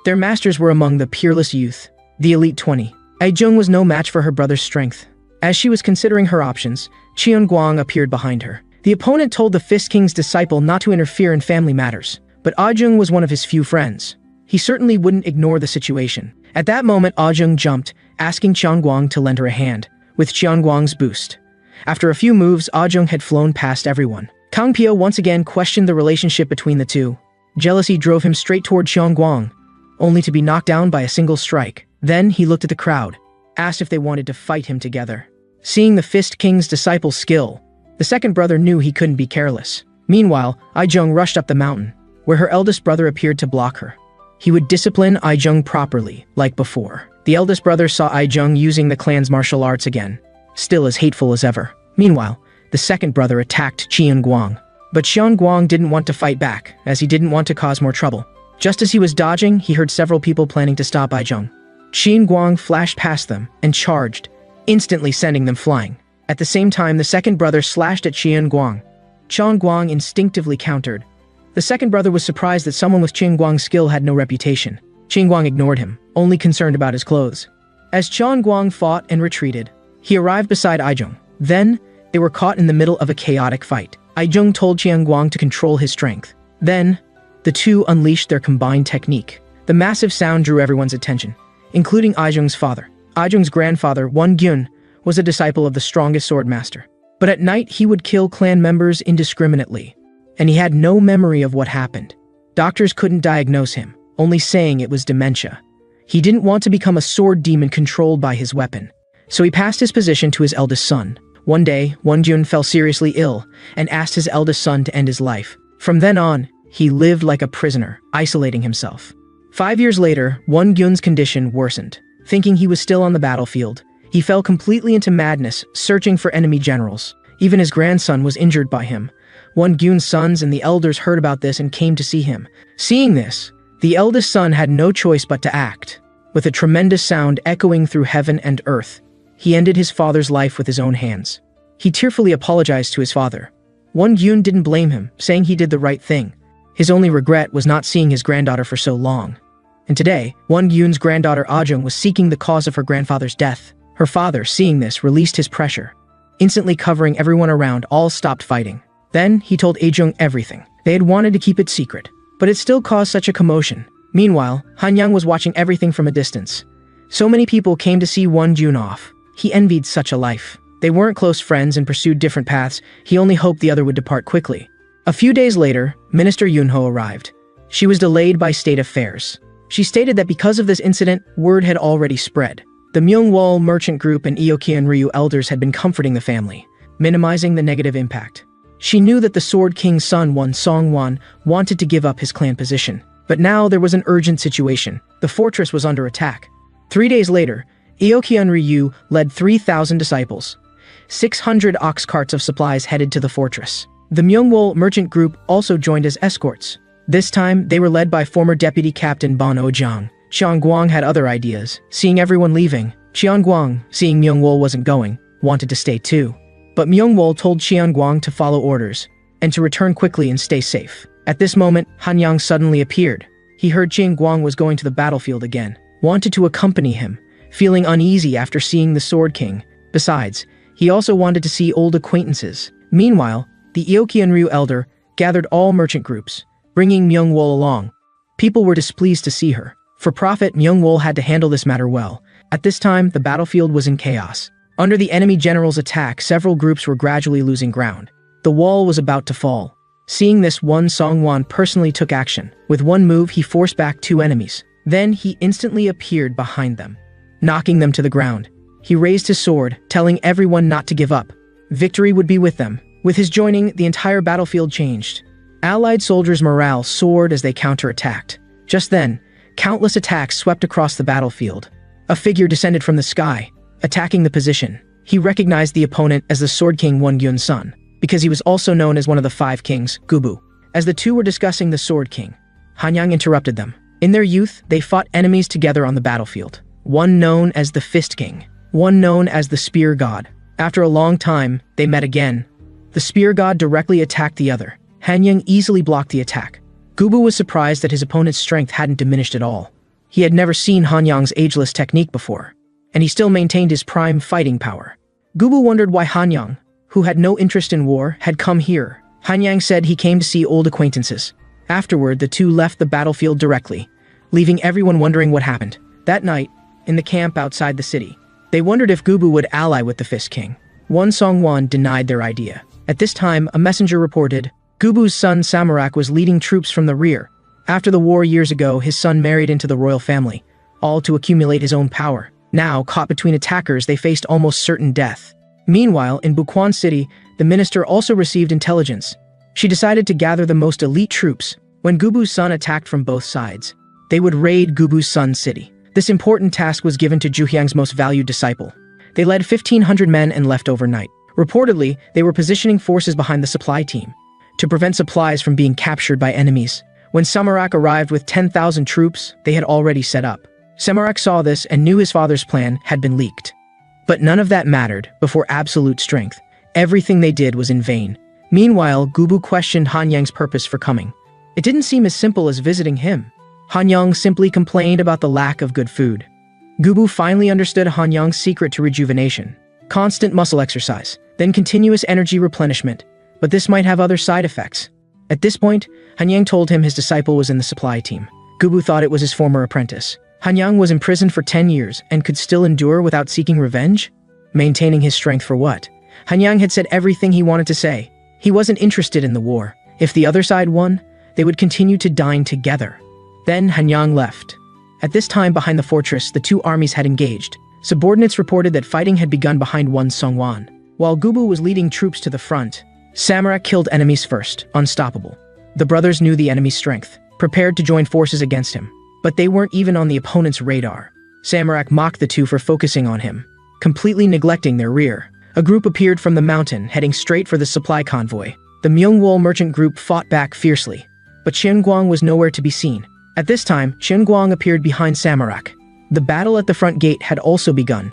Speaker 1: Their masters were among the peerless youth, the elite 20. Ajung was no match for her brother's strength. As she was considering her options, Cheon Guang appeared behind her. The opponent told the Fist King's disciple not to interfere in family matters, but Ajung was one of his few friends. He certainly wouldn't ignore the situation. At that moment, Ajung jumped, asking Cheon Guang to lend her a hand, with Cheon Guang's boost. After a few moves, Ajung had flown past everyone. Kang Pyo once again questioned the relationship between the two. Jealousy drove him straight toward Cheon Guang, only to be knocked down by a single strike. Then he looked at the crowd, asked if they wanted to fight him together. Seeing the Fist King's disciple's skill, the second brother knew he couldn't be careless. Meanwhile, Ajung rushed up the mountain, where her eldest brother appeared to block her. He would discipline Ajung properly, like before. The eldest brother saw Ajung using the clan's martial arts again, still as hateful as ever. Meanwhile, the second brother attacked Cheon Guang. But Cheon Guang didn't want to fight back, as he didn't want to cause more trouble. Just as he was dodging, he heard several people planning to stop Ajung. Cheon Guang flashed past them and charged, instantly sending them flying. At the same time, the second brother slashed at Cheon Guang. Cheon Guang instinctively countered. The second brother was surprised that someone with Cheon Guang's skill had no reputation. Cheon Guang ignored him, only concerned about his clothes. As Cheon Guang fought and retreated, he arrived beside Ajung. Then, they were caught in the middle of a chaotic fight. Ajung told Cheon Guang to control his strength. Then, the two unleashed their combined technique. The massive sound drew everyone's attention, including Ajung's father. Ajung's grandfather, Won Gyun, was a disciple of the strongest swordmaster. But at night, he would kill clan members indiscriminately, and he had no memory of what happened. Doctors couldn't diagnose him, only saying it was dementia. He didn't want to become a sword demon controlled by his weapon, so he passed his position to his eldest son. One day, Won Gyun fell seriously ill and asked his eldest son to end his life. From then on, he lived like a prisoner, isolating himself. 5 years later, Won Gyun's condition worsened. Thinking he was still on the battlefield, he fell completely into madness, searching for enemy generals. Even his grandson was injured by him. Won Gyun's sons and the elders heard about this and came to see him. Seeing this, the eldest son had no choice but to act. With a tremendous sound echoing through heaven and earth, he ended his father's life with his own hands. He tearfully apologized to his father. Won Gyun didn't blame him, saying he did the right thing. His only regret was not seeing his granddaughter for so long. And today, Won Gyun's granddaughter Ajung was seeking the cause of her grandfather's death. Her father, seeing this, released his pressure. Instantly covering everyone around, all stopped fighting. Then, he told Ajung everything. They had wanted to keep it secret, but it still caused such a commotion. Meanwhile, Hanyang was watching everything from a distance. So many people came to see Won Gyun off. He envied such a life. They weren't close friends and pursued different paths. He only hoped the other would depart quickly. A few days later, Minister Yunho arrived. She was delayed by state affairs. She stated that because of this incident, word had already spread. The Myungwol merchant group and Eokian Ryu elders had been comforting the family, minimizing the negative impact. She knew that the Sword King's son, Won Songwan, wanted to give up his clan position. But now there was an urgent situation. The fortress was under attack. 3 days later, Eokian Ryu led 3,000 disciples. 600 ox carts of supplies headed to the fortress. The Myungwol merchant group also joined as escorts. This time, they were led by former deputy captain Ban Ojiang. Cheon Guang had other ideas. Seeing everyone leaving, Cheon Guang, seeing Myungwol wasn't going, wanted to stay too. But Myungwol told Cheon Guang to follow orders, and to return quickly and stay safe. At this moment, Hanyang suddenly appeared. He heard Cheon Guang was going to the battlefield again, wanted to accompany him, feeling uneasy after seeing the Sword King. Besides, he also wanted to see old acquaintances. Meanwhile, the Eokian Ryu elder gathered all merchant groups, bringing Myungwol along. People were displeased to see her. For profit, Myungwol had to handle this matter well. At this time, the battlefield was in chaos. Under the enemy general's attack, several groups were gradually losing ground. The wall was about to fall. Seeing this, Won Songwan personally took action. With one move, he forced back 2 enemies. Then, he instantly appeared behind them, knocking them to the ground. He raised his sword, telling everyone not to give up. Victory would be with them. With his joining, the entire battlefield changed. Allied soldiers' morale soared as they counterattacked. Just then, countless attacks swept across the battlefield. A figure descended from the sky, attacking the position. He recognized the opponent as the Sword King Won Gyun's son. because he was also known as one of the five kings, Gubu. As the two were discussing the Sword King, Hanyang interrupted them. In their youth, they fought enemies together on the battlefield. One known as the Fist King, one known as the Spear God. After a long time, they met again. The Spear God directly attacked the other. Hanyang easily blocked the attack. Gubu was surprised that his opponent's strength hadn't diminished at all. He had never seen Hanyang's ageless technique before, and he still maintained his prime fighting power. Gubu wondered why Hanyang, who had no interest in war, had come here. Hanyang said he came to see old acquaintances. Afterward, the two left the battlefield directly, leaving everyone wondering what happened. That night, in the camp outside the city, they wondered if Gubu would ally with the Fist King. Won Songwan denied their idea. At this time, a messenger reported, Gubu's son Samarak was leading troops from the rear. After the war years ago, his son married into the royal family, all to accumulate his own power. Now, caught between attackers, they faced almost certain death. Meanwhile, in Bukwan City, the minister also received intelligence. She decided to gather the most elite troops. When Gubu's son attacked from both sides, they would raid Gubu's son's city. This important task was given to Zhuhyang's most valued disciple. They led 1,500 men and left overnight. Reportedly, they were positioning forces behind the supply team to prevent supplies from being captured by enemies. When Samarak arrived with 10,000 troops, they had already set up. Samarak saw this and knew his father's plan had been leaked. But none of that mattered before absolute strength. Everything they did was in vain. Meanwhile, Gubu questioned Hanyang's purpose for coming. It didn't seem as simple as visiting him. Hanyang simply complained about the lack of good food. Gubu finally understood Hanyang's secret to rejuvenation. Constant muscle exercise, then continuous energy replenishment. But this might have other side effects. At this point, Hanyang told him his disciple was in the supply team. Gubu thought it was his former apprentice. Hanyang was imprisoned for 10 years and could still endure without seeking revenge? Maintaining his strength for what? Hanyang had said everything he wanted to say. He wasn't interested in the war. If the other side won, they would continue to dine together. Then Hanyang left. At this time behind the fortress, the two armies had engaged. Subordinates reported that fighting had begun behind Won Songwan. While Gubu was leading troops to the front, Samarak killed enemies first, unstoppable. The brothers knew the enemy's strength, prepared to join forces against him. But they weren't even on the opponent's radar. Samarak mocked the two for focusing on him, completely neglecting their rear. A group appeared from the mountain, heading straight for the supply convoy. The Myungwol merchant group fought back fiercely, but Qianguang was nowhere to be seen. At this time, Qianguang appeared behind Samarak. The battle at the front gate had also begun.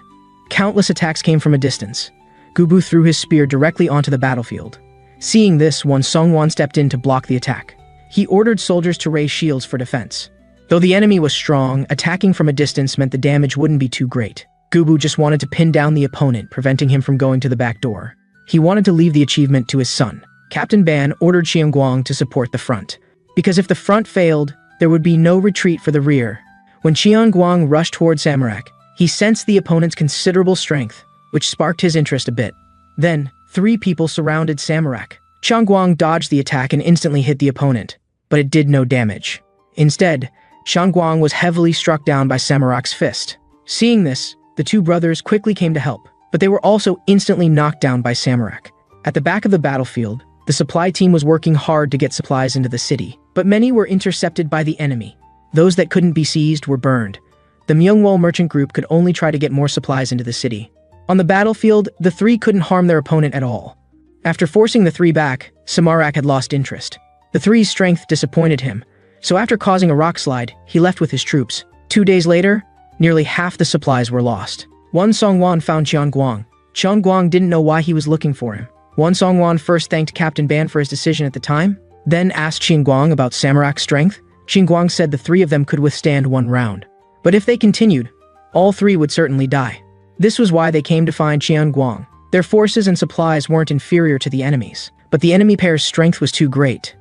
Speaker 1: Countless attacks came from a distance. Gubu threw his spear directly onto the battlefield. Seeing this, Won Songwan stepped in to block the attack. He ordered soldiers to raise shields for defense. Though the enemy was strong, attacking from a distance meant the damage wouldn't be too great. Gubu just wanted to pin down the opponent, preventing him from going to the back door. He wanted to leave the achievement to his son. Captain Ban ordered Qianguang to support the front, because if the front failed, there would be no retreat for the rear. When Qianguang rushed toward Samarak, he sensed the opponent's considerable strength, which sparked his interest a bit. Then, 3 people surrounded Samarak. Qianguang dodged the attack and instantly hit the opponent, but it did no damage. Instead, Qianguang was heavily struck down by Samarak's fist. Seeing this, the two brothers quickly came to help, but they were also instantly knocked down by Samarak. At the back of the battlefield, the supply team was working hard to get supplies into the city, but many were intercepted by the enemy. Those that couldn't be seized were burned. The Myungwol merchant group could only try to get more supplies into the city. On the battlefield, the 3 couldn't harm their opponent at all. After forcing the 3 back, Samarak had lost interest. The 3's strength disappointed him, so after causing a rock slide, he left with his troops. 2 days later, nearly half the supplies were lost. Won Songwan found Qianguang. Qianguang didn't know why he was looking for him. Won Songwan first thanked Captain Ban for his decision at the time, then asked Qianguang about Samarak's strength. Qianguang said the 3 of them could withstand 1 round. But if they continued, all 3 would certainly die. This was why they came to find Qianguang. Their forces and supplies weren't inferior to the enemy's, but the enemy pair's strength was too great.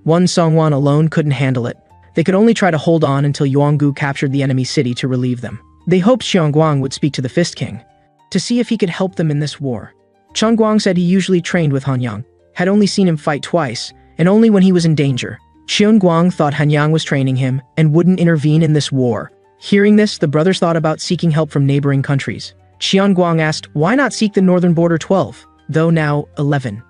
Speaker 1: Won Songwan alone couldn't handle it. They could only try to hold on until Yuangu captured the enemy city to relieve them. They hoped Qianguang would speak to the Fist King to see if he could help them in this war. Qianguang said he usually trained with Hanyang, had only seen him fight twice, and only when he was in danger. Qianguang thought Hanyang was training him and wouldn't intervene in this war. Hearing this, the brothers thought about seeking help from neighboring countries. Qianguang asked, why not seek the northern border 12, though now 11?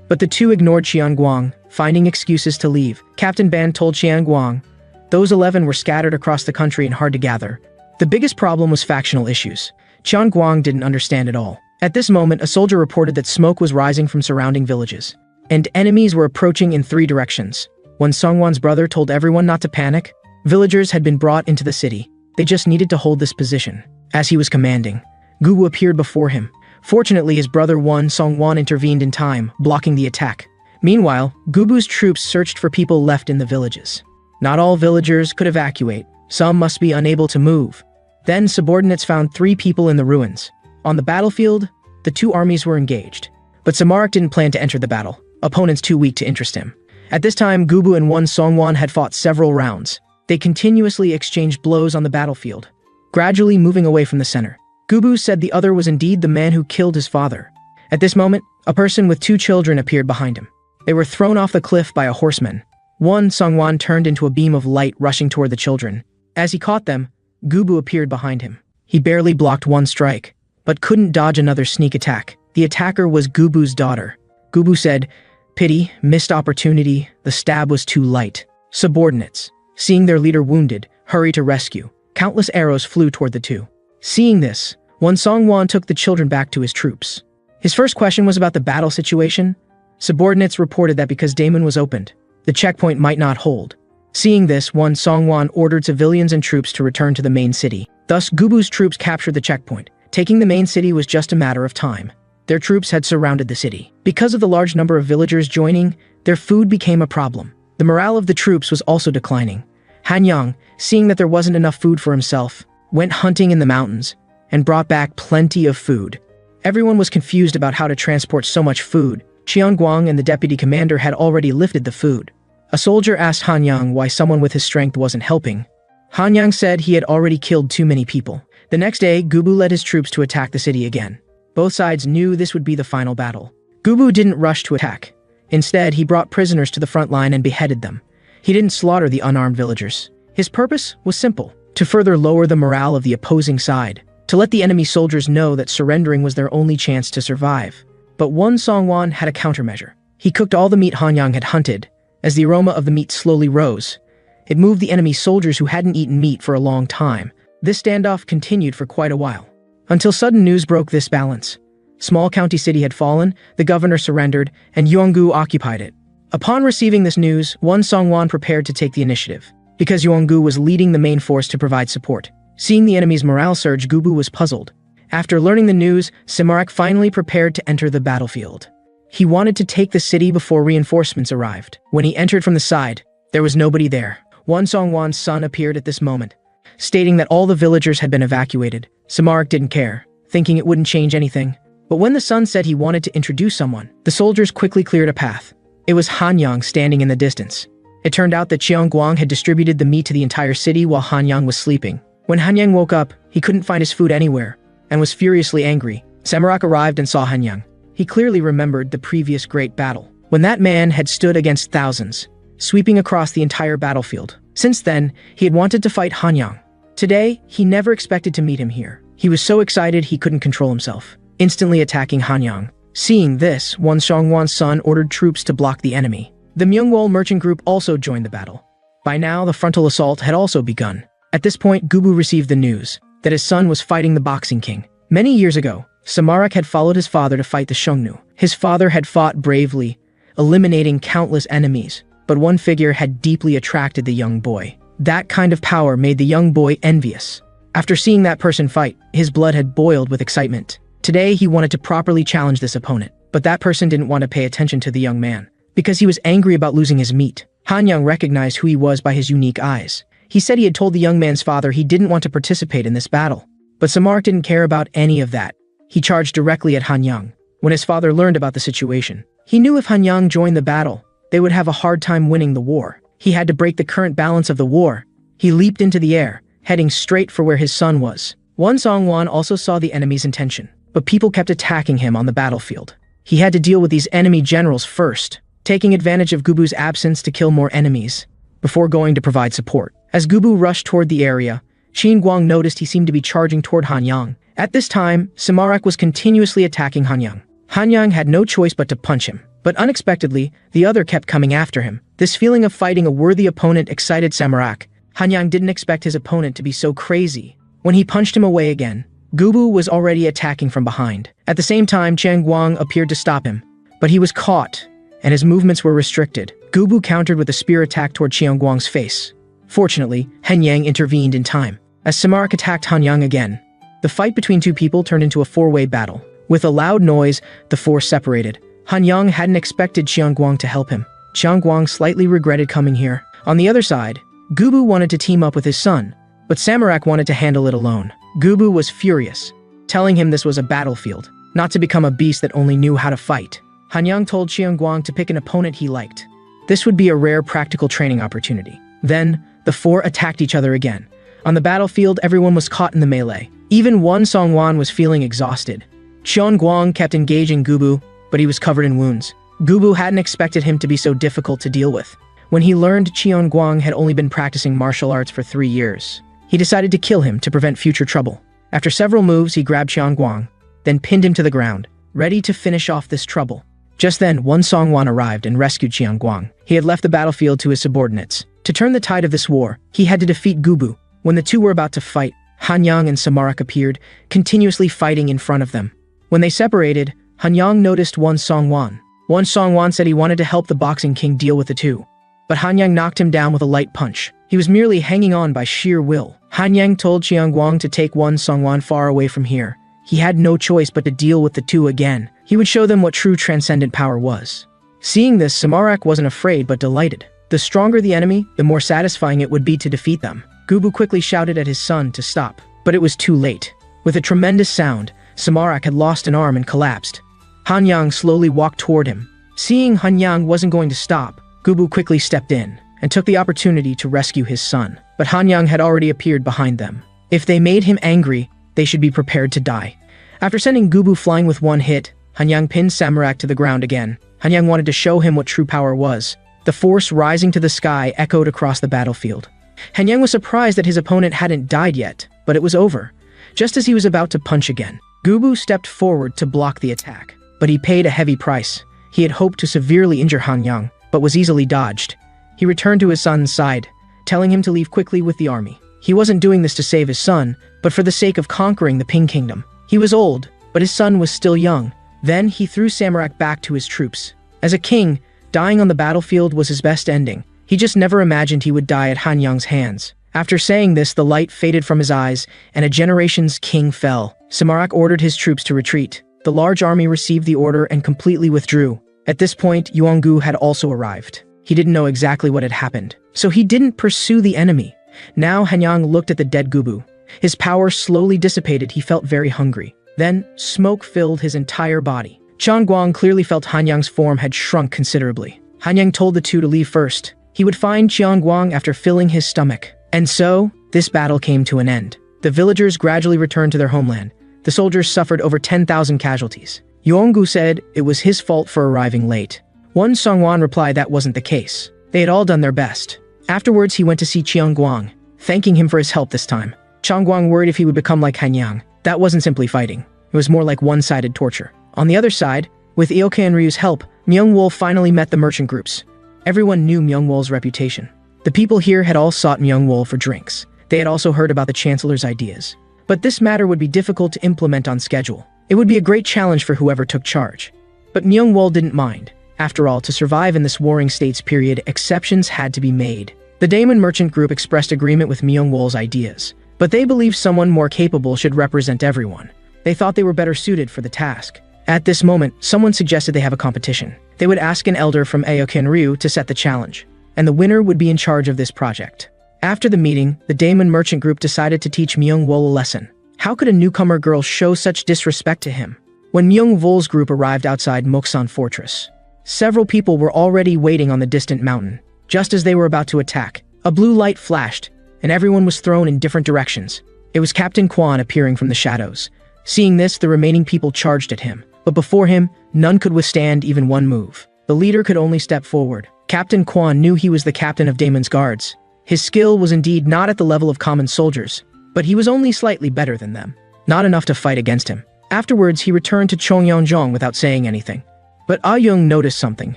Speaker 1: But the 2 ignored Qianguang, finding excuses to leave. Captain Ban told Qianguang, those 11 were scattered across the country and hard to gather. The biggest problem was factional issues. Qianguang didn't understand at all. At this moment, a soldier reported that smoke was rising from surrounding villages, and enemies were approaching in 3 directions. When Songwon's brother told everyone not to panic, villagers had been brought into the city. They just needed to hold this position. As he was commanding, Gubu appeared before him. Fortunately, his brother Songwon intervened in time, blocking the attack. Meanwhile, Gubu's troops searched for people left in the villages. Not all villagers could evacuate. Some must be unable to move. Then subordinates found 3 people in the ruins. On the battlefield, the 2 armies were engaged. But Samarak didn't plan to enter the battle. Opponents too weak to interest him. At this time, Gubu and Songwon had fought several rounds. They continuously exchanged blows on the battlefield, gradually moving away from the center. Gubu said the other was indeed the man who killed his father. At this moment, a person with 2 children appeared behind him. They were thrown off the cliff by a horseman. Songwon turned into a beam of light rushing toward the children. As he caught them, Gubu appeared behind him. He barely blocked 1 strike, but couldn't dodge another sneak attack. The attacker was Gubu's daughter. Gubu said, "Pity, missed opportunity, the stab was too light." Subordinates, seeing their leader wounded, hurried to rescue. Countless arrows flew toward the 2. Seeing this, Songwon took the children back to his troops. His first question was about the battle situation. Subordinates reported that because Daemon was opened, the checkpoint might not hold. Seeing this, Songwon ordered civilians and troops to return to the main city. Thus, Gubu's troops captured the checkpoint. Taking the main city was just a matter of time. Their troops had surrounded the city. Because of the large number of villagers joining, their food became a problem. The morale of the troops was also declining. Hanyang, seeing that there wasn't enough food for himself, went hunting in the mountains and brought back plenty of food. Everyone was confused about how to transport so much food. Guang and the deputy commander had already lifted the food. A soldier asked Hanyang why someone with his strength wasn't helping. Hanyang said he had already killed too many people. The next day, Gubu led his troops to attack the city again. Both sides knew this would be the final battle. Gubu didn't rush to attack. Instead, he brought prisoners to the front line and beheaded them. He didn't slaughter the unarmed villagers. His purpose was simple: to further lower the morale of the opposing side, to let the enemy soldiers know that surrendering was their only chance to survive. But Songwon had a countermeasure. He cooked all the meat Hanyang had hunted. As the aroma of the meat slowly rose, it moved the enemy soldiers who hadn't eaten meat for a long time. This standoff continued for quite a while, until sudden news broke this balance. Small county city had fallen, the governor surrendered, and Yongu occupied it. Upon receiving this news, Songwon prepared to take the initiative, because Yongu was leading the main force to provide support. Seeing the enemy's morale surge, Gubu was puzzled. After learning the news, Samarak finally prepared to enter the battlefield. He wanted to take the city before reinforcements arrived. When he entered from the side, there was nobody there. Songwon's son appeared at this moment, stating that all the villagers had been evacuated. Samarak didn't care, thinking it wouldn't change anything. But when the son said he wanted to introduce someone, the soldiers quickly cleared a path. It was Hanyang standing in the distance. It turned out that Guang had distributed the meat to the entire city while Hanyang was sleeping. When Hanyang woke up, he couldn't find his food anywhere, and was furiously angry. Samarak arrived and saw Hanyang. He clearly remembered the previous great battle, when that man had stood against thousands, sweeping across the entire battlefield. Since then, he had wanted to fight Hanyang. Today, he never expected to meet him here. He was so excited he couldn't control himself, instantly attacking Hanyang. Seeing this, Songwon's son ordered troops to block the enemy. The Myungwol merchant group also joined the battle. By now, the frontal assault had also begun. At this point, Gubu received the news that his son was fighting the Boxing King. Many years ago, Samarak had followed his father to fight the Xiongnu. His father had fought bravely, eliminating countless enemies, but one figure had deeply attracted the young boy. That kind of power made the young boy envious. After seeing that person fight, his blood had boiled with excitement. Today, he wanted to properly challenge this opponent, but that person didn't want to pay attention to the young man, because he was angry about losing his meat. Hanyang recognized who he was by his unique eyes. He said he had told the young man's father he didn't want to participate in this battle. But Samarak didn't care about any of that. He charged directly at Hanyang. When his father learned about the situation, he knew if Hanyang joined the battle, they would have a hard time winning the war. He had to break the current balance of the war. He leaped into the air, heading straight for where his son was. Songwon also saw the enemy's intention, but people kept attacking him on the battlefield. He had to deal with these enemy generals first, taking advantage of Gubu's absence to kill more enemies, before going to provide support. As Gubu rushed toward the area, Guang noticed he seemed to be charging toward Hanyang. At this time, Samarak was continuously attacking Hanyang. Hanyang had no choice but to punch him, but unexpectedly, the other kept coming after him. This feeling of fighting a worthy opponent excited Samarak. Hanyang didn't expect his opponent to be so crazy. When he punched him away again, Gubu was already attacking from behind. At the same time, Qian Guang appeared to stop him, but he was caught, and his movements were restricted. Gubu countered with a spear attack toward Qian Guang's face. Fortunately, Han Yang intervened in time. As Samarak attacked Han Yang again, the fight between two people turned into a four-way battle. With a loud noise, the four separated. Han Yang hadn't expected Qian Guang to help him. Qian Guang slightly regretted coming here. On the other side, Gubu wanted to team up with his son, but Samarak wanted to handle it alone. Gubu was furious, telling him this was a battlefield, not to become a beast that only knew how to fight. Han Yang told Qian Guang to pick an opponent he liked. This would be a rare practical training opportunity. Then, the four attacked each other again. On the battlefield, everyone was caught in the melee. Even Wan Songwan was feeling exhausted. Qian Guang kept engaging Gubu, but he was covered in wounds. Gubu hadn't expected him to be so difficult to deal with. When he learned Qian Guang had only been practicing martial arts for 3 years, he decided to kill him to prevent future trouble. After several moves, he grabbed Qian Guang, then pinned him to the ground, ready to finish off this trouble. Just then, Wan Songwan arrived and rescued Qian Guang. He had left the battlefield to his subordinates. To turn the tide of this war, he had to defeat Gubu. When the two were about to fight, Han Yang and Samarak appeared, continuously fighting in front of them. When they separated, Han Yang noticed Wan Songwan. Wan Songwan said he wanted to help the Boxing King deal with the two, but Han Yang knocked him down with a light punch. He was merely hanging on by sheer will. Han Yang told Qian Guang to take Wan Songwan far away from here. He had no choice but to deal with the two again. He would show them what true transcendent power was. Seeing this, Samarak wasn't afraid but delighted. The stronger the enemy, the more satisfying it would be to defeat them. Gubu quickly shouted at his son to stop, but it was too late. With a tremendous sound, Samarak had lost an arm and collapsed. Han Yang slowly walked toward him. Seeing Han Yang wasn't going to stop, Gubu quickly stepped in and took the opportunity to rescue his son. But Han Yang had already appeared behind them. If they made him angry, they should be prepared to die. After sending Gubu flying with one hit, Han Yang pinned Samarak to the ground again. Han Yang wanted to show him what true power was. The force rising to the sky echoed across the battlefield. Han Yang was surprised that his opponent hadn't died yet, but it was over. Just as he was about to punch again, Gubu stepped forward to block the attack. But he paid a heavy price. He had hoped to severely injure Han Yang, but was easily dodged. He returned to his son's side, telling him to leave quickly with the army. He wasn't doing this to save his son, but for the sake of conquering the Ping Kingdom. He was old, but his son was still young. Then he threw Samarak back to his troops. As a king, dying on the battlefield was his best ending. He just never imagined he would die at Han Yang's hands. After saying this, the light faded from his eyes, and a generation's king fell. Samarak ordered his troops to retreat. The large army received the order and completely withdrew. At this point, Yuangu had also arrived. He didn't know exactly what had happened, so he didn't pursue the enemy. Now Han Yang looked at the dead Gubu. His power slowly dissipated. He felt very hungry. Then, smoke filled his entire body. Qian Guang clearly felt Han Yang's form had shrunk considerably. Han Yang told the two to leave first. He would find Qian Guang after filling his stomach. And so, this battle came to an end. The villagers gradually returned to their homeland. The soldiers suffered over 10,000 casualties. Yuangu said it was his fault for arriving late. Wan Songwan replied that wasn't the case. They had all done their best. Afterwards, he went to see Qian Guang, thanking him for his help this time. Qian Guang worried if he would become like Han Yang. That wasn't simply fighting. It was more like one-sided torture. On the other side, with Ioke and Ryu's help, Myungwol finally met the merchant groups. Everyone knew Myungwol's reputation. The people here had all sought Myungwol for drinks. They had also heard about the Chancellor's ideas. But this matter would be difficult to implement on schedule. It would be a great challenge for whoever took charge. But Myungwol didn't mind. After all, to survive in this warring states period, exceptions had to be made. The Daemon Merchant Group expressed agreement with Myungwol's ideas, but they believed someone more capable should represent everyone. They thought they were better suited for the task. At this moment, someone suggested they have a competition. They would ask an elder from Aoki and Ryu to set the challenge, and the winner would be in charge of this project. After the meeting, the Daemon Merchant Group decided to teach Myungwol a lesson. How could a newcomer girl show such disrespect to him? When Myungwol's group arrived outside Moksan Fortress, several people were already waiting on the distant mountain. Just as they were about to attack, a blue light flashed, and everyone was thrown in different directions. It was Captain Quan appearing from the shadows. Seeing this, the remaining people charged at him. But before him, none could withstand even one move. The leader could only step forward. Captain Quan knew he was the captain of Daemon's guards. His skill was indeed not at the level of common soldiers, but he was only slightly better than them. Not enough to fight against him. Afterwards, he returned to Chongyongjong without saying anything. But Ah-Jung noticed something.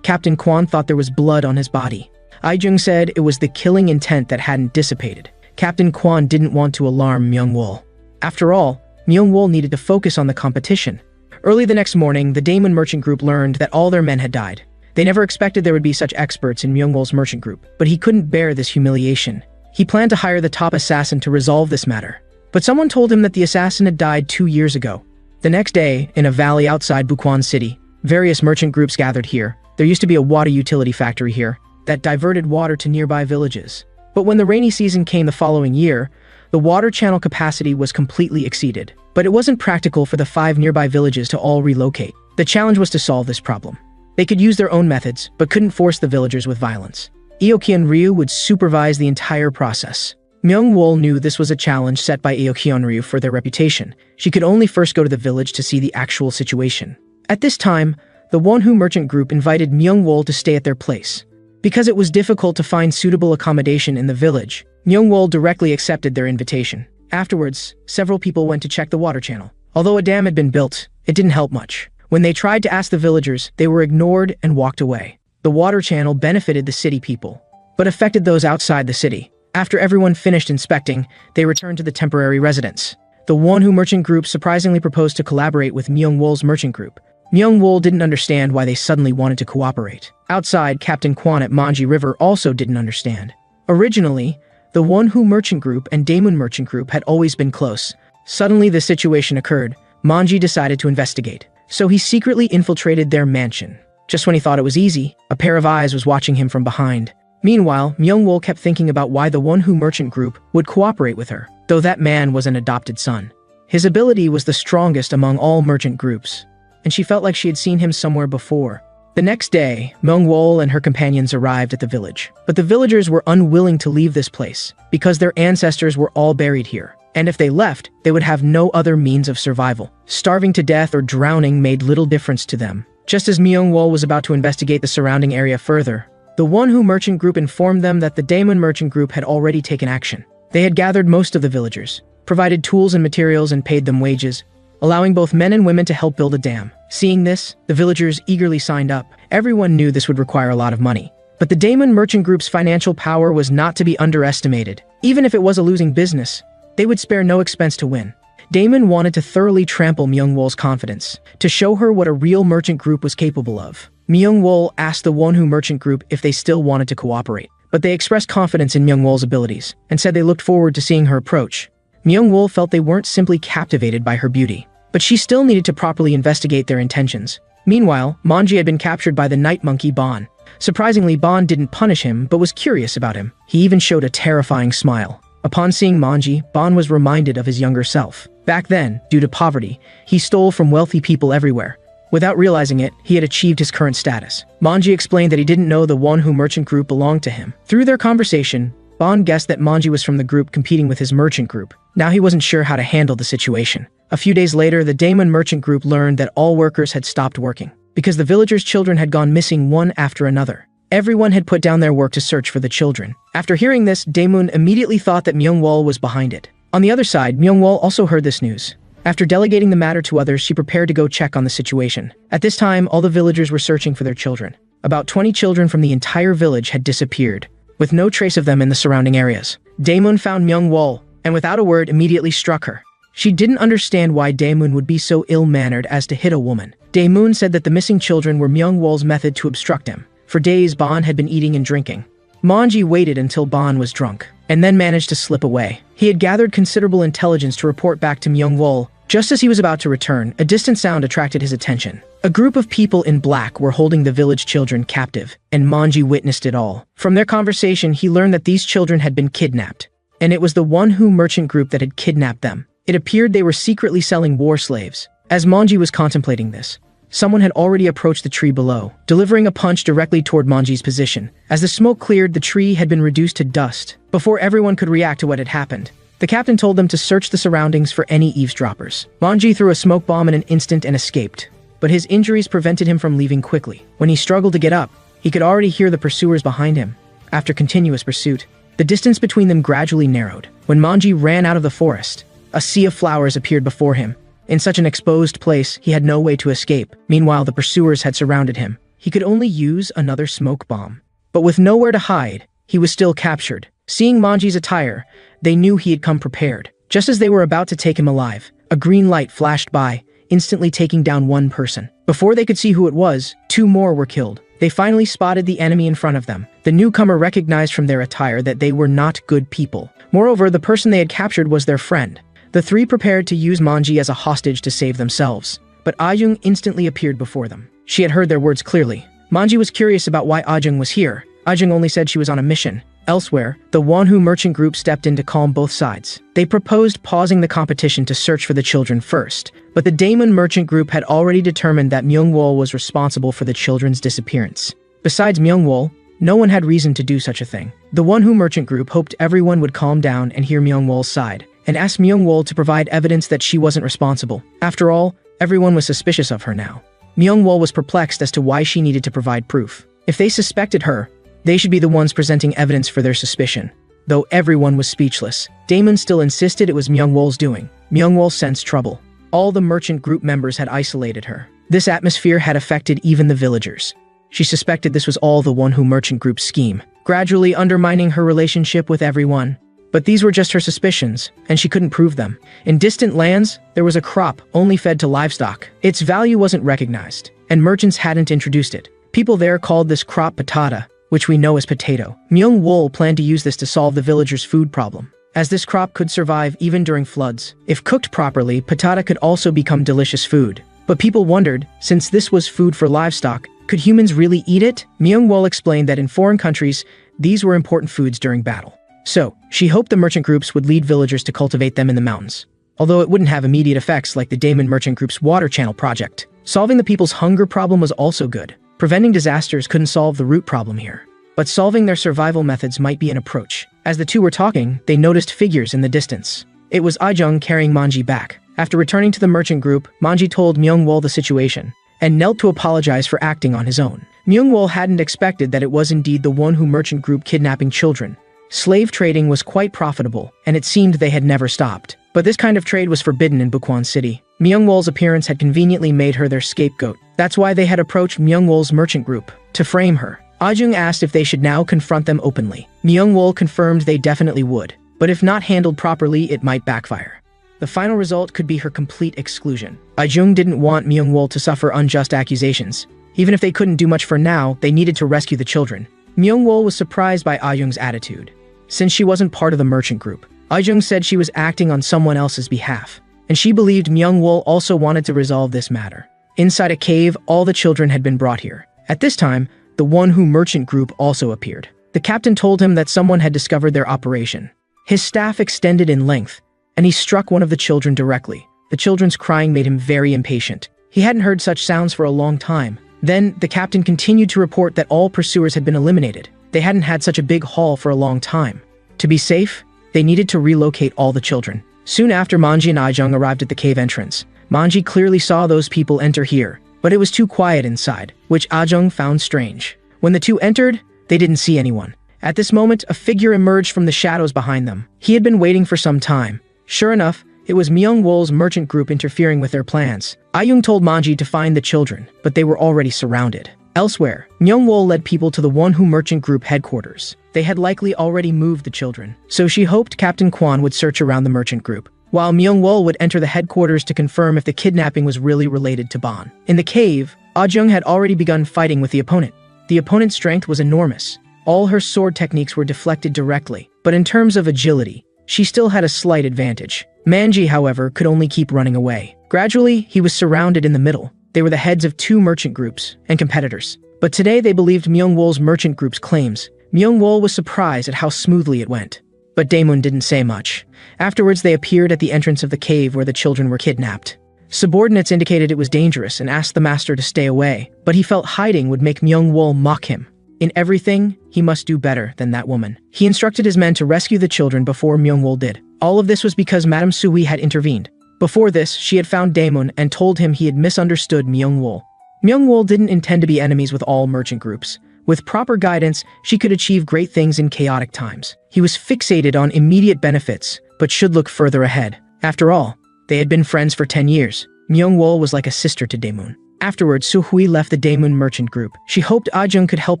Speaker 1: Captain Quan thought there was blood on his body. Ah-Jung said it was the killing intent that hadn't dissipated. Captain Quan didn't want to alarm Myungwol. After all, Myung-wol needed to focus on the competition. Early the next morning, the Daemon merchant group learned that all their men had died. They never expected there would be such experts in Myung-wol's merchant group, but he couldn't bear this humiliation. He planned to hire the top assassin to resolve this matter. But someone told him that the assassin had died 2 years ago. The next day, in a valley outside Bukwan City, various merchant groups gathered here. There used to be a water utility factory here that diverted water to nearby villages. But when the rainy season came the following year, the water channel capacity was completely exceeded. But it wasn't practical for the 5 nearby villages to all relocate. The challenge was to solve this problem. They could use their own methods, but couldn't force the villagers with violence. Eokyun Ryu would supervise the entire process. Myung-wol knew this was a challenge set by Eokyun Ryu for their reputation. She could only first go to the village to see the actual situation. At this time, the Wonhu merchant group invited Myung-wol to stay at their place. Because it was difficult to find suitable accommodation in the village, Myung-wol directly accepted their invitation. Afterwards, several people went to check the water channel. Although a dam had been built, it didn't help much. When they tried to ask the villagers, they were ignored and walked away. The water channel benefited the city people, but affected those outside the city. After everyone finished inspecting, they returned to the temporary residence. The Wonhu merchant group surprisingly proposed to collaborate with Myung-wol's merchant group. Myung-wol didn't understand why they suddenly wanted to cooperate. Outside, Captain Kwan at Manji River also didn't understand. Originally, the Wonhu merchant group and Daemon merchant group had always been close. Suddenly, this situation occurred. Manji decided to investigate. So he secretly infiltrated their mansion. Just when he thought it was easy, a pair of eyes was watching him from behind. Meanwhile, Myung-wol kept thinking about why the Wonhu merchant group would cooperate with her, though that man was an adopted son. His ability was the strongest among all merchant groups, and she felt like she had seen him somewhere before. The next day, Myung-wol and her companions arrived at the village, but the villagers were unwilling to leave this place because their ancestors were all buried here. And if they left, they would have no other means of survival. Starving to death or drowning made little difference to them. Just as Myung-wol was about to investigate the surrounding area further, the Wonhu merchant group informed them that the Daemon merchant group had already taken action. They had gathered most of the villagers, provided tools and materials, and paid them wages, allowing both men and women to help build a dam. Seeing this, the villagers eagerly signed up. Everyone knew this would require a lot of money. But the Daemon merchant group's financial power was not to be underestimated. Even if it was a losing business, they would spare no expense to win. Daemon wanted to thoroughly trample Myung-wol's confidence, to show her what a real merchant group was capable of. Myung-wol asked the Wonhu merchant group if they still wanted to cooperate, but they expressed confidence in Myung-wol's abilities, and said they looked forward to seeing her approach. Myung-wol felt they weren't simply captivated by her beauty, but she still needed to properly investigate their intentions. Meanwhile, Manji had been captured by the night monkey Bon. Surprisingly, Bon didn't punish him, but was curious about him. He even showed a terrifying smile. Upon seeing Manji, Bon was reminded of his younger self. Back then, due to poverty, he stole from wealthy people everywhere. Without realizing it, he had achieved his current status. Manji explained that he didn't know the Wonhu merchant group belonged to him. Through their conversation, Bon guessed that Manji was from the group competing with his merchant group. Now he wasn't sure how to handle the situation. A few days later, the Daemon merchant group learned that all workers had stopped working, because the villagers' children had gone missing one after another. Everyone had put down their work to search for the children. After hearing this, Daemon immediately thought that Myung-wol was behind it. On the other side, Myung-wol also heard this news. After delegating the matter to others, she prepared to go check on the situation. At this time, all the villagers were searching for their children. About 20 children from the entire village had disappeared, with no trace of them in the surrounding areas. Daemon found Myung-wol, and without a word immediately struck her. She didn't understand why Daemon would be so ill-mannered as to hit a woman. Daemon said that the missing children were Myung-wol's method to obstruct him. For days, Bon had been eating and drinking. Manji waited until Bon was drunk, and then managed to slip away. He had gathered considerable intelligence to report back to Myung-wol. Just as he was about to return, a distant sound attracted his attention. A group of people in black were holding the village children captive, and Manji witnessed it all. From their conversation, he learned that these children had been kidnapped, and it was the Wonhu merchant group that had kidnapped them. It appeared they were secretly selling war slaves. As Manji was contemplating this, someone had already approached the tree below, delivering a punch directly toward Manji's position. As the smoke cleared, the tree had been reduced to dust. Before everyone could react to what had happened, the captain told them to search the surroundings for any eavesdroppers. Manji threw a smoke bomb in an instant and escaped, but his injuries prevented him from leaving quickly. When he struggled to get up, he could already hear the pursuers behind him. After continuous pursuit, the distance between them gradually narrowed. When Manji ran out of the forest, a sea of flowers appeared before him. In such an exposed place, he had no way to escape. Meanwhile, the pursuers had surrounded him. He could only use another smoke bomb. But with nowhere to hide, he was still captured. Seeing Manji's attire, they knew he had come prepared. Just as they were about to take him alive, A green light flashed by, instantly taking down one person. Before they could see who it was, 2 more were killed. They finally spotted the enemy in front of them. The newcomer recognized from their attire that they were not good people. Moreover, the person they had captured was their friend. The 3 prepared to use Manji as a hostage to save themselves. But Ajung instantly appeared before them. She had heard their words clearly. Manji was curious about why Ajung was here. Ajung only said she was on a mission. Elsewhere, the Wonhu merchant group stepped in to calm both sides. They proposed pausing the competition to search for the children first, but the Daemon merchant group had already determined that Myungwol was responsible for the children's disappearance. Besides Myungwol, no one had reason to do such a thing. The Wonhu merchant group hoped everyone would calm down and hear Myungwol's side, and asked Myungwol to provide evidence that she wasn't responsible. After all, everyone was suspicious of her now. Myungwol was perplexed as to why she needed to provide proof. If they suspected her, they should be the ones presenting evidence for their suspicion. Though everyone was speechless, Daemon still insisted it was Myungwol's doing. Myungwol sensed trouble. All the merchant group members had isolated her. This atmosphere had affected even the villagers. She suspected this was all the Wonhu merchant group's scheme, gradually undermining her relationship with everyone. But these were just her suspicions, and she couldn't prove them. In distant lands, there was a crop only fed to livestock. Its value wasn't recognized, and merchants hadn't introduced it. People there called this crop patata, which we know as potato. Myungwol planned to use this to solve the villagers' food problem, as this crop could survive even during floods. If cooked properly, patata could also become delicious food. But people wondered, since this was food for livestock, could humans really eat it? Myungwol explained that in foreign countries, these were important foods during battle. So, she hoped the merchant groups would lead villagers to cultivate them in the mountains. Although it wouldn't have immediate effects like the Daemon merchant group's water channel project. Solving the people's hunger problem was also good. Preventing disasters couldn't solve the root problem here. But solving their survival methods might be an approach. As the two were talking, they noticed figures in the distance. It was Ajung carrying Manji back. After returning to the merchant group, Manji told Myungwol the situation, and knelt to apologize for acting on his own. Myungwol hadn't expected that it was indeed the Wonhu merchant group kidnapping children. Slave trading was quite profitable, and it seemed they had never stopped. But this kind of trade was forbidden in Bukwan City. Myungwol's appearance had conveniently made her their scapegoat. That's why they had approached Myungwol's merchant group, to frame her. Ajung asked if they should now confront them openly. Myungwol confirmed they definitely would, but if not handled properly, it might backfire. The final result could be her complete exclusion. Ajung didn't want Myungwol to suffer unjust accusations. Even if they couldn't do much for now, they needed to rescue the children. Myungwol was surprised by Ajung's attitude. Since she wasn't part of the merchant group, Ajung said she was acting on someone else's behalf, and she believed Myungwol also wanted to resolve this matter. Inside a cave, all the children had been brought here. At this time, the Wonhu merchant group also appeared. The captain told him that someone had discovered their operation. His staff extended in length, and he struck one of the children directly. The children's crying made him very impatient. He hadn't heard such sounds for a long time. Then, the captain continued to report that all pursuers had been eliminated. They hadn't had such a big haul for a long time. To be safe, they needed to relocate all the children. Soon after Manji and Ajung arrived at the cave entrance, Manji clearly saw those people enter here, but it was too quiet inside, which Ajung found strange. When the two entered, they didn't see anyone. At this moment, a figure emerged from the shadows behind them. He had been waiting for some time. Sure enough, it was Myungwol's merchant group interfering with their plans. Ajung told Manji to find the children, but they were already surrounded. Elsewhere, Myungwol led people to the Wonhu merchant group headquarters. They had likely already moved the children, so she hoped Captain Kwan would search around the merchant group, while Myungwol would enter the headquarters to confirm if the kidnapping was really related to Ban. In the cave, Ajung had already begun fighting with the opponent. The opponent's strength was enormous. All her sword techniques were deflected directly, but in terms of agility, she still had a slight advantage. Manji, however, could only keep running away. Gradually, he was surrounded in the middle. They were the heads of 2 merchant groups and competitors. But today they believed Myungwol's merchant group's claims. Myungwol was surprised at how smoothly it went. But Daemon didn't say much. Afterwards, they appeared at the entrance of the cave where the children were kidnapped. Subordinates indicated it was dangerous and asked the master to stay away, but he felt hiding would make Myungwol mock him. In everything, he must do better than that woman. He instructed his men to rescue the children before Myungwol did. All of this was because Madame Sui had intervened. Before this, she had found Daemon and told him he had misunderstood Myungwol. Myungwol didn't intend to be enemies with all merchant groups. With proper guidance, she could achieve great things in chaotic times. He was fixated on immediate benefits, but should look further ahead. After all, they had been friends for 10 years. Myungwol was like a sister to Daemon. Afterwards, Su-hui left the Daemun merchant group. She hoped Ah-jung could help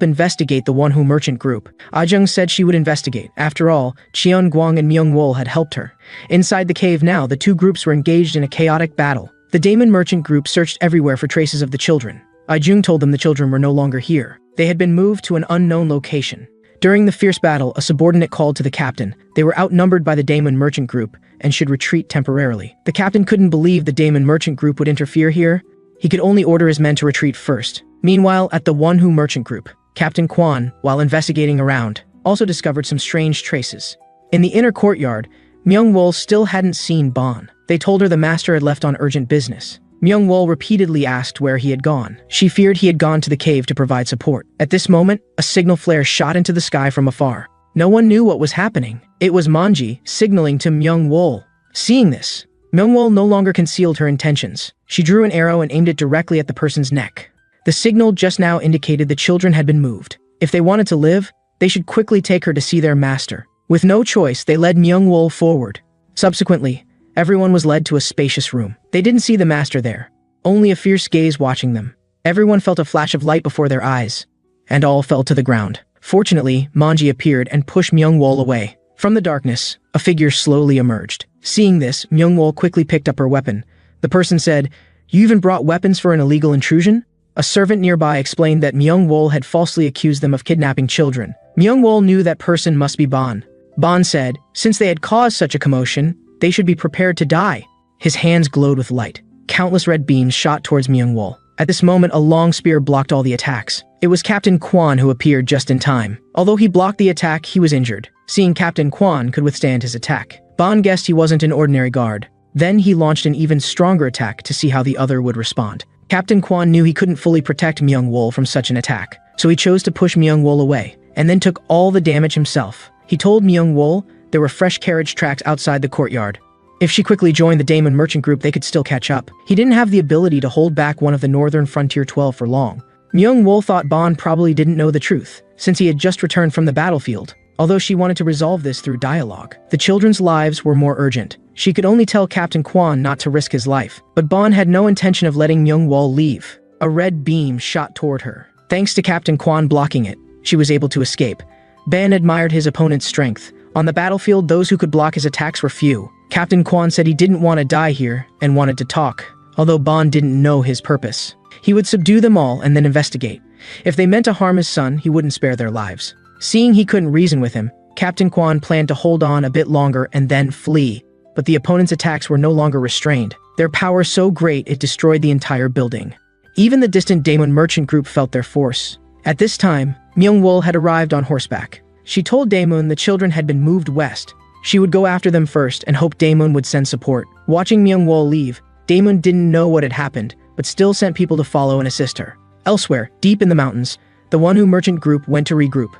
Speaker 1: investigate the Won-hu merchant group. Ah-jung said she would investigate. After all, Cheon-guang and Myung-wol had helped her. Inside the cave now, the two groups were engaged in a chaotic battle. The Daemun merchant group searched everywhere for traces of the children. Ah-jung told them the children were no longer here. They had been moved to an unknown location. During the fierce battle, a subordinate called to the captain. They were outnumbered by the Daemun merchant group and should retreat temporarily. The captain couldn't believe the Daemun merchant group would interfere here. He could only order his men to retreat first. Meanwhile, at the Won-hu merchant group, Captain Kwan, while investigating around, also discovered some strange traces. In the inner courtyard, Myung-wol still hadn't seen Bon. They told her the master had left on urgent business. Myung-wol repeatedly asked where he had gone. She feared he had gone to the cave to provide support. At this moment, a signal flare shot into the sky from afar. No one knew what was happening. It was Manji signaling to Myung-wol. Seeing this, Myung-wol no longer concealed her intentions. She drew an arrow and aimed it directly at the person's neck. The signal just now indicated the children had been moved. If they wanted to live, they should quickly take her to see their master. With no choice, they led Myung-wol forward. Subsequently, everyone was led to a spacious room. They didn't see the master there, only a fierce gaze watching them. Everyone felt a flash of light before their eyes, and all fell to the ground. Fortunately, Manji appeared and pushed Myung-wol away. From the darkness, a figure slowly emerged. Seeing this, Myung-wol quickly picked up her weapon. The person said, "You even brought weapons for an illegal intrusion?" A servant nearby explained that Myung-wol had falsely accused them of kidnapping children. Myung-wol knew that person must be Bon. Bon said, since they had caused such a commotion, they should be prepared to die. His hands glowed with light. Countless red beams shot towards Myung-wol. At this moment, a long spear blocked all the attacks. It was Captain Kwan who appeared just in time. Although he blocked the attack, he was injured. Seeing Captain Kwan could withstand his attack, Bon guessed he wasn't an ordinary guard. Then he launched an even stronger attack to see how the other would respond. Captain Kwan knew he couldn't fully protect Myung-wol from such an attack, so he chose to push Myung-wol away, and then took all the damage himself. He told Myung-wol there were fresh carriage tracks outside the courtyard. If she quickly joined the Daemon merchant group, they could still catch up. He didn't have the ability to hold back one of the Northern Frontier 12 for long. Myung-wol thought Bon probably didn't know the truth, since he had just returned from the battlefield. Although she wanted to resolve this through dialogue, the children's lives were more urgent. She could only tell Captain Kwan not to risk his life, but Bon had no intention of letting Myung-wol leave. A red beam shot toward her. Thanks to Captain Kwan blocking it, she was able to escape. Ban admired his opponent's strength. On the battlefield, those who could block his attacks were few. Captain Kwan said he didn't want to die here and wanted to talk, although Bon didn't know his purpose. He would subdue them all and then investigate. If they meant to harm his son, he wouldn't spare their lives. Seeing he couldn't reason with him, Captain Kwan planned to hold on a bit longer and then flee. But the opponent's attacks were no longer restrained. Their power so great it destroyed the entire building. Even the distant Daemon merchant group felt their force. At this time, Myung-wol had arrived on horseback. She told Daemon the children had been moved west. She would go after them first and hoped Daemon would send support. Watching Myung-wol leave, Daemon didn't know what had happened, but still sent people to follow and assist her. Elsewhere, deep in the mountains, the Won-hu merchant group went to regroup.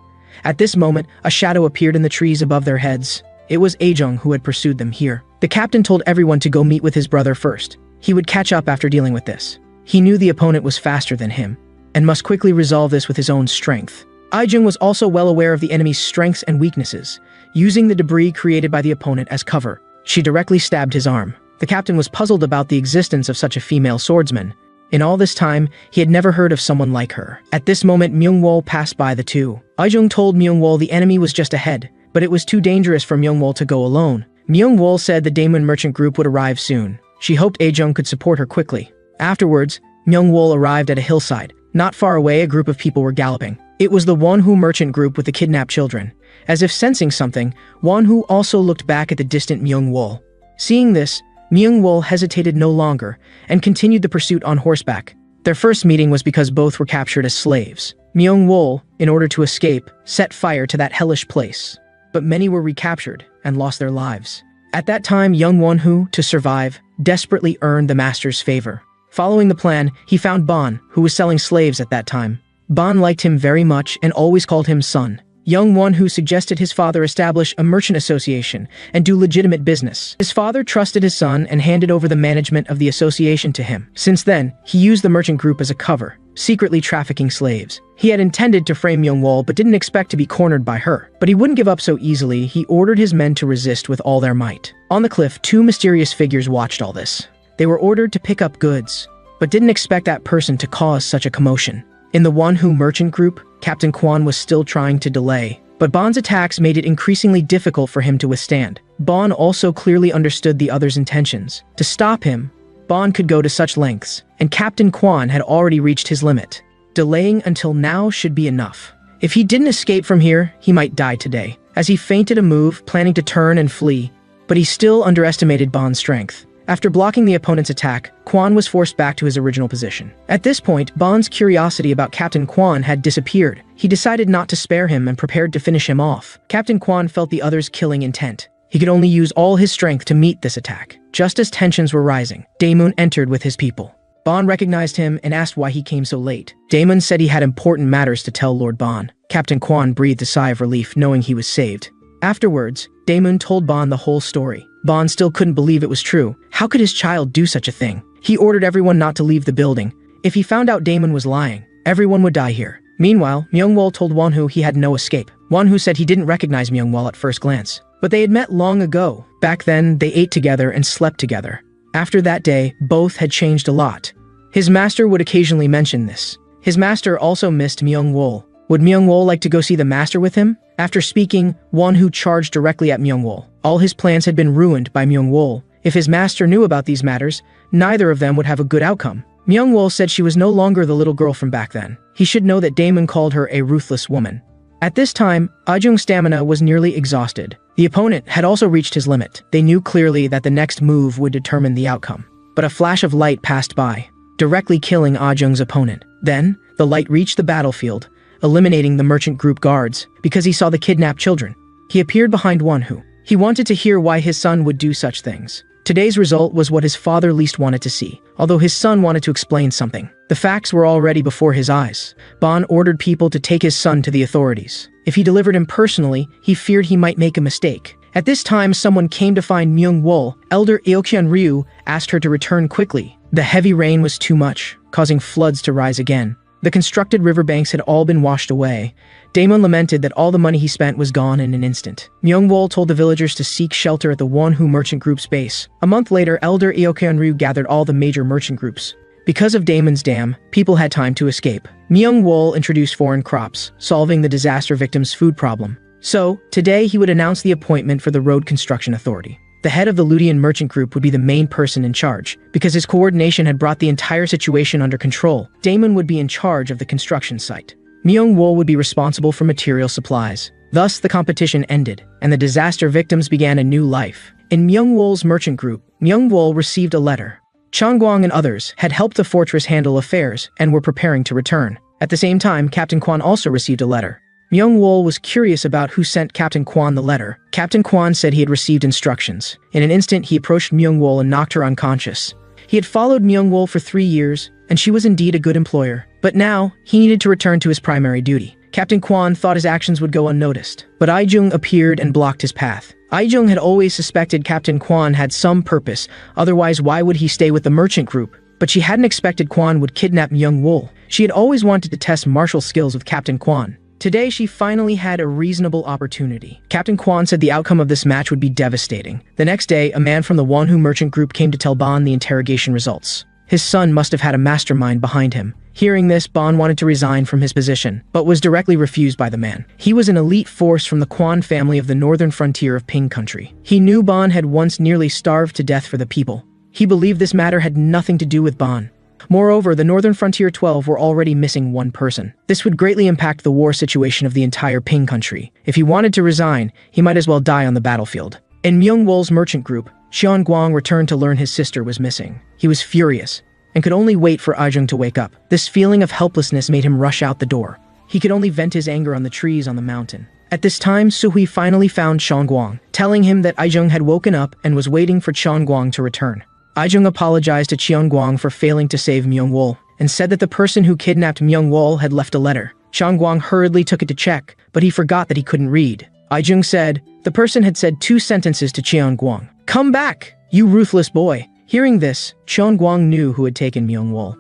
Speaker 1: At this moment, a shadow appeared in the trees above their heads. It was Ah-jung who had pursued them here. The captain told everyone to go meet with his brother first. He would catch up after dealing with this. He knew the opponent was faster than him, and must quickly resolve this with his own strength. Ah-jung was also well aware of the enemy's strengths and weaknesses, using the debris created by the opponent as cover. She directly stabbed his arm. The captain was puzzled about the existence of such a female swordsman. In all this time, he had never heard of someone like her. At this moment, Myung-wol passed by the two. Ah-jung told Myung-wol the enemy was just ahead, but it was too dangerous for Myung-wol to go alone. Myung-wol said the Daemon merchant group would arrive soon. She hoped Ah-jung could support her quickly. Afterwards, Myung-wol arrived at a hillside. Not far away, a group of people were galloping. It was the Won-hu merchant group with the kidnapped children. As if sensing something, Won-hu also looked back at the distant Myung-wol. Seeing this, Myung-wol hesitated no longer and continued the pursuit on horseback. Their first meeting was because both were captured as slaves. Myung-wol, in order to escape, set fire to that hellish place. But many were recaptured and lost their lives. At that time, young Won-hu, to survive, desperately earned the master's favor. Following the plan, he found Bon, who was selling slaves at that time. Bon liked him very much and always called him son. Young Won-hu suggested his father establish a merchant association and do legitimate business. His father trusted his son and handed over the management of the association to him. Since then, he used the merchant group as a cover, secretly trafficking slaves. He had intended to frame Myung-wol but didn't expect to be cornered by her. But he wouldn't give up so easily. He ordered his men to resist with all their might. On the cliff, two mysterious figures watched all this. They were ordered to pick up goods, but didn't expect that person to cause such a commotion. In the Wonhu merchant group, Captain Kwan was still trying to delay, but Bon's attacks made it increasingly difficult for him to withstand. Bon also clearly understood the other's intentions. To stop him, Bon could go to such lengths, and Captain Kwan had already reached his limit. Delaying until now should be enough. If he didn't escape from here, he might die today. As he feinted a move, planning to turn and flee, but he still underestimated Bon's strength. After blocking the opponent's attack, Kwan was forced back to his original position. At this point, Bon's curiosity about Captain Kwan had disappeared. He decided not to spare him and prepared to finish him off. Captain Kwan felt the other's killing intent. He could only use all his strength to meet this attack. Just as tensions were rising, Daemun entered with his people. Bon recognized him and asked why he came so late. Daemun said he had important matters to tell Lord Bon. Captain Kwan breathed a sigh of relief knowing he was saved. Afterwards, Daemun told Bon the whole story. Bon still couldn't believe it was true. How could his child do such a thing? He ordered everyone not to leave the building. If he found out Daemun was lying, everyone would die here. Meanwhile, Myungwol told Wonhu he had no escape. Wonhu said he didn't recognize Myungwol at first glance, but they had met long ago. Back then, they ate together and slept together. After that day, both had changed a lot. His master would occasionally mention this. His master also missed Myungwol. Would Myungwol like to go see the master with him? After speaking, Wonhu charged directly at Myungwol. All his plans had been ruined by Myungwol. If his master knew about these matters, neither of them would have a good outcome. Myungwol said she was no longer the little girl from back then. He should know that Daemun called her a ruthless woman. At this time, Ajung's stamina was nearly exhausted. The opponent had also reached his limit. They knew clearly that the next move would determine the outcome. But a flash of light passed by, directly killing Ajung's opponent. Then, the light reached the battlefield, eliminating the merchant group guards, because he saw the kidnapped children. He appeared behind Wonhu. He wanted to hear why his son would do such things. Today's result was what his father least wanted to see, although his son wanted to explain something. The facts were already before his eyes. Bon ordered people to take his son to the authorities. If he delivered him personally, he feared he might make a mistake. At this time, someone came to find Myungwol. Elder Eokyun Ryu asked her to return quickly. The heavy rain was too much, causing floods to rise again. The constructed riverbanks had all been washed away. Daemun lamented that all the money he spent was gone in an instant. Myungwol told the villagers to seek shelter at the Wonhu merchant group's base. A month later, Elder Eokyun gathered all the major merchant groups. Because of Daemun's dam, people had time to escape. Myungwol introduced foreign crops, solving the disaster victims' food problem. So, today he would announce the appointment for the Road Construction Authority. The head of the Ludian merchant group would be the main person in charge. Because his coordination had brought the entire situation under control, Daemun would be in charge of the construction site. Myungwol would be responsible for material supplies. Thus, the competition ended, and the disaster victims began a new life. In Myungwol's merchant group, Myungwol received a letter. Changguang and others had helped the fortress handle affairs and were preparing to return. At the same time, Captain Kwan also received a letter. Myungwol was curious about who sent Captain Kwan the letter. Captain Kwan said he had received instructions. In an instant, he approached Myungwol and knocked her unconscious. He had followed Myungwol for 3 years, and she was indeed a good employer. But now, he needed to return to his primary duty. Captain Kwan thought his actions would go unnoticed, but Aijung appeared and blocked his path. Aijung had always suspected Captain Kwan had some purpose, otherwise why would he stay with the merchant group? But she hadn't expected Kwan would kidnap Myungwol. She had always wanted to test martial skills with Captain Kwan. Today, she finally had a reasonable opportunity. Captain Kwan said the outcome of this match would be devastating. The next day, a man from the Wonhu merchant group came to tell Bon the interrogation results. His son must have had a mastermind behind him. Hearing this, Bon wanted to resign from his position, but was directly refused by the man. He was an elite force from the Kwan family of the northern frontier of Ping country. He knew Bon had once nearly starved to death for the people. He believed this matter had nothing to do with Bon. Moreover, the Northern Frontier 12 were already missing one person. This would greatly impact the war situation of the entire Ping country. If he wanted to resign, he might as well die on the battlefield. In Myungwol's merchant group, Xian Guang returned to learn his sister was missing. He was furious, and could only wait for Aijung to wake up. This feeling of helplessness made him rush out the door. He could only vent his anger on the trees on the mountain. At this time, Suhui finally found Xian Guang, telling him that Aijung had woken up and was waiting for Xian Guang to return. Aijung apologized to Xian Guang for failing to save Myungwol, and said that the person who kidnapped Myungwol had left a letter. Xian Guang hurriedly took it to check, but he forgot that he couldn't read. Aijung said, the person had said 2 sentences to Xian Guang. "Come back, you ruthless boy." Hearing this, Xian Guang knew who had taken Myungwol.